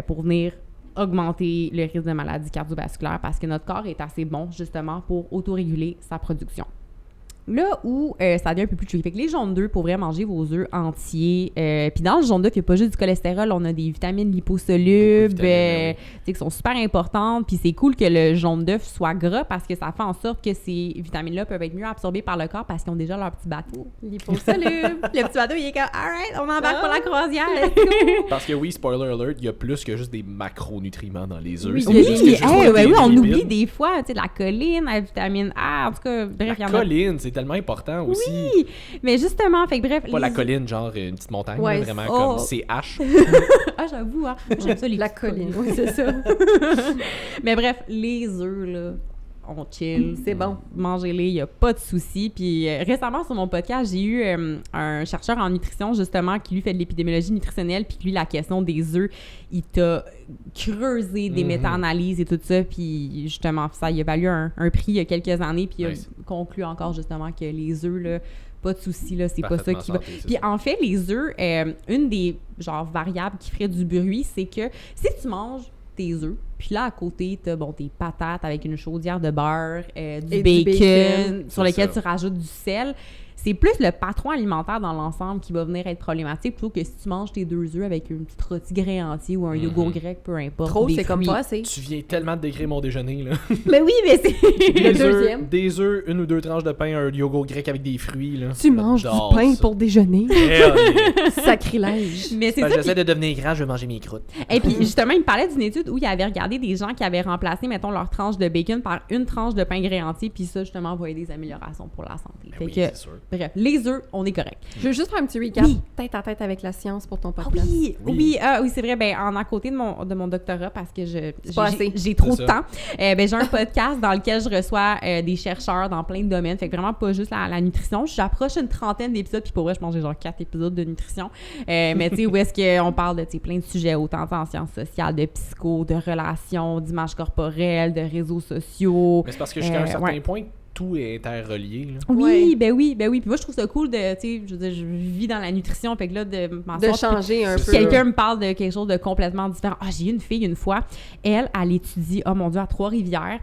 B: pour venir augmenter le risque de maladie cardiovasculaire parce que notre corps est assez bon, justement, pour autoréguler sa production. Là où ça devient un peu plus tricky. Fait que les jaunes d'œufs, pour vrai, manger vos œufs entiers. Puis dans le jaune d'œuf, il n'y a pas juste du cholestérol, on a des vitamines liposolubles,
C: Beaucoup de vitamines,
B: tu sais, qui sont super importantes. Puis c'est cool que le jaune d'œuf soit gras parce que ça fait en sorte que ces vitamines-là peuvent être mieux absorbées par le corps parce qu'ils ont déjà leur petit bateau.
A: Liposoluble.
B: Le petit bateau, il est comme « Alright, on embarque pour la croisière, let's
C: Parce que oui, spoiler alert, il y a plus que juste des macronutriments dans les œufs.
A: Oui,
C: C'est
A: il y a
C: plus
A: des-
C: que juste
B: ouais,
C: des
B: oui, on
C: lipides.
B: oublie des fois, tu sais, la choline, la vitamine A, en tout cas, bref, il y
C: La
B: en a.
C: colline, c'est tellement important aussi.
B: Oui, mais justement, fait que bref.
C: Pas la
B: les-
C: colline, genre une petite montagne,
A: Ouais,
C: là, vraiment
B: oh.
C: comme CH.
B: Ah, j'avoue, hein. J'aime ça, les
A: La
B: petites
A: colline, oui, c'est ça.
B: Mais bref, les œufs, là, on chill.
A: C'est bon.
B: Mangez-les, il n'y a pas de souci. Puis récemment, sur mon podcast, j'ai eu un chercheur en nutrition, justement, qui lui fait de l'épidémiologie nutritionnelle, puis que lui, la question des œufs, il t'a creusé des méta-analyses et tout ça, puis justement, ça, il a valu un prix il y a quelques années, puis
C: Nice.
B: il a conclu encore, justement, que les œufs, là, pas de souci, là, c'est pas ça
C: Parfaitement
B: qui va.
C: santé, c'est
B: Puis
C: ça.
B: en fait, les œufs, une des genre variables qui ferait du bruit, c'est que si tu manges tes œufs, puis là à côté, t'as tes patates avec une chaudière de beurre, du
A: Et du
B: bacon,
A: bacon.
B: sur
C: C'est
B: lequel
C: ça.
B: tu rajoutes du sel. C'est plus le patron alimentaire dans l'ensemble qui va venir être problématique plutôt que si tu manges tes 2 œufs avec une petite rôti grec entier ou un yogourt grec, peu importe.
A: Trop,
B: des
A: c'est comme
B: fruits.
A: pas assez.
C: Tu viens tellement de décrire mon déjeuner, là.
B: Mais oui, mais c'est.
A: Le deuxième.
C: Des œufs, 1 ou 2 tranches de pain, un yogourt grec avec des fruits, là.
A: Tu manges du
C: J'adore
A: pain
C: ça.
A: pour déjeuner.
C: Hell yeah.
A: Sacrilège.
B: Mais c'est
C: Fait que
B: ça.
C: J'essaie de devenir grand, je vais manger mes croûtes.
B: Et puis, justement, il me parlait d'une étude où il avait regardé des gens qui avaient remplacé, mettons, leur tranche de bacon par une tranche de pain grès entier, puis ça, justement, va aider des améliorations pour la santé.
C: Ben
B: Fait
C: oui,
B: que,
C: c'est sûr.
B: bref, les œufs, on est correct.
A: Je veux juste faire un petit recap.
B: Oui.
A: Tête à tête avec la science pour ton
B: Ah
A: podcast.
B: oui,
C: Oui.
B: oui, oui, c'est vrai. Ben, à côté de mon doctorat, parce que
A: pas assez.
B: j'ai trop
C: C'est
B: de
C: ça.
B: temps, ben, j'ai un podcast dans lequel je reçois des chercheurs dans plein de domaines. Fait que vraiment pas juste la nutrition. J'approche une trentaine d'épisodes, puis pour vrai, je mange genre 4 épisodes de nutrition. Mais tu sais, où est-ce qu'on parle de plein de sujets, autant en sciences sociales, de psycho, de relations, d'image corporelle, de réseaux sociaux.
C: Mais c'est parce que jusqu'à un certain
B: ouais.
C: point, tout est interrelié, là.
B: Oui,
A: Ouais.
B: ben oui, ben oui. Puis moi, je trouve ça cool de, tu sais, je veux dire, je vis dans la nutrition, fait que là, de
A: De
B: m'asseoir,
A: changer un
C: C'est
A: peu.
C: ça.
B: quelqu'un me parle de quelque chose de complètement différent. Ah, j'ai eu une fille une fois, elle étudie, oh mon Dieu, à Trois-Rivières,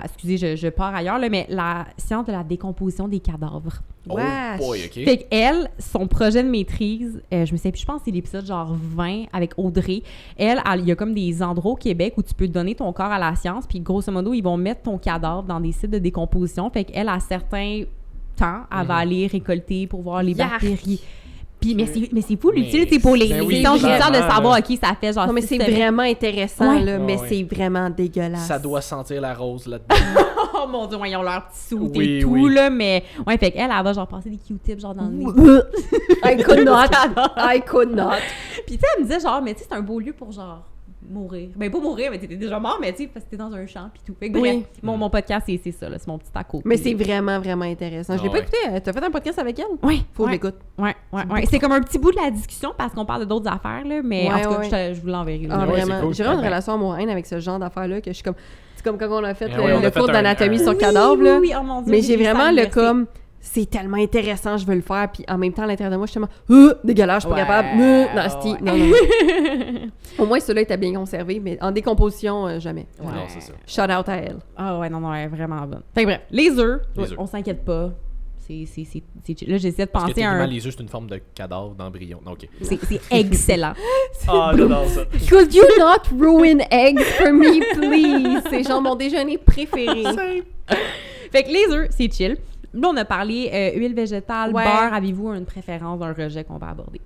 B: excusez, je pars ailleurs, là, mais la science de la décomposition des cadavres.
A: Wesh.
C: Oh boy, OK.
B: Fait qu'elle, son projet de maîtrise, je me sais plus, je pense que c'est l'épisode genre 20 avec Audrey. Il y a comme des endroits au Québec où tu peux donner ton corps à la science, puis grosso modo, ils vont mettre ton cadavre dans des sites de décomposition. Fait qu'elle, à certains temps, elle va aller récolter pour voir les
A: Yark.
B: bactéries. Puis, mais c'est fou l'utile,
C: Mais
B: c'est pour les
C: ben oui,
B: sciences judiciaires de
C: vraiment,
B: savoir,
C: là.
B: OK, ça fait genre
A: Non, mais
B: 6
A: c'est
B: semaines.
A: vraiment intéressant,
B: Ouais.
A: là, mais
C: Ouais.
A: c'est vraiment dégueulasse.
C: Ça doit sentir la rose là-dedans.
B: Oh mon Dieu, ouais, ils ont leur petit soude
C: Oui,
B: et tout,
C: oui.
B: là, mais... Ouais, fait qu'elle, elle va genre passer des Q-tips genre dans le nez.
A: I could not. I could not.
B: Puis tu sais, elle me disait genre, mais tu sais, c'est un beau lieu pour genre mourir. Ben, pas mourir, mais t'étais déjà mort, mais tu sais, parce que t'es dans un champ pis tout. Fait que bref, mon podcast, c'est ça, là, c'est mon petit à côté.
A: Mais c'est vraiment, vraiment intéressant. Je l'ai pas écouté. T'as fait un podcast avec elle?
B: Oui.
A: Faut que je l'écoute.
B: Ouais. C'est comme un petit bout de la discussion parce qu'on parle de d'autres affaires, là, mais en tout cas, je vous l'enverrai.
A: Ah,
C: Ouais,
A: vraiment.
C: c'est cool.
A: J'ai vraiment une relation amour-haine avec ce genre d'affaires-là que je suis comme... C'est comme quand on a fait
C: on a
A: le
C: fait
A: cours d'anatomie sur
B: Oui,
A: cadavre, là.
B: Oui, oh mon Dieu.
A: Mais j'ai vraiment le
B: comme...
A: comme... C'est tellement intéressant, je veux le faire. Puis en même temps, à l'intérieur de moi, je suis tellement... dégueulasse, je suis pas capable. Nasty. Non. Au moins, ceux-là étaient bien conservés, mais en décomposition, jamais.
B: Ouais.
C: Non, c'est ça.
A: Shout out à elle.
B: Ah ouais, non, elle est vraiment bonne. Fait que bref, les œufs,
C: Les œufs.
B: on s'inquiète pas. C'est chill. Là, j'essaie de
C: Parce que
B: penser à
C: techniquement,
B: un...
C: les œufs, c'est une forme de cadavre, d'embryon. Non, OK.
B: C'est excellent.
C: Ah, j'adore ça.
A: Could you not ruin eggs for me, please? C'est genre mon déjeuner préféré.
B: Fait que les œufs, c'est chill. Là, on a parlé huile végétale,
A: Ouais.
B: beurre. Avez-vous une préférence d'un rejet qu'on va aborder?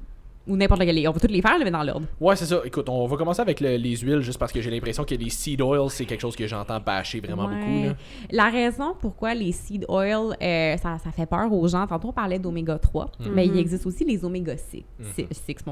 B: Ou n'importe lequel. On va toutes les faire, mais dans l'ordre.
C: Ouais, c'est ça. Écoute, on va commencer avec les huiles juste parce que j'ai l'impression que les seed oils, c'est quelque chose que j'entends bâcher vraiment
B: Ouais.
C: beaucoup. Là.
B: La raison pourquoi les seed oil, ça fait peur aux gens, tantôt on parlait d'oméga 3, mais il existe aussi les oméga 6.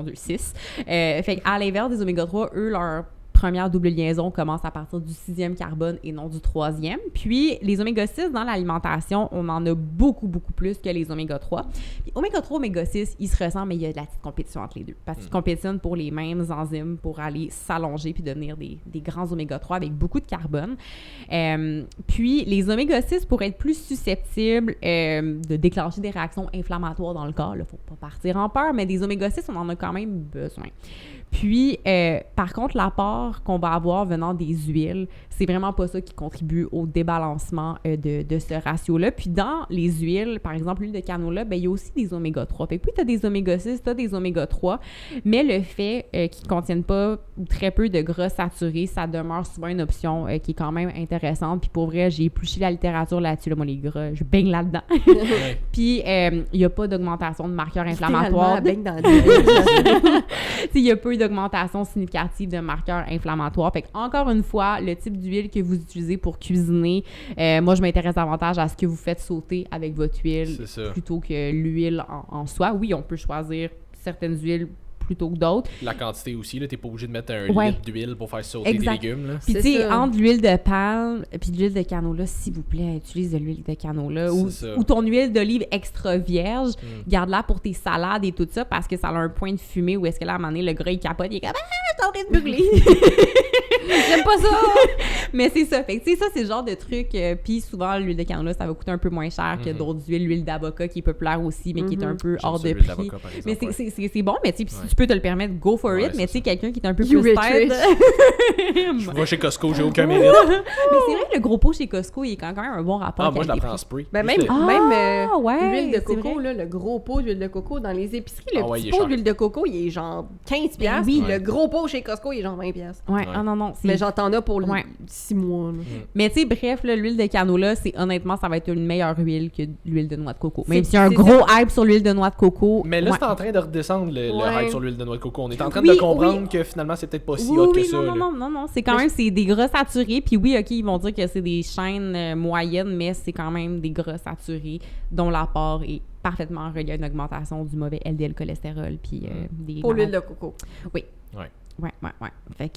B: 6. Fait qu'à l'inverse des oméga 3, eux, leur première double liaison commence à partir du 6e carbone et non du 3e. Puis les oméga 6 dans l'alimentation, on en a beaucoup, beaucoup plus que les oméga 3. Puis oméga 3, oméga 6, ils se ressemblent, mais il y a de la petite compétition entre les deux. Parce qu'ils compétitionnent pour les mêmes enzymes pour aller s'allonger puis devenir des grands oméga 3 avec beaucoup de carbone. Puis les oméga 6 pourraient être plus susceptibles de déclencher des réactions inflammatoires dans le corps. Il ne faut pas partir en peur, mais des oméga 6, on en a quand même besoin. Puis, par contre, l'apport qu'on va avoir venant des huiles, c'est vraiment pas ça qui contribue au débalancement de ce ratio-là. Puis dans les huiles, par exemple, l'huile de canola, ben il y a aussi des oméga 3. Fait que oui, tu as des oméga 6, tu as des oméga 3, mais le fait qu'ils ne contiennent pas ou très peu de gras saturés, ça demeure souvent une option qui est quand même intéressante. Puis pour vrai, j'ai épluché la littérature là-dessus, là, moi, les gras, je baigne là-dedans.
C: Ouais.
B: Puis il n'y a pas d'augmentation de marqueurs inflammatoires. Il y a peu d'augmentation significative de marqueurs inflammatoires. Fait que, encore une fois, le type d'huile que vous utilisez pour cuisiner, moi, je m'intéresse davantage à ce que vous faites sauter avec votre huile plutôt que l'huile en soi. Oui, on peut choisir certaines huiles plutôt que d'autres.
C: La quantité aussi, là, t'es pas obligé de mettre un
B: Ouais.
C: litre d'huile pour faire sauter
B: Exact.
C: des légumes. Là.
B: Puis,
A: C'est
B: tu sais,
A: ça.
B: entre l'huile de palme et l'huile de canola, s'il vous plaît, utilise de l'huile de canola ou ton huile d'olive extra vierge, garde-la pour tes salades et tout ça parce que ça a un point de fumée où est-ce que là, à un moment donné, le gras, il capote, il est comme « Ah, t'es en train de brûler! »
A: J'aime pas ça!
B: Mais c'est ça. Fait que, tu sais, ça, c'est le genre de truc. Puis souvent, l'huile de canola, ça va coûter un peu moins cher que d'autres huiles. L'huile d'avocat qui est populaire aussi, mais qui est un peu
C: J'aime
B: hors
C: ça,
B: de
C: l'huile
B: prix.
C: d'avocat, par exemple,
B: Mais
C: ouais.
B: c'est bon, mais tu sais, si tu peux te le permettre, go for
C: Ouais,
B: it. Mais
C: c'est
B: tu sais, quelqu'un qui est un peu
A: You
B: plus
A: rich,
B: tête.
C: Je vais chez Costco, j'ai aucun mérite.
B: Mais c'est vrai que le gros pot chez Costco, il est quand même un bon rapport.
C: Ah, moi, je la prends en
B: qualité-prix.
C: spray.
A: Ben
C: Juste
A: même
B: ouais,
A: l'huile de
B: c'est
A: coco,
B: vrai.
A: là, le gros pot d'huile de coco dans les épiceries, le
C: Ah ouais, il
A: petit
C: est
A: pot
C: cher.
A: d'huile de coco, il est genre 15$.
B: Ben oui.
A: Puis le gros pot chez Costco, il est genre 20$.
B: Ouais, ah non, c'est
A: Mais genre, t'en as pour
B: Ouais.
A: 6 mois. Là.
B: Mais tu sais, bref, là, l'huile de canola, c'est honnêtement, ça va être une meilleure huile que l'huile de noix de coco. Même
A: C'est-
B: s'il y a un
A: c'est
B: gros hype sur l'huile de noix de coco.
C: Mais là,
B: ouais.
C: c'est en train de redescendre le
A: Ouais.
C: hype sur l'huile de noix de coco. On est en train
B: Oui,
C: de comprendre
B: oui.
C: que finalement, c'est peut-être pas si
B: Oui,
C: hot
B: oui,
C: que ça. là.
B: non. C'est quand
A: Mais
B: même, c'est des gras saturés. Puis oui, OK, ils vont dire que c'est des chaînes moyennes, mais c'est quand même des gras saturés dont l'apport est parfaitement relié à une augmentation du mauvais LDL cholestérol. Puis des
A: Pour l'huile de coco.
B: Oui.
C: Ouais.
B: Ouais. Fait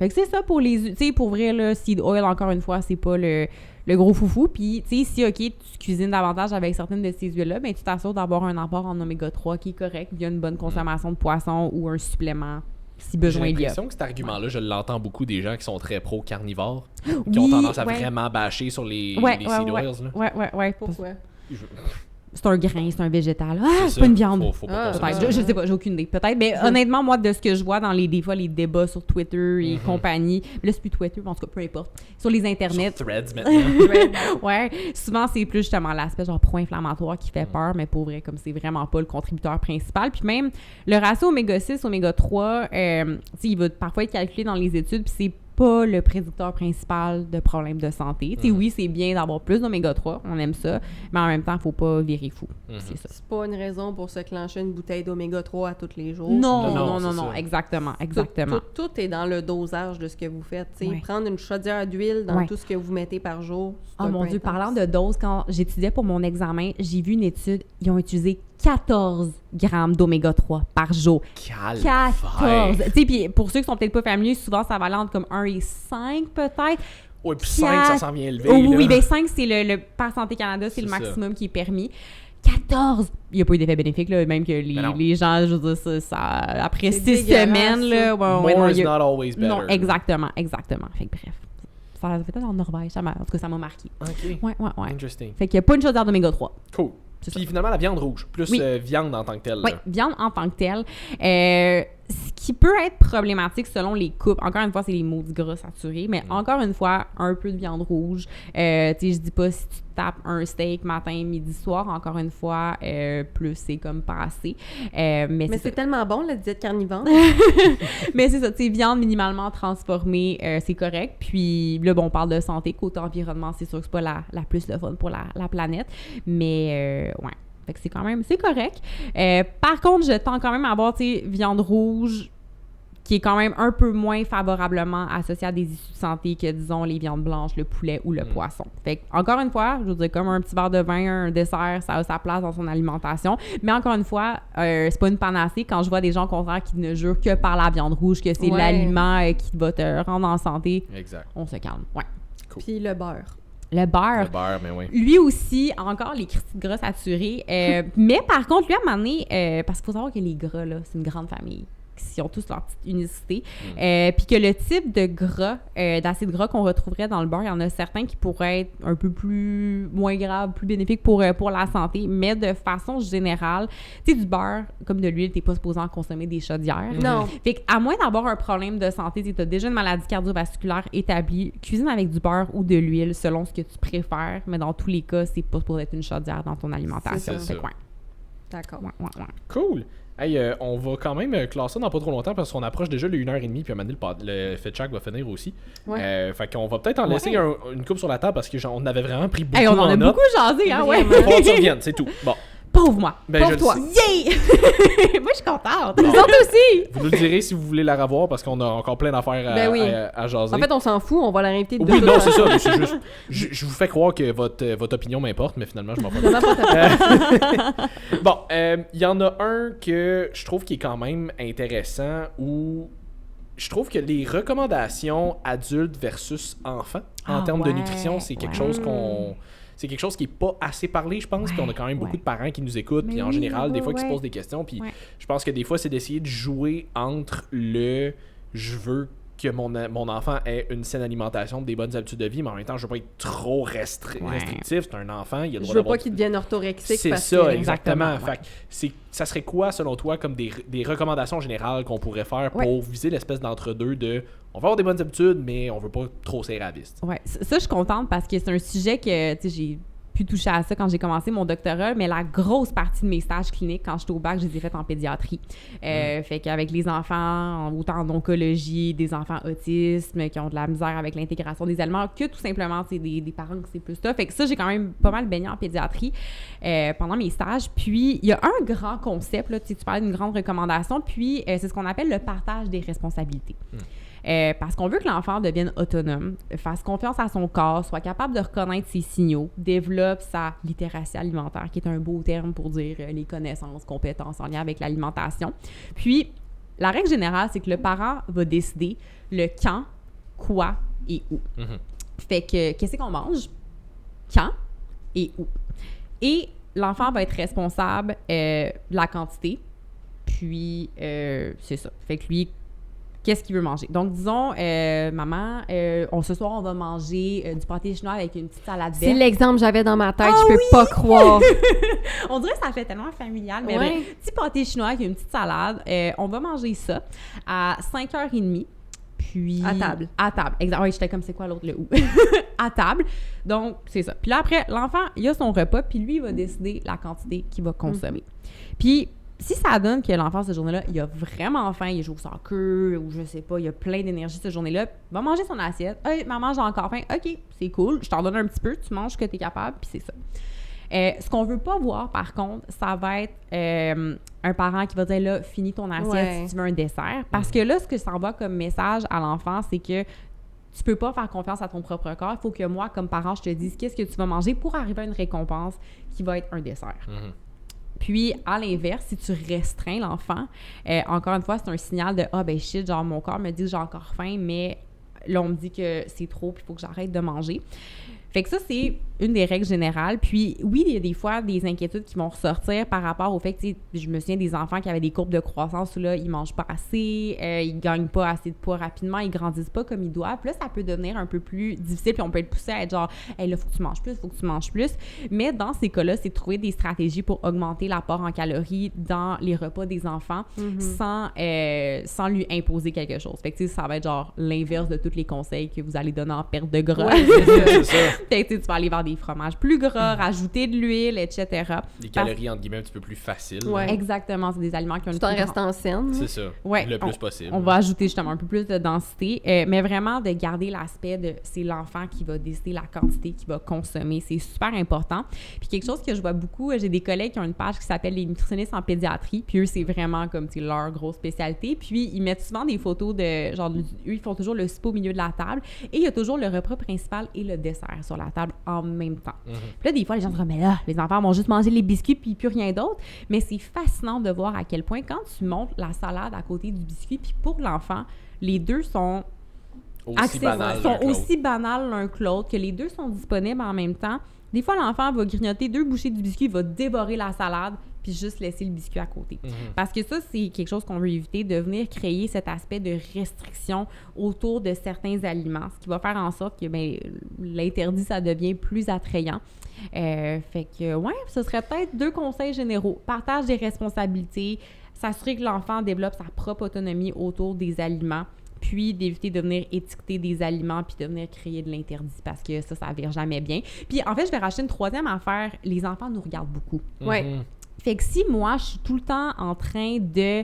B: que c'est ça pour les... Tu sais, pour vrai, là, seed oil, encore une fois, c'est pas le gros foufou. Puis, tu sais, si, OK, tu cuisines davantage avec certaines de ces huiles-là, ben tu t'assures d'avoir un apport en oméga 3 qui est correct via une bonne consommation de poisson ou un supplément si
C: J'ai
B: besoin il y a.
C: l'impression que cet argument-là, je l'entends beaucoup des gens qui sont très pro-carnivores, qui ont
B: Oui,
C: tendance à
B: ouais.
C: vraiment bâcher sur les seed oils. Là.
B: Ouais.
A: Pourquoi?
B: C'est un grain, c'est un végétal. Ah,
C: C'est
B: c'est
C: ça.
B: pas une viande.
C: Faut pas
A: Ah,
C: consommer
B: Peut-être.
C: ça.
B: Je sais pas, j'ai aucune idée. Peut-être. Mais honnêtement, moi, de ce que je vois dans des fois, les débats sur Twitter et compagnie, là, c'est plus Twitter, mais en tout cas, peu importe. Sur les internets.
C: Sur Threads maintenant.
B: Ouais, souvent, c'est plus justement l'aspect genre pro-inflammatoire qui fait peur, mais pour vrai, comme c'est vraiment pas le contributeur principal. Puis même, le ratio oméga 6, oméga 3, tu sais, il va parfois être calculé dans les études, puis c'est pas le prédicteur principal de problèmes de santé. Tu sais, oui, c'est bien d'avoir plus d'oméga 3, on aime ça, mais en même temps, faut pas virer fou. C'est ça.
A: C'est pas une raison pour se clencher une bouteille d'oméga 3 à tous les jours.
C: Non, c'est
B: Non,
C: ça.
B: exactement.
A: Tout est dans le dosage de ce que vous faites. tu sais.
B: Ouais.
A: Prendre une chaudière d'huile dans
B: Ouais.
A: tout ce que vous mettez par jour. c'est
B: Oh
A: un
B: mon
A: peu
B: Dieu,
A: intense.
B: parlant de doses, quand j'étudiais pour mon examen, j'ai vu une étude, ils ont utilisé 14 grammes d'oméga 3 par jour. 14! Tu sais, puis pour ceux qui sont peut-être pas familiers, souvent, ça va aller entre comme 1 et 5 peut-être.
C: Oui, puis 5, ça s'en vient élevé.
B: Oui, bien 5, c'est le par Santé Canada, c'est le
C: ça.
B: maximum qui est permis. 14! Il n'y a pas eu d'effet bénéfique, là, même que les gens, je veux dire, ça après 6 semaines, là...
C: More is not always better.
B: Non, exactement. Fait que bref, ça fait peut-être en Norvège, en tout cas, ça m'a marqué.
C: OK.
B: Ouais.
C: Interesting.
B: Fait qu'il n'y a pas une chaudière d'oméga 3.
C: Cool. Puis finalement, la viande rouge, plus viande en tant que telle.
B: Oui, viande en tant que telle. Ce qui peut être problématique selon les couples. Encore une fois, c'est les maudits gras saturés, mais encore une fois, un peu de viande rouge. Tu sais, je dis pas si tu tapes un steak matin, midi, soir, encore une fois, plus c'est comme pas assez. Mais
A: c'est tellement bon, la diète carnivore.
B: Mais c'est ça, tu sais, viande minimalement transformée, c'est correct. Puis là, bon, on parle de santé, côté environnement, c'est sûr que c'est pas la plus le fun pour la planète. Mais, ouais. Fait que c'est quand même, c'est correct. Par contre, je tends quand même à avoir, tu sais, viande rouge qui est quand même un peu moins favorablement associée à des issues de santé que, disons, les viandes blanches, le poulet ou le poisson. Fait que, encore une fois, je veux dire, comme un petit verre de vin, un dessert, ça a sa place dans son alimentation. Mais encore une fois, c'est pas une panacée quand je vois des gens, au contraire, qui ne jurent que par la viande rouge, que c'est l'aliment qui va te rendre en santé.
C: Exact.
B: On se calme. Ouais.
C: Cool.
A: Puis le beurre.
B: Le beurre.
C: Le beurre, mais oui.
B: Lui aussi, encore les cristalles de gras saturés. Mais par contre, lui, à un moment donné, parce qu'il faut savoir que les gras, là, c'est une grande famille. Ils ont tous leur petite unicité. Puis que le type de gras, d'acide gras qu'on retrouverait dans le beurre, il y en a certains qui pourraient être un peu plus moins graves, plus bénéfiques pour la santé. Mais de façon générale, tu sais, du beurre, comme de l'huile, t'es pas supposé en consommer des chaudières.
A: Non.
B: Fait qu'à moins d'avoir un problème de santé, tu as déjà une maladie cardiovasculaire établie, cuisine avec du beurre ou de l'huile selon ce que tu préfères. Mais dans tous les cas, c'est pas pour être une chaudière dans ton alimentation.
C: C'est ça.
B: Fait que, ouais.
A: D'accord.
B: Ouais.
C: Cool. Hey, on va quand même classer ça dans pas trop longtemps parce qu'on approche déjà les 1h30 puis à un moment donné, le fait check va finir aussi.
A: Ouais.
C: Fait qu'on va peut-être en laisser une coupe sur la table parce qu'on avait vraiment pris beaucoup
B: On en a
C: notes.
B: beaucoup jasé, hein, ouais.
C: Faut que tu reviennes, c'est tout. Bon.
B: Pauvre moi.
C: Ben, je
B: Pauvre toi.
C: le
B: Yeah! Moi, je suis contente.
A: Nous autres aussi!
C: Vous nous le direz si vous voulez la revoir parce qu'on a encore plein d'affaires à jaser.
A: En fait, on s'en fout, on va la réinviter de
C: oui,
A: toute
C: non,
A: façon.
C: c'est ça. Mais c'est juste, je vous fais croire que votre opinion m'importe, mais finalement, je m'en fous.
A: Vraiment pas ta
C: Bon, il y en a un que je trouve qui est quand même intéressant où je trouve que les recommandations adultes versus enfants en termes de nutrition, c'est quelque chose c'est quelque chose qui est pas assez parlé, je pense. Puis on a quand même beaucoup de parents qui nous écoutent, puis en général, des fois, qui se posent des questions. Puis je pense que des fois, c'est d'essayer de jouer entre je veux que mon enfant ait une saine alimentation, des bonnes habitudes de vie, mais en même temps, je veux pas être trop restrictif. C'est un enfant, il a le droit
A: Je veux pas qu'il devienne orthorexique.
C: C'est
A: parce
C: ça,
A: que...
C: exactement. Fait que ça serait quoi, selon toi, comme des recommandations générales qu'on pourrait faire pour viser l'espèce d'entre-deux de on va avoir des bonnes habitudes, mais on veut pas trop serrer à la vis.
B: Ouais, ça, je suis contente parce que c'est un sujet que, tu sais, j'ai pu toucher à ça quand j'ai commencé mon doctorat, mais la grosse partie de mes stages cliniques, quand j'étais au bac, je les ai faits en pédiatrie. Fait qu'avec les enfants, autant en oncologie, des enfants autisme, qui ont de la misère avec l'intégration des aliments, que tout simplement, c'est des parents que c'est plus ça. Fait que ça, j'ai quand même pas mal baigné en pédiatrie pendant mes stages. Puis, il y a un grand concept, là, tu parlais d'une grande recommandation, puis c'est ce qu'on appelle le partage des responsabilités. Parce qu'on veut que l'enfant devienne autonome, fasse confiance à son corps, soit capable de reconnaître ses signaux, développe sa littératie alimentaire, qui est un beau terme pour dire les connaissances, compétences en lien avec l'alimentation. Puis, la règle générale, c'est que le parent va décider le quand, quoi et où. Fait que, qu'est-ce qu'on mange, quand et où. Et l'enfant va être responsable de la quantité, puis c'est ça. Fait que lui, qu'est-ce qu'il veut manger? Donc, disons, maman, ce soir, on va manger du pâté chinois avec une petite salade verte.
A: C'est l'exemple que j'avais dans ma tête, je peux pas croire.
B: On dirait que ça fait tellement familial, mais bref, petit pâté chinois avec une petite salade. On va manger ça à 5h30. Puis...
A: À table.
B: À table, exact. Oui, j'étais comme, c'est quoi l'autre, le où? À table. Donc, c'est ça. Puis là, après, l'enfant, il a son repas, puis lui, il va décider la quantité qu'il va consommer. Puis, si ça donne que l'enfant, cette journée-là, il a vraiment faim, il joue au soccer, ou je sais pas, il a plein d'énergie cette journée-là, il va manger son assiette. Hey, maman, j'ai encore faim. OK, c'est cool, je t'en donne un petit peu, tu manges ce que tu es capable, puis c'est ça. Ce qu'on veut pas voir, par contre, ça va être un parent qui va dire, là, finis ton assiette si tu veux un dessert. Parce que là, ce que ça envoie comme message à l'enfant, c'est que tu peux pas faire confiance à ton propre corps. Il faut que moi, comme parent, je te dise qu'est-ce que tu vas manger pour arriver à une récompense qui va être un dessert. Puis, à l'inverse, si tu restreins l'enfant, encore une fois, c'est un signal de « Ah, ben shit, genre, mon corps me dit que j'ai encore faim, mais là, on me dit que c'est trop, puis il faut que j'arrête de manger. » Fait que ça, c'est une des règles générales. Puis oui, il y a des fois des inquiétudes qui vont ressortir par rapport au fait que, je me souviens des enfants qui avaient des courbes de croissance où là, ils mangent pas assez, ils gagnent pas assez de poids rapidement, ils grandissent pas comme ils doivent. Puis là, ça peut devenir un peu plus difficile, puis on peut être poussé à être genre « Hey, là, faut que tu manges plus, faut que tu manges plus. » Mais dans ces cas-là, c'est de trouver des stratégies pour augmenter l'apport en calories dans les repas des enfants sans lui imposer quelque chose. Fait que, ça va être genre l'inverse de tous les conseils que vous allez donner en perte de gras.
C: Ouais, c'est ça.
B: Fait que tu vas aller vers des fromages plus gras, rajouter de l'huile, etc.
C: Des calories, entre guillemets, un petit peu plus faciles.
A: Ouais.
B: Exactement, c'est des aliments qui ont une
A: Tout en
B: plus
A: restant saine.
C: C'est ça, le plus possible.
B: On va ajouter justement un peu plus de densité, mais vraiment de garder l'aspect de c'est l'enfant qui va décider la quantité qu'il va consommer. C'est super important. Puis quelque chose que je vois beaucoup, j'ai des collègues qui ont une page qui s'appelle les nutritionnistes en pédiatrie, puis eux, c'est vraiment comme leur grosse spécialité. Puis ils mettent souvent des photos de, genre, eux, ils font toujours le souper au milieu de la table et il y a toujours le repas principal et le dessert sur la table en même temps. Puis là, des fois, les gens se disent « Mais là, les enfants vont juste manger les biscuits puis plus rien d'autre. » Mais c'est fascinant de voir à quel point, quand tu montes la salade à côté du biscuit, puis pour l'enfant, les deux sont aussi banals l'un que l'autre, que les deux sont disponibles en même temps. Des fois, l'enfant va grignoter 2 bouchées du biscuit, va dévorer la salade, puis juste laisser le biscuit à côté. Parce que ça, c'est quelque chose qu'on veut éviter, de venir créer cet aspect de restriction autour de certains aliments, ce qui va faire en sorte que l'interdit, ça devient plus attrayant. Fait que, ouais, ce serait peut-être 2 conseils généraux. Partage des responsabilités, s'assurer que l'enfant développe sa propre autonomie autour des aliments, puis d'éviter de venir étiqueter des aliments puis de venir créer de l'interdit parce que ça vire jamais bien. Puis en fait, je vais rajouter une 3e affaire. Les enfants nous regardent beaucoup.
A: Ouais.
B: Fait que si moi, je suis tout le temps en train de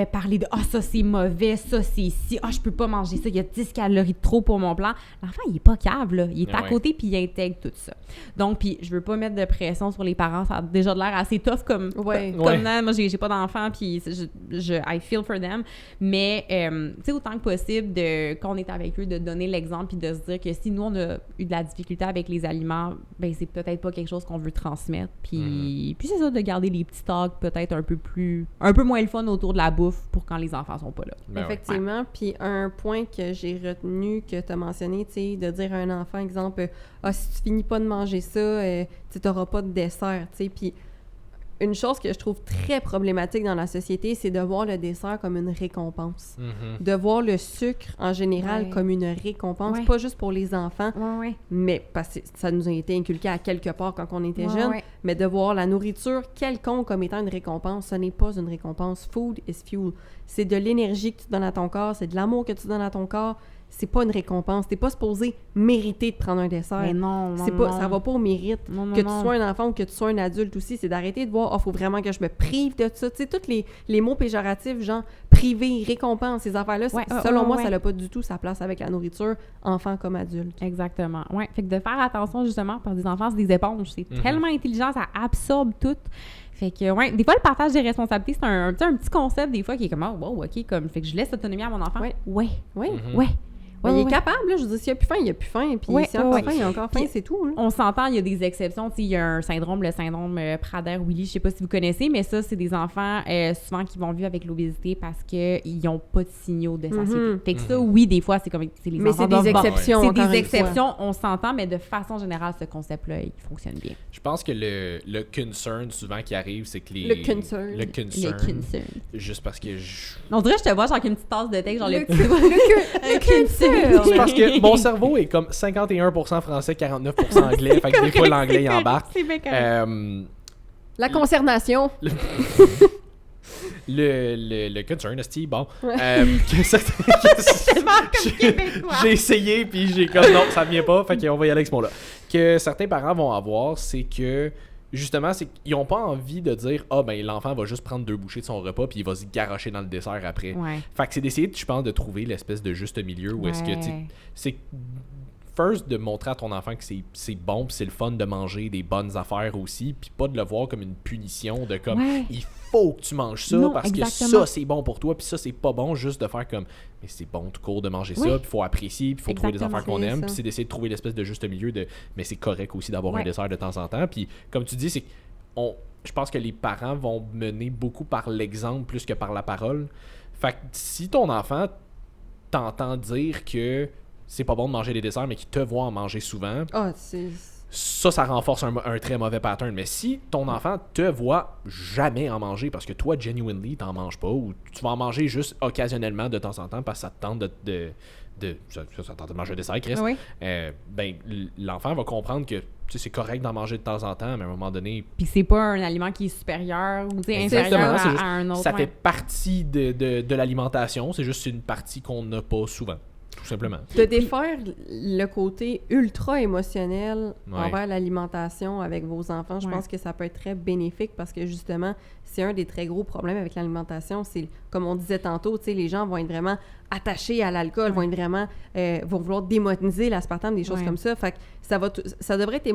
B: parler de « Ah, ça, c'est mauvais, ça, c'est ici. Ah, je peux pas manger ça. Il y a 10 calories de trop pour mon plan. » L'enfant, il est pas cave, là. Il est à côté puis il intègre tout ça. Donc, puis je veux pas mettre de pression sur les parents. Ça a déjà de l'air assez tough comme non, moi, j'ai pas d'enfant puis I feel for them. Mais, tu sais, autant que possible, quand on est avec eux, de donner l'exemple puis de se dire que si nous, on a eu de la difficulté avec les aliments, ben c'est peut-être pas quelque chose qu'on veut transmettre. Puis c'est ça, de garder les petits talks peut-être un peu moins le fun autour de la bouffe pour quand les enfants sont pas là.
C: Ben
A: effectivement. Puis un point que j'ai retenu, que tu as mentionné, tu sais, de dire à un enfant, exemple, si tu finis pas de manger ça, tu n'auras pas de dessert, tu sais. Puis une chose que je trouve très problématique dans la société, c'est de voir le dessert comme une récompense. De voir le sucre, en général, comme une récompense, pas juste pour les enfants, mais parce que ça nous a été inculqué à quelque part quand on était jeunes, mais de voir la nourriture quelconque comme étant une récompense, ce n'est pas une récompense. Food is fuel. C'est de l'énergie que tu donnes à ton corps, c'est de l'amour que tu donnes à ton corps. C'est pas une récompense. T'es pas supposé mériter de prendre un dessert.
B: Mais non,
A: ça va pas au mérite. Tu sois un enfant ou que tu sois un adulte aussi, c'est d'arrêter de voir, faut vraiment que je me prive de ça. Tu sais, tous les mots péjoratifs, genre privé, récompense, ces affaires-là, selon moi, ça n'a pas du tout sa place avec la nourriture, enfant comme adulte.
B: Exactement. Ouais. Fait que de faire attention, justement, parce que des enfants, c'est des éponges. C'est tellement intelligent, ça absorbe tout. Fait que, ouais, des fois, le partage des responsabilités, c'est un petit concept, des fois, qui est comme, wow, OK, comme, fait que je laisse l'autonomie à mon enfant.
A: Il est capable, là, je veux dire, s'il a plus faim, il a plus faim, puis s'il a encore faim, il a encore faim, c'est tout. Là.
B: On s'entend, il y a des exceptions, il y a le syndrome Prader-Willi, je sais pas si vous connaissez, mais ça, c'est des enfants souvent qui vont vivre avec l'obésité parce qu'ils n'ont pas de signaux de satiété. Fait que ça, oui, des fois, c'est comme les
A: mais
B: enfants
A: c'est des exceptions,
B: c'est des exceptions, on s'entend, mais de façon générale, ce concept-là, il fonctionne bien.
C: Je pense que le concern, souvent, qui arrive, c'est que
A: le concern.
C: Juste parce que
B: on dirait que je te vois, genre, avec une petite tasse de thé, genre le
A: concern.
C: C'est parce que mon cerveau est comme 51% français, 49% anglais. Fait que des fois, l'anglais, il embarque.
A: La consternation.
C: Le concern, bon.
B: Québécois.
C: J'ai essayé, puis j'ai comme non, ça vient pas. Fait qu'on va y aller avec ce mot-là. Que certains parents vont avoir, c'est que justement, c'est qu'ils n'ont pas envie de dire « Ah, ben l'enfant va juste prendre 2 bouchées de son repas puis il va se garrocher dans le dessert après. » Fait que c'est d'essayer, je pense, de trouver l'espèce de juste milieu où est-ce que, c'est first de montrer à ton enfant que c'est bon puis c'est le fun de manger des bonnes affaires aussi, puis pas de le voir comme une punition de comme « Il faut que tu manges ça parce que ça, c'est bon pour toi puis ça, c'est pas bon. » Juste de faire comme « Mais c'est bon tout court de manger ça, puis il faut apprécier, puis il faut trouver des affaires qu'on aime. » Puis c'est d'essayer de trouver l'espèce de juste milieu de « Mais c'est correct aussi d'avoir un dessert de temps en temps. » Puis comme tu dis, c'est je pense que les parents vont mener beaucoup par l'exemple plus que par la parole. Fait que si ton enfant t'entend dire que c'est pas bon de manger des desserts, mais qu'il te voit en manger souvent, ça renforce un très mauvais pattern. Mais si ton enfant te voit jamais en manger parce que toi, genuinely, t'en manges pas, ou tu vas en manger juste occasionnellement de temps en temps parce que ça te tente ça tente de manger un dessert, Chris,
B: Oui.
C: Ben, l'enfant va comprendre que c'est correct d'en manger de temps en temps, mais à un moment donné...
B: Puis c'est pas un aliment qui est supérieur ou
C: Exactement,
B: inférieur à un autre.
C: Ça fait partie de l'alimentation, c'est juste une partie qu'on n'a pas souvent. Tout simplement.
A: De défaire le côté ultra émotionnel
C: Ouais.
A: envers l'alimentation avec vos enfants, je pense que ça peut être très bénéfique parce que justement, c'est un des très gros problèmes avec l'alimentation. C'est, comme on disait tantôt, tu sais, les gens vont être vraiment attachés à l'alcool, vont être vraiment, vont vouloir démoniser l'aspartame, des choses comme ça. Fait que ça devrait être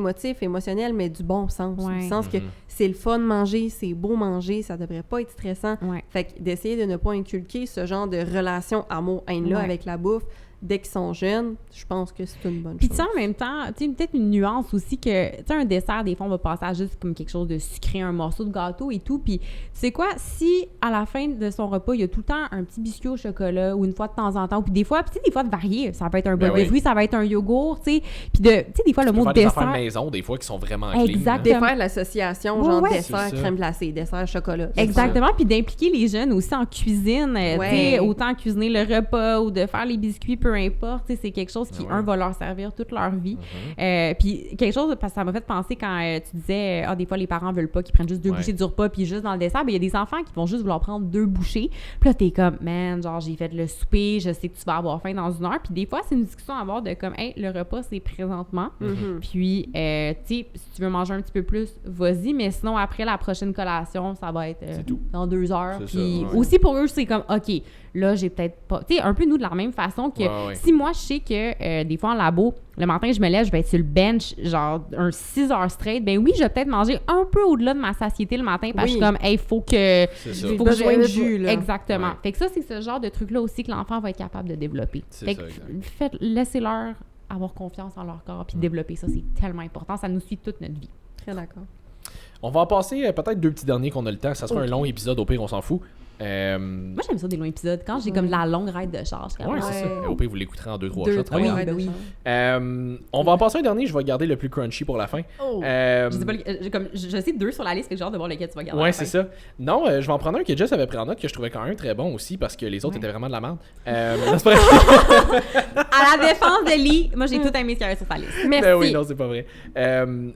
A: émotionnel, mais du bon sens. Du sens que c'est le fun de manger, c'est beau manger, ça devrait pas être stressant. Fait que d'essayer de ne pas inculquer ce genre de relation amour-haine-là avec la bouffe, dès qu'ils sont jeunes, je pense que c'est une bonne
B: Puis
A: chose.
B: tu sais, en même temps, tu sais, peut-être une nuance aussi que, tu sais, un dessert, des fois, on va passer à juste comme quelque chose de sucré, un morceau de gâteau et tout. Puis, tu sais quoi, si à la fin de son repas, il y a tout le temps un petit biscuit au chocolat ou une fois de temps en temps, puis des fois, tu sais, des fois de varier, ça peut être un bol de fruits, ça va être un yogourt, tu sais. Puis tu sais, des fois, le mot
C: faire
B: dessert.
C: des affaires maison, des fois, qui sont vraiment clean.
B: Exactement.
A: Défaire l'association, genre dessert, crème glacée, dessert, chocolat.
B: Exactement, puis d'impliquer les jeunes aussi en cuisine, tu sais, autant cuisiner le repas ou de faire les biscuits, peu importe, tu sais, c'est quelque chose qui, va leur servir toute leur vie. Puis quelque chose, parce que ça m'a fait penser quand tu disais, des fois, les parents veulent pas qu'ils prennent juste 2 bouchées du repas, puis juste dans le dessert, il y a des enfants qui vont juste vouloir prendre 2 bouchées. Puis là, t'es comme, man, genre, j'ai fait le souper, je sais que tu vas avoir faim dans 1 heure. Puis des fois, c'est une discussion à avoir de comme, hey, le repas, c'est présentement. Puis, tu sais, si tu veux manger un petit peu plus, vas-y, mais sinon, après la prochaine collation, ça va être dans 2 heures. Puis aussi, pour eux, c'est comme, OK, là, j'ai peut-être pas... Tu sais, un peu nous de la même façon que si moi, je sais que des fois en labo, le matin, je me lève, je vais être sur le bench, genre un 6 heures straight, ben oui, je vais peut-être manger un peu au-delà de ma satiété le matin parce que je suis comme, hey, faut que...
A: J'ai besoin de jus, là.
B: Exactement. Fait que ça, c'est ce genre de truc-là aussi que l'enfant va être capable de développer. Fait que laissez-leur avoir confiance en leur corps puis développer ça, c'est tellement important. Ça nous suit toute notre vie.
A: Très d'accord.
C: On va en passer peut-être 2 petits derniers qu'on a le temps. Ça sera un long épisode, au pire, on s'en fout.
B: Moi, j'aime ça des longs épisodes. Quand j'ai comme de la longue ride de charge.
C: Ouais, c'est ça. Au pire, vous l'écouterez en 2-3 shots.
B: Oui.
C: On va en passer un dernier. Je vais garder le plus crunchy pour la fin.
B: Je sais pas, comme je sais 2 sur la liste, que j'ai hâte de voir lequel tu vas garder.
C: Ouais, c'est ça. Non, je vais en prendre un que Jess avait pris en note, que je trouvais quand même très bon aussi, parce que les autres étaient vraiment de la merde. Non, c'est pas vrai.
B: À la défense de Lee, moi, j'ai tout aimé ce qu'il y avait sur sa liste.
A: Merci.
C: Ben oui, non, c'est pas vrai.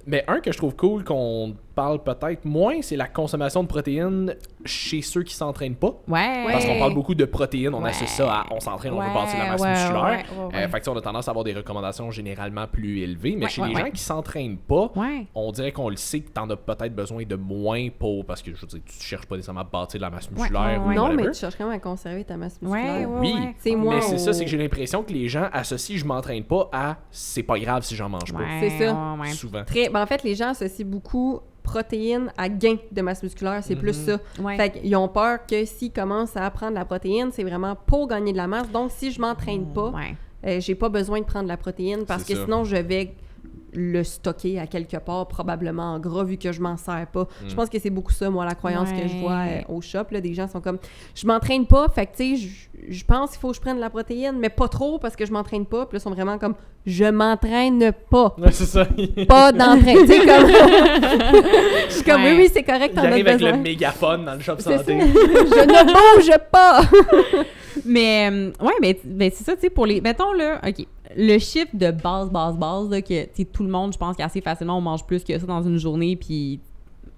C: Mais un que je trouve cool qu'on parle peut-être moins, c'est la consommation de protéines chez ceux qui s'entraînent pas.
B: Ouais.
C: Parce qu'on parle beaucoup de protéines, on associe ça à on s'entraîne, on veut bâtir la masse musculaire. Fait que on a tendance à avoir des recommandations généralement plus élevées, mais chez les gens qui s'entraînent pas, on dirait qu'on le sait que t'en as peut-être besoin de moins pour, parce que je veux dire, tu cherches pas nécessairement à bâtir de la masse musculaire ou
A: non,
C: whatever.
A: mais tu cherches quand même à conserver ta masse musculaire.
C: Oui,
A: c'est moi,
C: mais c'est ça, c'est que j'ai l'impression que les gens associent je m'entraîne pas à c'est pas grave si j'en mange pas.
A: C'est ça.
C: Souvent.
A: En fait, les gens associent beaucoup protéines à gain de masse musculaire, c'est plus ça. Fait qu'ils ont peur que s'ils commencent à prendre la protéine, c'est vraiment pour gagner de la masse. Donc, si je m'entraîne pas, j'ai pas besoin de prendre la protéine parce que sinon, je vais le stocker à quelque part, probablement en gras, vu que je m'en sers pas. Je pense que c'est beaucoup ça, moi, la croyance que je vois au shop. Là, des gens sont comme, je m'entraîne pas, fait que, tu sais, je pense qu'il faut que je prenne de la protéine, mais pas trop parce que je m'entraîne pas. Puis là, ils sont vraiment comme, je m'entraîne pas.
C: Ouais, c'est ça.
A: Pas d'entraîne. Tu sais, comme... je suis comme, oui, c'est correct.
C: J'arrive avec le mégaphone dans le shop santé.
A: Je ne bouge pas.
B: Mais, mais c'est ça, tu sais, pour les... Mettons, là, OK, le chiffre de base, là, que, tu sais, tout le monde, je pense qu'assez facilement, on mange plus que ça dans une journée, puis...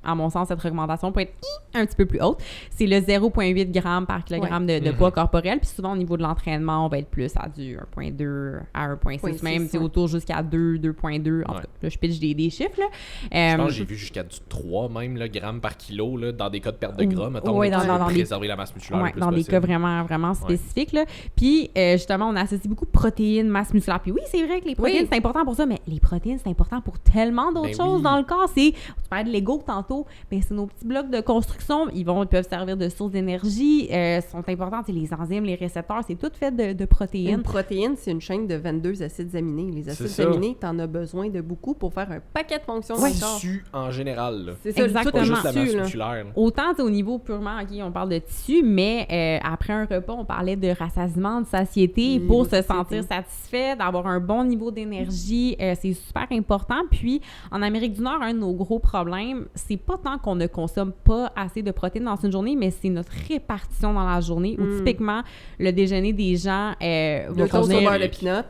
B: À mon sens, cette recommandation peut être un petit peu plus haute. C'est le 0,8 g par kilogramme de poids corporel. Puis souvent, au niveau de l'entraînement, on va être plus à du 1,2 à 1,6 même. C'est autour jusqu'à 2, 2,2. En tout cas, là, je pitch des chiffres. Là.
C: Je pense que j'ai vu jusqu'à du 3 même, là, grammes par kilo, là, dans des cas de perte de gras, mettons, pour préserver la masse musculaire le plus
B: dans
C: possible.
B: Des cas vraiment, vraiment spécifiques. Là. Puis, justement, on associe beaucoup protéines, masse musculaire. Puis oui, c'est vrai que les protéines, c'est important pour ça, mais les protéines, c'est important pour tellement d'autres choses dans le corps. Tu parlais de l'ego tantôt. tantôt, ben, c'est nos petits blocs de construction. Ils peuvent servir de source d'énergie. Sont importants, les enzymes, les récepteurs, c'est tout fait de protéines.
A: Une protéine, c'est une chaîne de 22 acides aminés. Les acides aminés, t'en as besoin de beaucoup pour faire un paquet de fonctions dans le corps.
C: Tissu en général. Là.
A: C'est ça,
B: exactement.
C: Pas juste la masse
A: tissu, là.
C: musculaire.
B: Autant au niveau purement, on parle de tissu, mais après un repas, on parlait de rassasiement, de satiété. Pour se sentir satisfait, d'avoir un bon niveau d'énergie, c'est super important. Puis, en Amérique du Nord, un de nos gros problèmes, c'est pas tant qu'on ne consomme pas assez de protéines dans une journée, mais c'est notre répartition dans la journée, où typiquement, le déjeuner des gens va
A: toast au beurre de
B: pinot.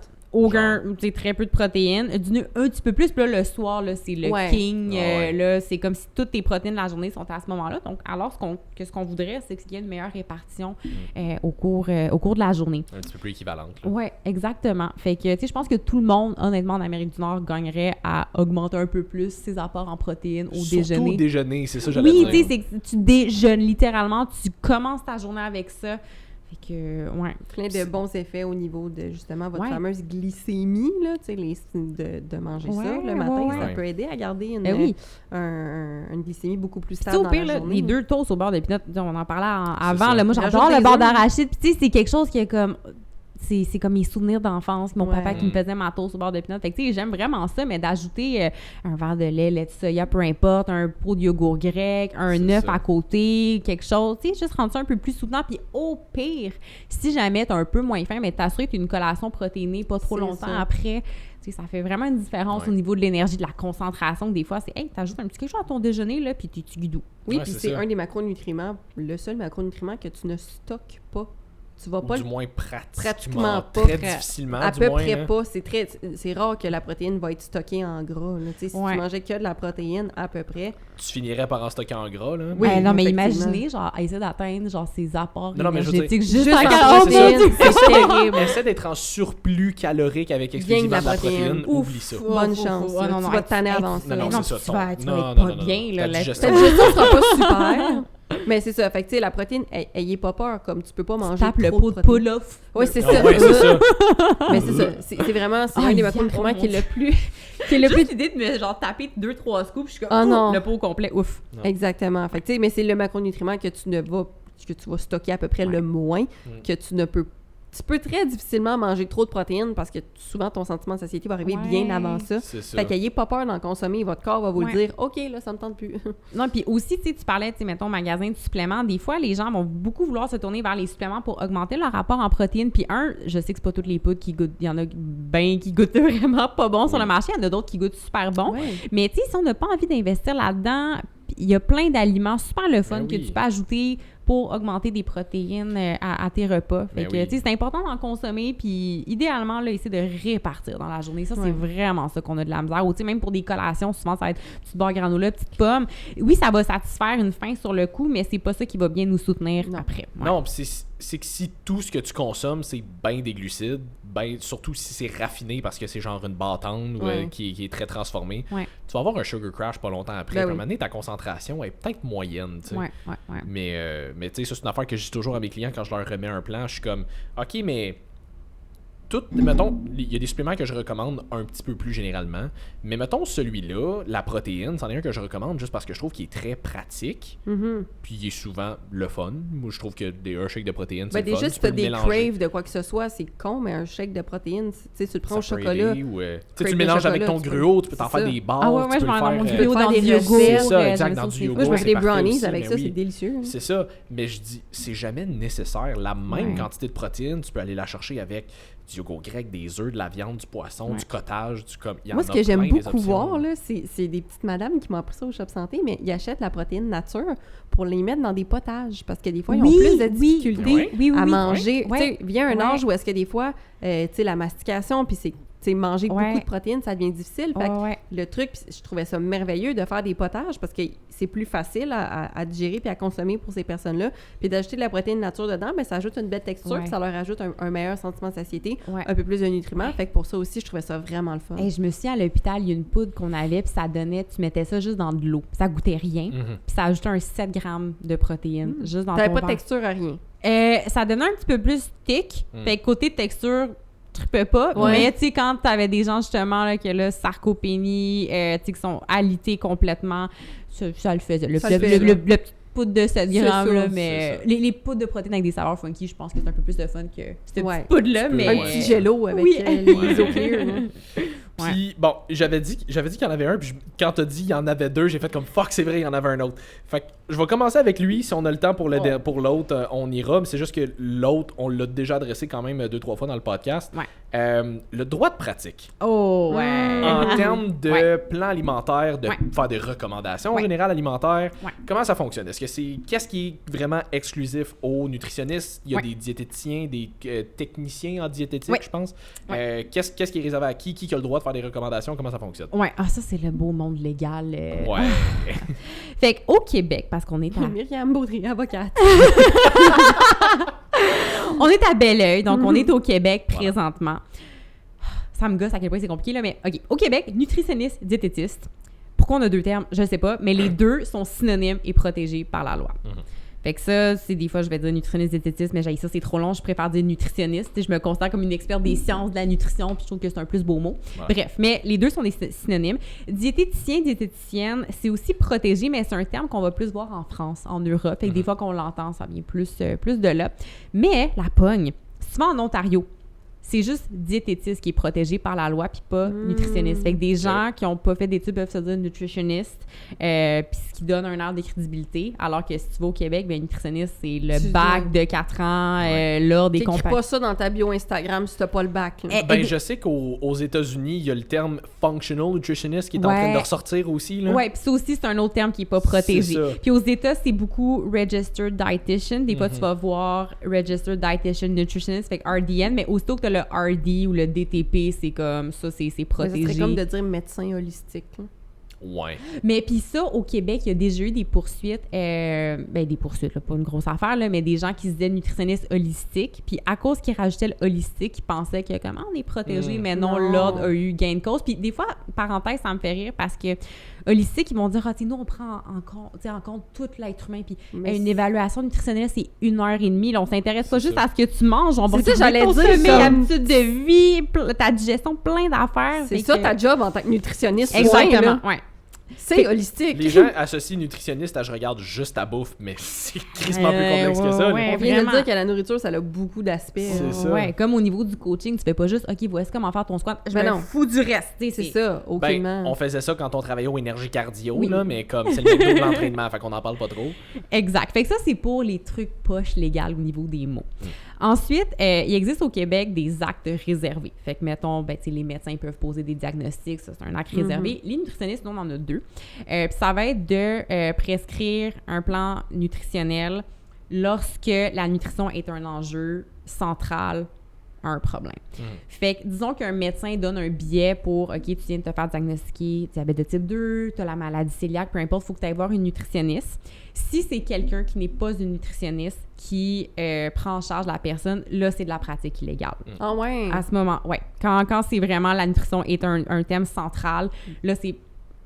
B: Très peu de protéines. Un petit peu plus, puis là, le soir, là, c'est le king. Là, c'est comme si toutes tes protéines de la journée sont à ce moment-là. Donc, alors, ce qu'on voudrait, c'est qu'il y ait une meilleure répartition au cours de la journée.
C: Un petit peu plus équivalente.
B: Oui, exactement. Fait que, je pense que tout le monde, honnêtement, en Amérique du Nord, gagnerait à augmenter un peu plus ses apports en protéines au déjeuner.
C: Surtout au déjeuner, c'est ça que j'allais dire.
B: Oui, c'est que tu déjeunes littéralement, tu commences ta journée avec ça. Fait que,
A: plein de bons effets au niveau de, justement, votre fameuse glycémie, là, de manger ça le matin, ça peut aider à garder une glycémie beaucoup plus stable dans la journée.
B: Les 2 toasts au beurre de pinot, on en parlait avant, là, moi j'adore le beurre d'arachide, puis c'est quelque chose qui est comme... C'est comme mes souvenirs d'enfance, mon papa qui me faisait ma toast au beurre de pinot. Fait que, j'aime vraiment ça, mais d'ajouter un verre de lait de soya, peu importe, un pot de yogourt grec, un œuf à côté, quelque chose, juste rendre ça un peu plus soutenant. Puis au pire, si jamais t'as un peu moins faim, mais t'assurer que t'as une collation protéinée pas trop longtemps après, ça fait vraiment une différence au niveau de l'énergie, de la concentration. Des fois, c'est « t'ajoutes un petit quelque chose à ton déjeuner, là, puis tu guidou. »
A: Oui, puis c'est un des macronutriments, le seul macronutriment que tu ne stockes pas. Tu vas pas
C: du moins
A: pratiquement pas.
C: Très difficilement,
A: à
C: du
A: peu
C: moins,
A: près pas. C'est rare que la protéine va être stockée en gras. Là. Si tu mangeais que de la protéine, à peu près...
C: Tu finirais par en stocker en gras. Là.
B: Oui, non, mais imaginez, essayer d'atteindre ses apports énergétiques
A: juste
B: en
A: protéine.
C: C'est terrible. Essaie d'être en surplus calorique avec exclusivement de la protéine. Oublie ça.
A: Bonne chance. Tu vas te tanner avant ça.
C: Non, c'est ça.
B: Tu vas être pas bien.
A: Cette digestion sera pas super. Mais c'est ça. Fait que, la protéine, ayez pas peur. Comme tu peux pas manger trop
B: le pot de pull-off.
A: Oui, c'est ça.
C: Oui, c'est ça.
A: Mais c'est ça. C'est vraiment... C'est un des macronutriments qui est le plus...
B: C'est le plus l'idée de me taper 2-3 scoops, je suis comme le pot au complet, ouf.
A: Non. Exactement. Fait que, mais c'est le macronutriment que tu vas stocker à peu près le moins, que tu peux très difficilement manger trop de protéines parce que souvent ton sentiment de satiété va arriver bien avant ça.
C: C'est ça.
A: Fait qu'ayez pas peur d'en consommer, votre corps va vous le dire « OK, là, ça me tente plus. »
B: Non, puis aussi, tu parlais, mettons, magasin de suppléments. Des fois, les gens vont beaucoup vouloir se tourner vers les suppléments pour augmenter leur rapport en protéines. Puis je sais que c'est pas toutes les poudres qui goûtent, il y en a qui goûtent vraiment pas bon sur le marché. Il y en a d'autres qui goûtent super bon. Mais tu sais, si on n'a pas envie d'investir là-dedans, il y a plein d'aliments super le fun que tu peux ajouter pour augmenter des protéines à tes repas. Fait que, c'est important d'en consommer, puis idéalement, là, essayer de répartir dans la journée. Ça, c'est vraiment ça qu'on a de la misère. Ou, même pour des collations, souvent, ça va être petite barre granola, petite pomme. Oui, ça va satisfaire une faim sur le coup, mais c'est pas ça qui va bien nous soutenir après.
C: Non, puis c'est que si tout ce que tu consommes, c'est ben des glucides, surtout si c'est raffiné parce que c'est genre une bâtonne qui est très transformée, tu vas avoir un sugar crash pas longtemps après. À un moment donné, ta concentration est peut-être moyenne, tu sais. Mais tu sais, ça, c'est une affaire que je dis toujours à mes clients quand je leur remets un plan. Je suis comme, OK, mais mettons, il y a des suppléments que je recommande un petit peu plus généralement, mais mettons celui-là, la protéine, c'en est un que je recommande juste parce que je trouve qu'il est très pratique, puis il est souvent le fun. Moi, je trouve que un shake de protéines, c'est le fun.
A: Déjà, si t'as des craves de quoi que ce soit, c'est con, mais un shake de protéines, tu sais, tu le prends au chocolat.
C: Tu le mélanges avec ton gruau, tu peux t'en faire des barres.
B: Ah ouais, je m'en ai mon gruau dans
A: des
B: du yogourt.
C: C'est ça, exact, dans du yogourt.
A: Moi, je me fais des brownies avec ça, c'est délicieux.
C: C'est ça, mais je dis, c'est jamais nécessaire. La même quantité de protéines, tu peux aller la chercher avec du yogourt grec, des œufs, de la viande, du poisson, du cottage, Moi,
A: ce que j'aime beaucoup voir, là, c'est des petites madames qui m'ont appris ça au Shop Santé, mais ils achètent la protéine nature pour les mettre dans des potages, parce que des fois, ils ont plus de difficultés à manger. Tu sais, vient un âge où est-ce que des fois, tu sais, la mastication, puis c'est manger beaucoup de protéines, ça devient difficile. Fait que le truc, je trouvais ça merveilleux de faire des potages parce que c'est plus facile à digérer puis à consommer pour ces personnes-là. Puis d'ajouter de la protéine nature dedans, ça ajoute une belle texture puis ça leur ajoute un meilleur sentiment de satiété, un peu plus de nutriments. Fait que pour ça aussi, je trouvais ça vraiment le fun.
B: Hey, je me suis à l'hôpital, il y a une poudre qu'on avait puis ça donnait, tu mettais ça juste dans de l'eau. Ça goûtait rien. Puis ça ajoutait un 7 grammes de protéines juste dans ton
A: T'avais pas de texture à rien.
B: Ça donnait un petit peu plus thick. Fait que côté texture, tripais pas.
A: Ouais.
B: Mais, tu sais, quand t'avais des gens, justement, là, que là, sarcopénie, tu sais, qui sont alités complètement, ça le faisait. Le petit poudre de 7 grammes,
A: ça,
B: là, mais les poudres de protéines avec des saveurs funky, je pense que c'est un peu plus de fun que cette petite poudre-là, mais...
A: Un petit gelo avec
B: Oui.
A: les eaux clear.
C: Puis, bon, j'avais dit qu'il y en avait un, puis quand t'as dit qu'il y en avait deux, j'ai fait comme fuck, c'est vrai, il y en avait un autre. Fait que je vais commencer avec lui. Si on a le temps pour l'autre, on ira. Mais c'est juste que l'autre, on l'a déjà adressé quand même 2-3 fois dans le podcast.
B: Ouais.
C: Le droit de pratique.
B: Oh, ouais.
C: En termes de plan alimentaire, de
B: Ouais.
C: faire des recommandations
B: Ouais.
C: générales alimentaires,
B: Ouais.
C: comment ça fonctionne? Qu'est-ce qui est vraiment exclusif aux nutritionnistes? Il y a
B: Ouais.
C: des diététiciens, des techniciens en diététique,
B: Ouais.
C: je pense.
B: Ouais.
C: Qu'est-ce qui est réservé à qui? Qui a le droit de faire des recommandations? Comment ça fonctionne?
B: Ouais, ça, c'est le beau monde légal.
C: Ouais.
B: Fait qu'au Québec, parce qu'on est à...
A: Myriam Baudry, avocate.
B: On est à Belleuil, donc on est au Québec présentement. Ça me gosse à quel point c'est compliqué, là, mais OK. Au Québec, nutritionniste, diététiste. Pourquoi on a deux termes? Je ne sais pas, mais les deux sont synonymes et protégés par la loi. Fait que ça, c'est des fois, je vais dire nutritionniste, diététiste, mais ça, c'est trop long. Je préfère dire nutritionniste. Tu sais, je me considère comme une experte des sciences de la nutrition, puis je trouve que c'est un plus beau mot.
C: Ouais.
B: Bref, mais les deux sont des synonymes. Diététicien, diététicienne, c'est aussi protégé, mais c'est un terme qu'on va plus voir en France, en Europe. Fait que des fois qu'on l'entend, ça vient plus de là. Mais la pogne, souvent en Ontario, c'est juste diététiste qui est protégé par la loi, puis pas nutritionniste. Fait que des gens qui n'ont pas fait d'études peuvent se dire nutritionniste, puis ce qui donne un air de crédibilité. Alors que si tu vas au Québec, ben nutritionniste, c'est le bac de 4 ans, l'ordre des
A: T'écris
B: compagnies.
A: pas ça dans ta bio Instagram si t'as pas le bac. là.
C: Ben, je sais qu'aux États-Unis, il y a le terme functional nutritionist qui est en train de ressortir aussi. Là.
B: Ouais, puis ça aussi, c'est un autre terme qui est pas protégé.
C: C'est ça.
B: Puis aux États, c'est beaucoup registered dietitian. Des fois, tu vas voir registered dietitian nutritionist, fait que RDN, mais aussitôt que tu as le RD ou le DTP, c'est comme ça, c'est
A: Mais ça
B: protégé.
A: serait comme de dire médecin holistique. là.
C: Ouais.
B: Mais puis ça, au Québec, il y a déjà eu des poursuites, des poursuites, là, pas une grosse affaire, là, mais des gens qui se disaient nutritionnistes holistiques, puis à cause qu'ils rajoutaient le holistique, ils pensaient que comment on est protégé, mais non,
A: Non.
B: l'ordre a eu gain de cause. Puis des fois, parenthèse, ça me fait rire parce que holistique, ils vont dire, nous, on prend en compte tout l'être humain, puis
A: Mais
B: une évaluation nutritionnelle, c'est 1h30. Là, on s'intéresse pas juste
C: ça.
B: à ce que tu manges, on va
A: C'est ça,
B: regarder
A: j'allais
B: ton
A: dire,
B: sommeil,
A: comme-
B: habitudes de vie, ta digestion, plein d'affaires.
A: C'est
B: Fait
A: ça
B: que-
A: ta job en tant que nutritionniste.
B: Exactement,
A: là.
B: ouais.
A: C'est holistique.
C: Les gens associent nutritionniste à je regarde juste ta bouffe, mais c'est crissement plus complexe que ça. là.
B: ouais.
A: On vient
B: vraiment.
A: de dire que la nourriture, ça a beaucoup d'aspects.
C: C'est ça.
B: Ouais, comme au niveau du coaching, tu fais pas juste, OK, voici comment faire ton squat. Je
A: Ben
B: me
A: non.
B: fous du reste. tu sais,
A: C'est ça, aucunement.
C: Ben, on faisait ça quand on travaillait au énergie cardio,
B: Oui.
C: là, mais comme c'est le McDo de l'entraînement, fait qu'on n'en parle pas trop.
B: Exact. Fait que ça, c'est pour les trucs poches légales au niveau des mots. Ensuite, il existe au Québec des actes réservés. Fait que, mettons, tu sais, les médecins peuvent poser des diagnostics, ça, c'est un acte réservé. Les nutritionnistes, nous, on en a deux. Puis ça va être de prescrire un plan nutritionnel lorsque la nutrition est un enjeu central à un problème. Fait que, disons qu'un médecin donne un billet pour, OK, tu viens de te faire diagnostiquer diabète de type 2, tu as la maladie cœliaque, peu importe, il faut que tu ailles voir une nutritionniste. Si c'est quelqu'un qui n'est pas une nutritionniste qui prend en charge la personne, là, c'est de la pratique illégale.
A: Ah ouais.
B: À ce moment, ouais. Quand c'est vraiment la nutrition est un thème central, là, c'est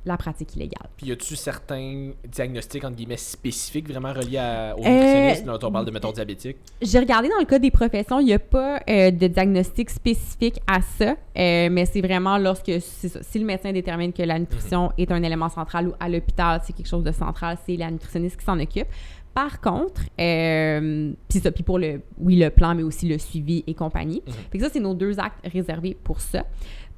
B: la pratique illégale.
C: Puis y a-tu certains diagnostics, entre guillemets, spécifiques vraiment reliés aux nutritionnistes, là, on parle de, mettons, diabétique?
B: J'ai regardé dans le cas des professions, il n'y a pas de diagnostic spécifique à ça, mais c'est vraiment lorsque, c'est ça, si le médecin détermine que la nutrition est un élément central ou à l'hôpital, c'est quelque chose de central, c'est la nutritionniste qui s'en occupe. Par contre, puis pour le plan, mais aussi le suivi et compagnie. Fait que ça, c'est nos deux actes réservés pour ça.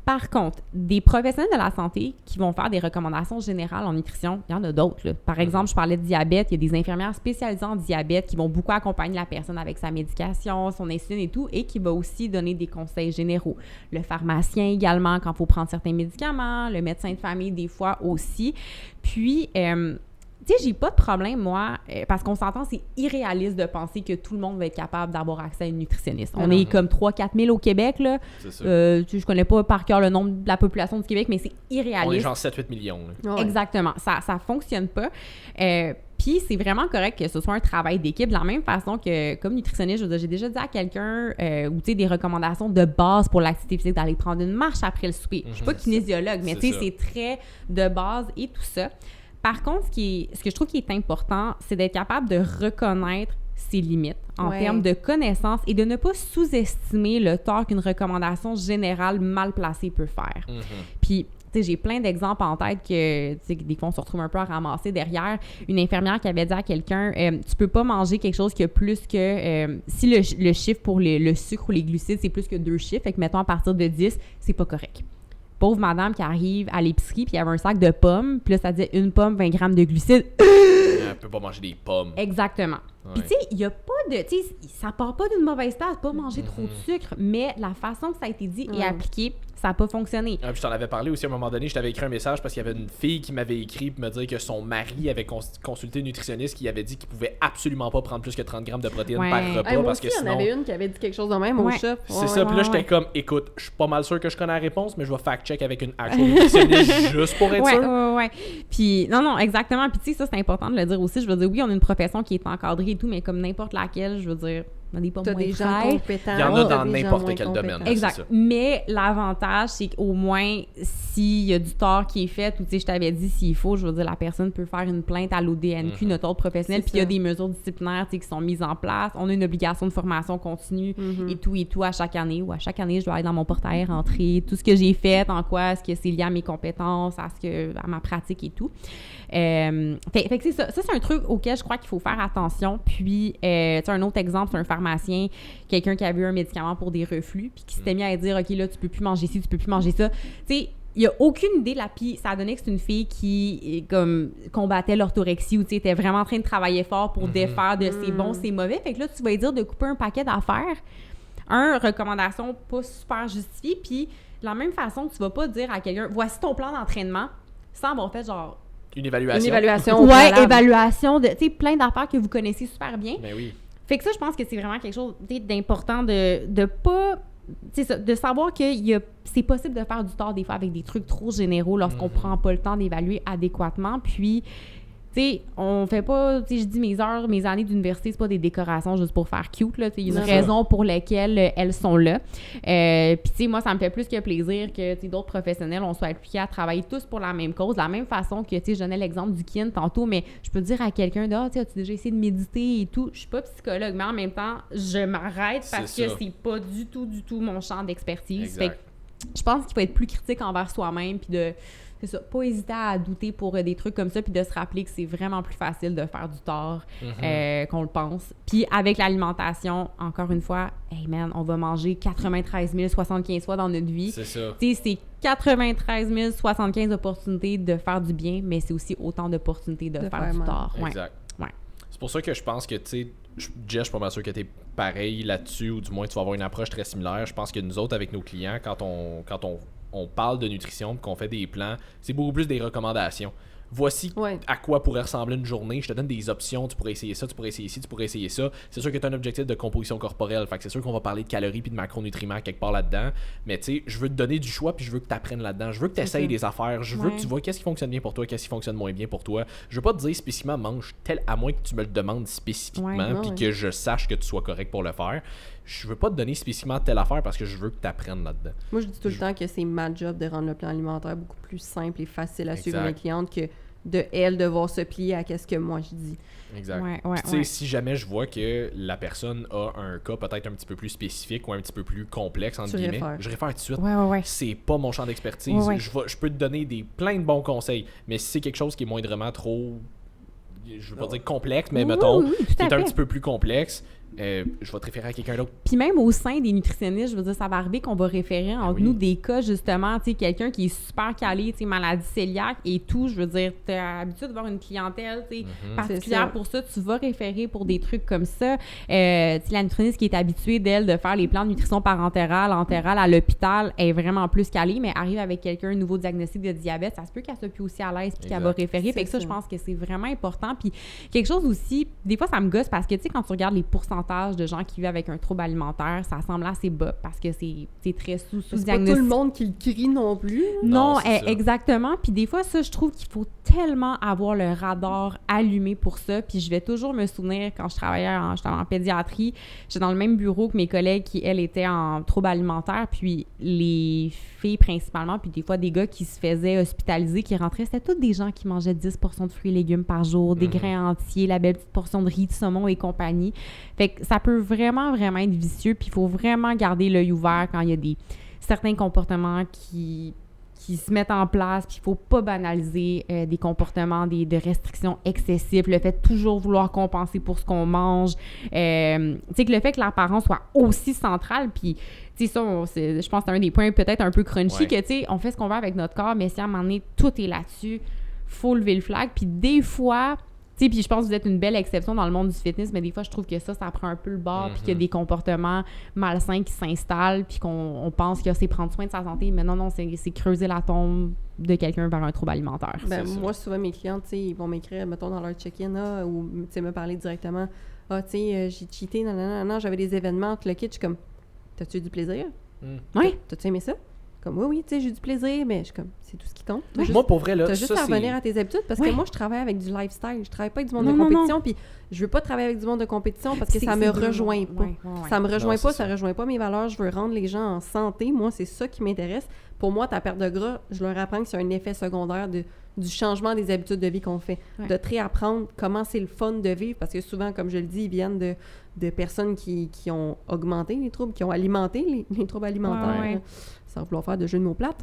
B: Par contre, des professionnels de la santé qui vont faire des recommandations générales en nutrition, il y en a d'autres. Là. Par exemple, je parlais de diabète, il y a des infirmières spécialisées en diabète qui vont beaucoup accompagner la personne avec sa médication, son insuline et tout, et qui va aussi donner des conseils généraux. Le pharmacien également, quand il faut prendre certains médicaments, le médecin de famille des fois aussi. Puis, tu sais, j'ai pas de problème, moi, parce qu'on s'entend, c'est irréaliste de penser que tout le monde va être capable d'avoir accès à une nutritionniste. On est comme 3-4 000 au Québec, là.
C: C'est ça.
B: Je connais pas par cœur le nombre de la population du Québec, mais c'est irréaliste.
C: On est genre 7-8 millions. Là.
A: Ouais.
B: Exactement. Ça fonctionne pas. Puis c'est vraiment correct que ce soit un travail d'équipe de la même façon que, comme nutritionniste, je veux dire, j'ai déjà dit à quelqu'un, ou tu sais, des recommandations de base pour l'activité physique, d'aller prendre une marche après le souper. Je suis pas kinésiologue, mais tu sais, c'est très de base et tout ça. Par contre, ce que je trouve qui est important, c'est d'être capable de reconnaître ses limites en
A: Ouais.
B: termes de connaissances et de ne pas sous-estimer le tort qu'une recommandation générale mal placée peut faire. Puis, tu sais, j'ai plein d'exemples en tête que, tu sais, des fois, on se retrouve un peu à ramasser derrière. Une infirmière qui avait dit à quelqu'un, tu peux pas manger quelque chose qui a plus que... si le chiffre pour le sucre ou les glucides, c'est plus que 2 chiffres, fait que, mettons, à partir de 10, c'est pas correct. Pauvre madame qui arrive à l'épicerie, puis il y avait un sac de pommes, puis là, ça disait une pomme, 20 grammes de glucides.
C: Elle peut pas manger des pommes.
B: Exactement.
C: Ouais.
B: Puis, tu sais, il y a pas de... Tu sais, ça part pas d'une mauvaise tasse, pas manger trop de sucre, mais la façon que ça a été dit et appliqué, ça n'a pas fonctionné.
C: Ah, puis je t'en avais parlé aussi à un moment donné, je t'avais écrit un message parce qu'il y avait une fille qui m'avait écrit pour me dire que son mari avait consulté une nutritionniste qui avait dit qu'il pouvait absolument pas prendre plus que 30 grammes de protéines
B: Ouais.
C: par repas
A: Moi
C: parce
A: aussi,
C: que
A: il y en
C: sinon...
A: avait une qui avait dit quelque chose de même au
B: Ouais.
A: chef.
C: C'est ça, puis là
B: ouais,
C: j'étais
B: ouais.
C: comme, écoute, je suis pas mal sûr que je connais la réponse, mais je vais fact-check avec une actual nutritionniste juste pour être
B: Ouais,
C: sûr.
B: ouais. Puis, non, exactement. Puis, tu sais, ça, c'est important de le dire aussi. Je veux dire, oui, on a une profession qui est encadrée et tout, mais comme n'importe laquelle, je veux dire, on a des pommes
A: T'as
B: moins
A: des gens
B: fraîches.
A: compétents.
C: Il y en a
A: t'as
C: dans
A: des gens
C: n'importe
A: moins
C: quel
A: compétents.
C: domaine. c'est
B: Exact.
C: ça.
B: Mais l'avantage, c'est qu'au moins, s'il y a du tort qui est fait, ou tu sais, je t'avais dit, s'il faut, je veux dire, la personne peut faire une plainte à l'ODNQ, notre ordre professionnel,
A: C'est
B: puis il y a
A: ça.
B: des mesures disciplinaires, tu sais, qui sont mises en place. On a une obligation de formation continue et tout à chaque année, ou à chaque année, je dois aller dans mon portail, rentrer tout ce que j'ai fait, en quoi est-ce que c'est lié à mes compétences, à ma pratique et tout. Fait que c'est ça. Ça, c'est un truc auquel je crois qu'il faut faire attention. Puis, tu sais, un autre exemple, c'est un pharmacien, quelqu'un qui avait eu un médicament pour des reflux, puis qui s'était mis à dire, OK, là, tu peux plus manger ci, tu peux plus manger ça. Tu sais, il n'y a aucune idée là, puis ça a donné que c'est une fille qui comme combattait l'orthorexie ou tu sais, était vraiment en train de travailler fort pour défaire de c'est bon, c'est mauvais. Fait que là, tu vas lui dire de couper un paquet d'affaires. Recommandation pas super justifiée, puis de la même façon, tu vas pas dire à quelqu'un, voici ton plan d'entraînement, sans avoir fait genre...
C: Une évaluation.
A: Une évaluation. au
B: Ouais,
A: préalable.
B: évaluation de, tu sais, plein d'affaires que vous connaissez super bien.
C: Ben oui.
B: Fait que ça, je pense que c'est vraiment quelque chose tu sais, d'important de pas... Tu sais, de savoir que c'est possible de faire du tort des fois avec des trucs trop généraux lorsqu'on prend pas le temps d'évaluer adéquatement. Puis, tu sais, on fait pas... Tu sais, je dis mes années d'université, c'est pas des décorations juste pour faire cute, là. Tu sais, il y a une
A: Non.
B: raison pour laquelle elles sont là. Puis, tu sais, moi, ça me fait plus que plaisir que, tu sais, d'autres professionnels, on soit impliqués à travailler tous pour la même cause, de la même façon que, tu sais, je donnais l'exemple du kin tantôt, mais je peux dire à quelqu'un, tu sais, as-tu déjà essayé de méditer et tout? Je suis pas psychologue, mais en même temps, je m'arrête parce
C: C'est
B: que
C: ça.
B: c'est pas du tout mon champ d'expertise. Fait
C: Exact.
B: que je pense qu'il faut être plus critique envers soi-même, puis de... C'est ça, pas hésiter à douter pour des trucs comme ça, puis de se rappeler que c'est vraiment plus facile de faire du tort qu'on le pense. Puis avec l'alimentation, encore une fois, hey man, on va manger 93 075 fois dans notre vie.
C: C'est ça.
B: Tu sais, c'est 93 075 opportunités de faire du bien, mais c'est aussi autant d'opportunités de faire du
A: mal.
B: tort. Ouais.
C: Exact.
B: Ouais.
C: C'est pour ça que je pense que, tu sais, Jess, je suis pas mal sûr que t'es pareil là-dessus, ou du moins tu vas avoir une approche très similaire. Je pense que nous autres, avec nos clients, quand on parle de nutrition et qu'on fait des plans, c'est beaucoup plus des recommandations. Voici
A: Ouais.
C: à quoi pourrait ressembler une journée. Je te donne des options. Tu pourrais essayer ça, tu pourrais essayer ci, tu pourrais essayer ça. C'est sûr que tu as un objectif de composition corporelle. Fait que c'est sûr qu'on va parler de calories puis de macronutriments quelque part là-dedans. Mais tu sais, je veux te donner du choix puis je veux que tu apprennes là-dedans. Je veux que tu essayes des affaires. Je veux que tu vois qu'est-ce qui fonctionne bien pour toi, qu'est-ce qui fonctionne moins bien pour toi. Je veux pas te dire spécifiquement mange tel, à moins que tu me le demandes spécifiquement puis que je sache que tu sois correct pour le faire. Je veux pas te donner spécifiquement telle affaire parce que je veux que tu apprennes là-dedans.
A: Moi, je dis tout le temps que c'est ma job de rendre le plan alimentaire beaucoup plus simple et facile à suivre
C: Exact.
A: mes clientes que de elle devoir se plier à ce que moi je dis.
C: Exact.
B: Ouais,
C: Puis, tu sais,
B: ouais.
C: si jamais je vois que la personne a un cas peut-être un petit peu plus spécifique ou un petit peu plus complexe, entre
A: Tu
C: guillemets,
A: réfères.
C: je réfère tout de suite.
B: Ouais.
C: C'est pas mon champ d'expertise.
B: Ouais.
C: Je peux te donner plein de bons conseils, mais si c'est quelque chose qui est moindrement trop, je veux pas dire complexe, mais
B: Oui,
C: mettons,
B: oui, tout
C: qui
B: à
C: est un
B: fait.
C: petit peu plus complexe, je vais te référer à quelqu'un d'autre.
B: Puis même au sein des nutritionnistes, je veux dire, ça va arriver qu'on va référer entre
C: oui.
B: nous des cas, justement, tu sais, quelqu'un qui est super calé, tu sais, maladie cœliaque et tout, je veux dire, t'as l'habitude de voir une clientèle, tu sais, particulière
A: C'est ça.
B: pour ça, tu vas référer pour des trucs comme ça. Tu sais, la nutritionniste qui est habituée, d'elle, de faire les plans de nutrition parentérale, entérale à l'hôpital, est vraiment plus calée, mais arrive avec quelqu'un, un nouveau diagnostic de diabète, ça se peut qu'elle soit plus aussi à l'aise puis qu'elle va
C: Exact.
B: référer. Fait que ça, je pense que c'est vraiment important. Puis quelque chose aussi, des fois, ça me gosse parce que, tu sais, quand tu regardes les pourcentages pourcentage de gens qui vivent avec un trouble alimentaire, ça semble assez bas parce que c'est très
A: C'est pas
B: sous-diagnostiqué.
A: tout le monde qui le crie non plus.
B: Non,
C: c'est ça.
B: exactement. Puis des fois, ça, je trouve qu'il faut tellement avoir le radar allumé pour ça. Puis je vais toujours me souvenir, quand j'étais en pédiatrie, j'étais dans le même bureau que mes collègues qui, elles, étaient en troubles alimentaires. Puis les filles principalement, puis des fois des gars qui se faisaient hospitaliser, qui rentraient, c'était tous des gens qui mangeaient 10% de fruits et légumes par jour, des grains entiers, la belle petite portion de riz, de saumon et compagnie. Fait que ça peut vraiment, vraiment être vicieux. Puis il faut vraiment garder l'œil ouvert quand il y a certains comportements qui se mettent en place, puis il faut pas banaliser des comportements de restrictions excessives, le fait de toujours vouloir compenser pour ce qu'on mange, tu sais, que le fait que l'apparence soit aussi centrale, puis tu sais, ça, je pense que c'est un des points peut-être un peu crunchy, que tu sais, on fait ce qu'on veut avec notre corps, mais si à un moment donné, tout est là-dessus, faut lever le flag, puis des fois... Tu sais, puis je pense que vous êtes une belle exception dans le monde du fitness, mais des fois, je trouve que ça prend un peu le bord, puis qu'il y a des comportements malsains qui s'installent, puis qu'on pense que c'est prendre soin de sa santé, mais non, c'est creuser la tombe de quelqu'un vers un trouble alimentaire.
A: Ben, moi, souvent, mes clientes, tu sais, ils vont m'écrire, mettons, dans leur check-in, ou, tu sais, me parler directement. « Ah, tu sais, j'ai cheaté, non, j'avais des événements, tout le kit. » Je suis comme, « T'as-tu eu du plaisir?
B: Oui.
A: T'as-tu aimé ça? » Comme, oui, tu sais, j'ai eu du plaisir, mais je suis comme, c'est tout ce qui compte.
C: Moi, pour vrai, là,
A: T'as juste
C: ça,
A: à
C: c'est...
A: revenir à tes habitudes, parce que moi, je travaille avec du lifestyle. Je travaille pas avec du monde de compétition, puis je veux pas travailler avec du monde de compétition parce que ça me rejoint pas. Ça me rejoint pas, ça rejoint pas mes valeurs. Je veux rendre les gens en santé. Moi, c'est ça qui m'intéresse. Pour moi, ta perte de gras, je leur apprends que c'est un effet secondaire du changement des habitudes de vie qu'on fait.
B: Ouais.
A: De te réapprendre comment c'est le fun de vivre, parce que souvent, comme je le dis, ils viennent de personnes qui ont augmenté les troubles, qui ont alimenté les troubles alimentaires.
B: Ouais.
A: Sans vouloir faire de jeux de mots plates,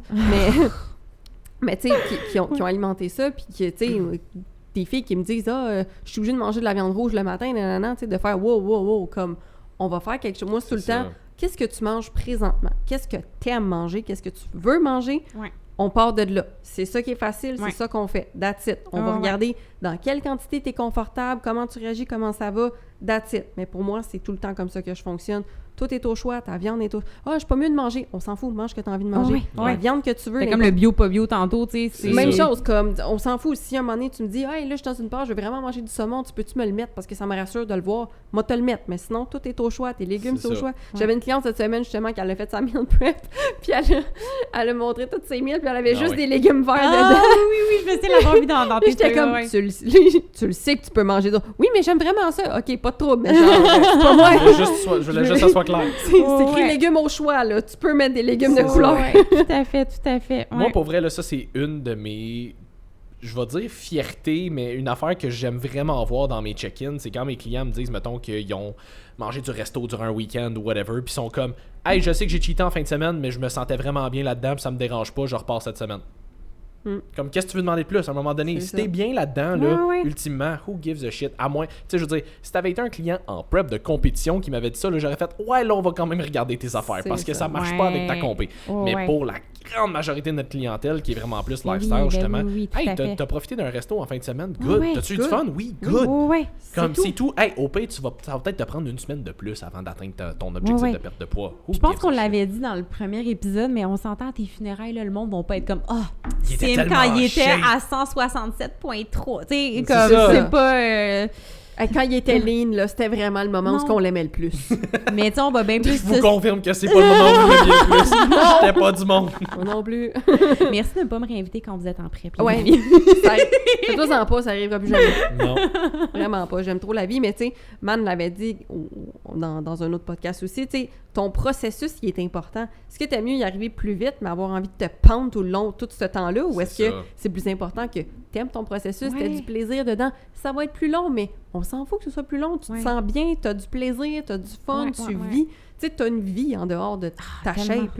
A: mais tu sais, qui ont alimenté ça, puis tu sais, des filles qui me disent « Ah, je suis obligée de manger de la viande rouge le matin, tu sais, de faire « wow, comme on va faire quelque chose. » Moi, tout le temps, qu'est-ce que tu manges présentement? Qu'est-ce que tu aimes manger? Qu'est-ce que tu veux manger?
B: Ouais.
A: On part de là. C'est ça qui est facile, c'est ça qu'on fait. That's it. On va regarder dans quelle quantité tu es confortable, comment tu réagis, comment ça va. That's it. Mais pour moi, c'est tout le temps comme ça que je fonctionne. Tout est au choix, ta viande est au... Ah, je suis pas mieux de manger. On s'en fout, mange ce que tu as envie de manger. La viande que tu veux.
B: C'est comme le bio, pas bio tantôt, tu sais.
A: C'est même chose, comme on s'en fout. Si à un moment donné, tu me dis « Hey, là, je suis dans une part, je veux vraiment manger du saumon, tu peux-tu me le mettre? Parce que ça me rassure de le voir. Moi, te le mettre. Mais sinon, tout est au choix. Tes légumes, c'est au choix. » J'avais une cliente cette semaine, justement, qui a fait sa meal prep, puis elle a montré toutes ses meals, puis elle avait juste des légumes verts dedans.
B: Oui, je me sais l'avoir vu dans tes
A: J'étais comme, tu le sais que tu peux manger d'autres. Oui, mais j'aime vraiment ça. OK, pas de trouble, mais genre, c'est pas moi.
C: Je voulais juste que ça soit clair.
A: C'est écrit légumes au choix, là. Tu peux mettre des légumes de couleur.
B: Tout à fait. Ouais.
C: Moi, pour vrai, là, ça, c'est une de mes... Je vais dire fierté, mais une affaire que j'aime vraiment voir dans mes check-ins, c'est quand mes clients me disent, mettons, qu'ils ont mangé du resto durant un week-end ou whatever, puis ils sont comme « Hey, je sais que j'ai cheaté en fin de semaine, mais je me sentais vraiment bien là-dedans, puis ça me dérange pas, je repars cette semaine. » Comme, qu'est-ce que tu veux demander de plus? À un moment donné, si t'es bien là-dedans, là, ultimement, who gives a shit? À moins, tu sais, je veux dire, si t'avais été un client en prep de compétition qui m'avait dit ça, là, j'aurais fait, ouais, là, on va quand même regarder tes affaires parce que ça marche pas avec ta compé. Mais pour la grande majorité de notre clientèle qui est vraiment plus lifestyle, justement, hey, t'as profité d'un resto en fin de semaine? Good. T'as-tu eu du fun? Oui, good. Comme c'est tout. Hey, au pire, ça va peut-être te prendre une semaine de plus avant d'atteindre ton objectif de perte de poids.
B: Je pense qu'on l'avait dit dans le premier épisode, mais on s'entend à tes funérailles, là, le monde va pas être comme Sim quand il était à 167,3. Tu sais, comme c'est pas.
A: Quand il était lean, là, c'était vraiment le moment où on l'aimait le plus.
B: Mais tu sais, on va bien plus...
C: Je vous confirme que c'est pas le moment où vous l'aimiez le plus. J'étais pas du monde.
A: Moi non plus.
B: Merci de ne pas me réinviter quand vous êtes en prep.
A: Ouais. Fais-toi-en pas, ça arrivera plus jamais.
C: Non.
A: Vraiment pas. J'aime trop la vie, mais tu sais, Man l'avait dit dans un autre podcast aussi, tu sais, ton processus, il est important. Est-ce que t'aimes mieux y arriver plus vite, mais avoir envie de te pendre tout ce temps-là, ou est-ce que c'est plus important que t'aimes ton processus, t'as du plaisir dedans? Ça va être plus long, mais on s'en fout que ce soit plus long. Tu te sens bien, t'as du plaisir, t'as du fun, tu vis. Tu sais, t'as une vie en dehors de ta shape.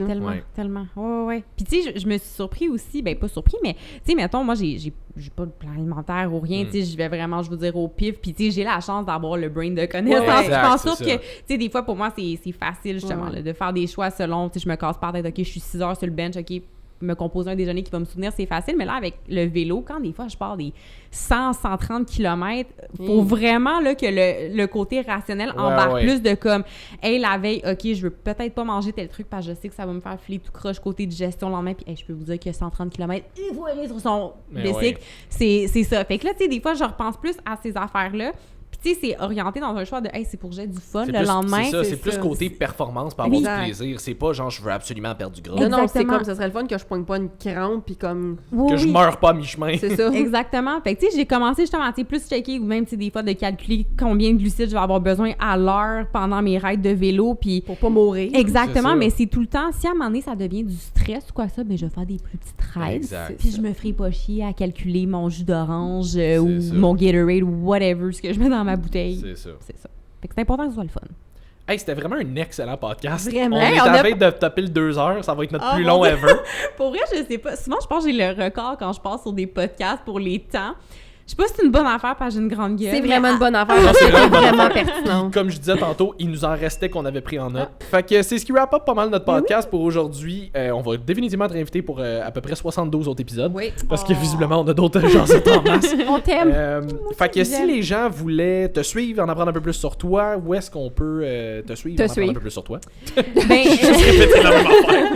B: Tellement. Ouais. Puis tu sais, je me suis surpris aussi, ben pas surpris, mais tu sais, mettons, moi, j'ai pas de plan alimentaire ou rien, tu sais, je vais vraiment, je veux dire, au pif, puis tu sais, j'ai la chance d'avoir le brain de connaissance. Je pense que, tu sais, des fois, pour moi, c'est facile, justement, là, de faire des choix selon, tu sais, je me casse par tête, OK, je suis 6 heures sur le bench, OK, me composer un déjeuner qui va me soutenir, c'est facile, mais là, avec le vélo, quand des fois, je pars des 100-130 km, faut vraiment là, que le côté rationnel embarque plus de comme, hey, la veille, OK, je veux peut-être pas manger tel truc parce que je sais que ça va me faire filer tout croche côté digestion le lendemain, puis hey, je peux vous dire que 130 km, il faut aller sur son bicycle, c'est ça. Fait que là, tu sais, des fois, je repense plus à ces affaires-là. Puis tu sais, c'est orienté dans un choix de, hey, c'est pour que j'ai du fun
C: C'est
B: le
C: plus-
B: lendemain.
C: C'est ça, c'est
A: c'est
C: plus
A: ça.
C: côté performance pour avoir
A: Exact.
C: du plaisir. C'est pas genre, je veux absolument perdre du gras.
A: Non, non, c'est
B: Exactement.
A: comme, ça serait le fun que je pogne pas une crampe, puis comme,
B: Oui,
C: Que je
B: oui.
C: meurs pas à mi-chemin.
A: c'est ça.
B: Exactement. Fait que, tu sais, j'ai commencé justement à, tu sais, plus checker ou même, tu sais, des fois, de calculer combien de glucides je vais avoir besoin à l'heure pendant mes rides de vélo, puis...
A: Pour pas mourir.
B: Exactement,
C: C'est ça.
B: mais c'est tout le temps, si à un moment donné, ça devient du stress ou quoi que ça, ben je vais faire des plus petites rides.
C: Exact.
B: Puis je me ferai pas chier à calculer mon jus d'orange ou
C: ça.
B: mon Gatorade ou whatever, ce que je mets dans ma bouteille.
C: C'est ça.
B: C'est ça. Fait que c'est important que ce soit le fun.
C: Hey, c'était vraiment un excellent podcast.
A: Vraiment.
C: On
A: Hey,
C: est
A: on
C: à
A: a-
C: la veille de taper le 2 heures. Ça va être notre
B: Oh
C: plus
B: mon
C: long
B: Dieu.
C: ever.
B: Pour vrai, je sais pas. Souvent, je pense que j'ai le record quand je passe sur des podcasts pour les temps. Je sais pas si c'est une bonne affaire parce que j'ai une grande gueule.
A: C'est
B: mais
A: vraiment
B: à-
A: une bonne affaire.
C: Non, c'est vraiment une bonne
A: vraiment
C: affaire.
A: pertinent.
C: Comme je disais tantôt, il nous en restait qu'on avait pris en note. Fait que c'est ce qui wrap up pas mal notre podcast pour aujourd'hui. On va définitivement être invité pour à peu près 72 autres épisodes.
A: Oui.
C: Parce que visiblement, on a d'autres gens en masse.
A: On t'aime.
C: Fait que si
B: j'aime.
C: les gens voulaient te suivre, en apprendre un peu plus sur toi, où est-ce qu'on peut te suivre,
A: Te
C: en apprendre
A: suivre.
C: un peu plus sur toi?
B: Ben,
C: Répétez la même affaire.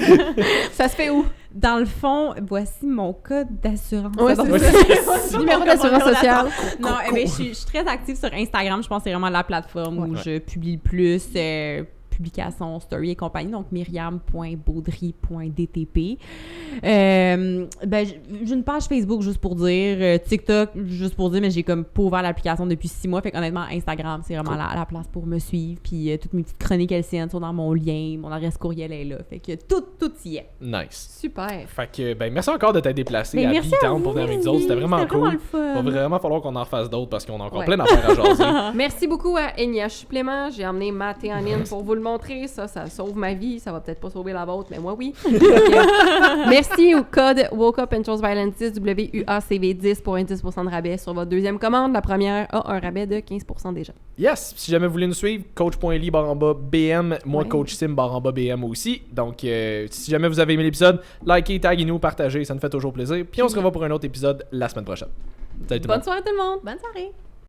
A: Ça se fait où?
B: dans le fond, voici mon code d'assurance.
A: Ouais,
B: Donc,
A: c'est ça. Numéro d'assurance sociale.
B: Non, mais je suis très active sur Instagram. Je pense que c'est vraiment la plateforme où je publie le plus. Publications, story et compagnie, donc myriam.baudry.dtp. J'ai une page Facebook juste pour dire, TikTok juste pour dire, mais j'ai comme pas ouvert l'application depuis 6 mois, fait qu'honnêtement, Instagram, c'est vraiment la place pour me suivre, puis toutes mes petites chroniques LCN sont dans mon lien, mon adresse courriel est là, fait que tout y est.
C: Nice.
A: Super.
C: Fait que, ben, merci encore de t'être déplacé
B: Ben,
C: à
B: merci à
C: B-Town pour
B: vous.
C: venir avec nous autres. C'était vraiment cool.
B: le fun.
C: Va vraiment falloir qu'on en refasse d'autres parce qu'on a encore
A: Ouais.
C: plein d'affaires à jaser.
A: Merci beaucoup à NIH Supplément. J'ai emmené ma théanine pour vous le montrer. Ça sauve ma vie. Ça va peut-être pas sauver la vôtre, mais moi, oui. Merci au code Woke Up and Chose Violence 10, WUACV10 pour un 10% de rabais sur votre deuxième commande. La première a un rabais de 15% déjà.
C: Yes, si jamais vous voulez nous suivre, coach.ly /BM, moi
A: Ouais.
C: coach Sim /BM aussi. Donc si jamais vous avez aimé l'épisode, likez, taguez-nous, partagez, ça nous fait toujours plaisir. Puis on se revoit pour un autre épisode la semaine prochaine. Salut tout le monde.
A: Bonne soirée tout le monde.
B: Bonne soirée.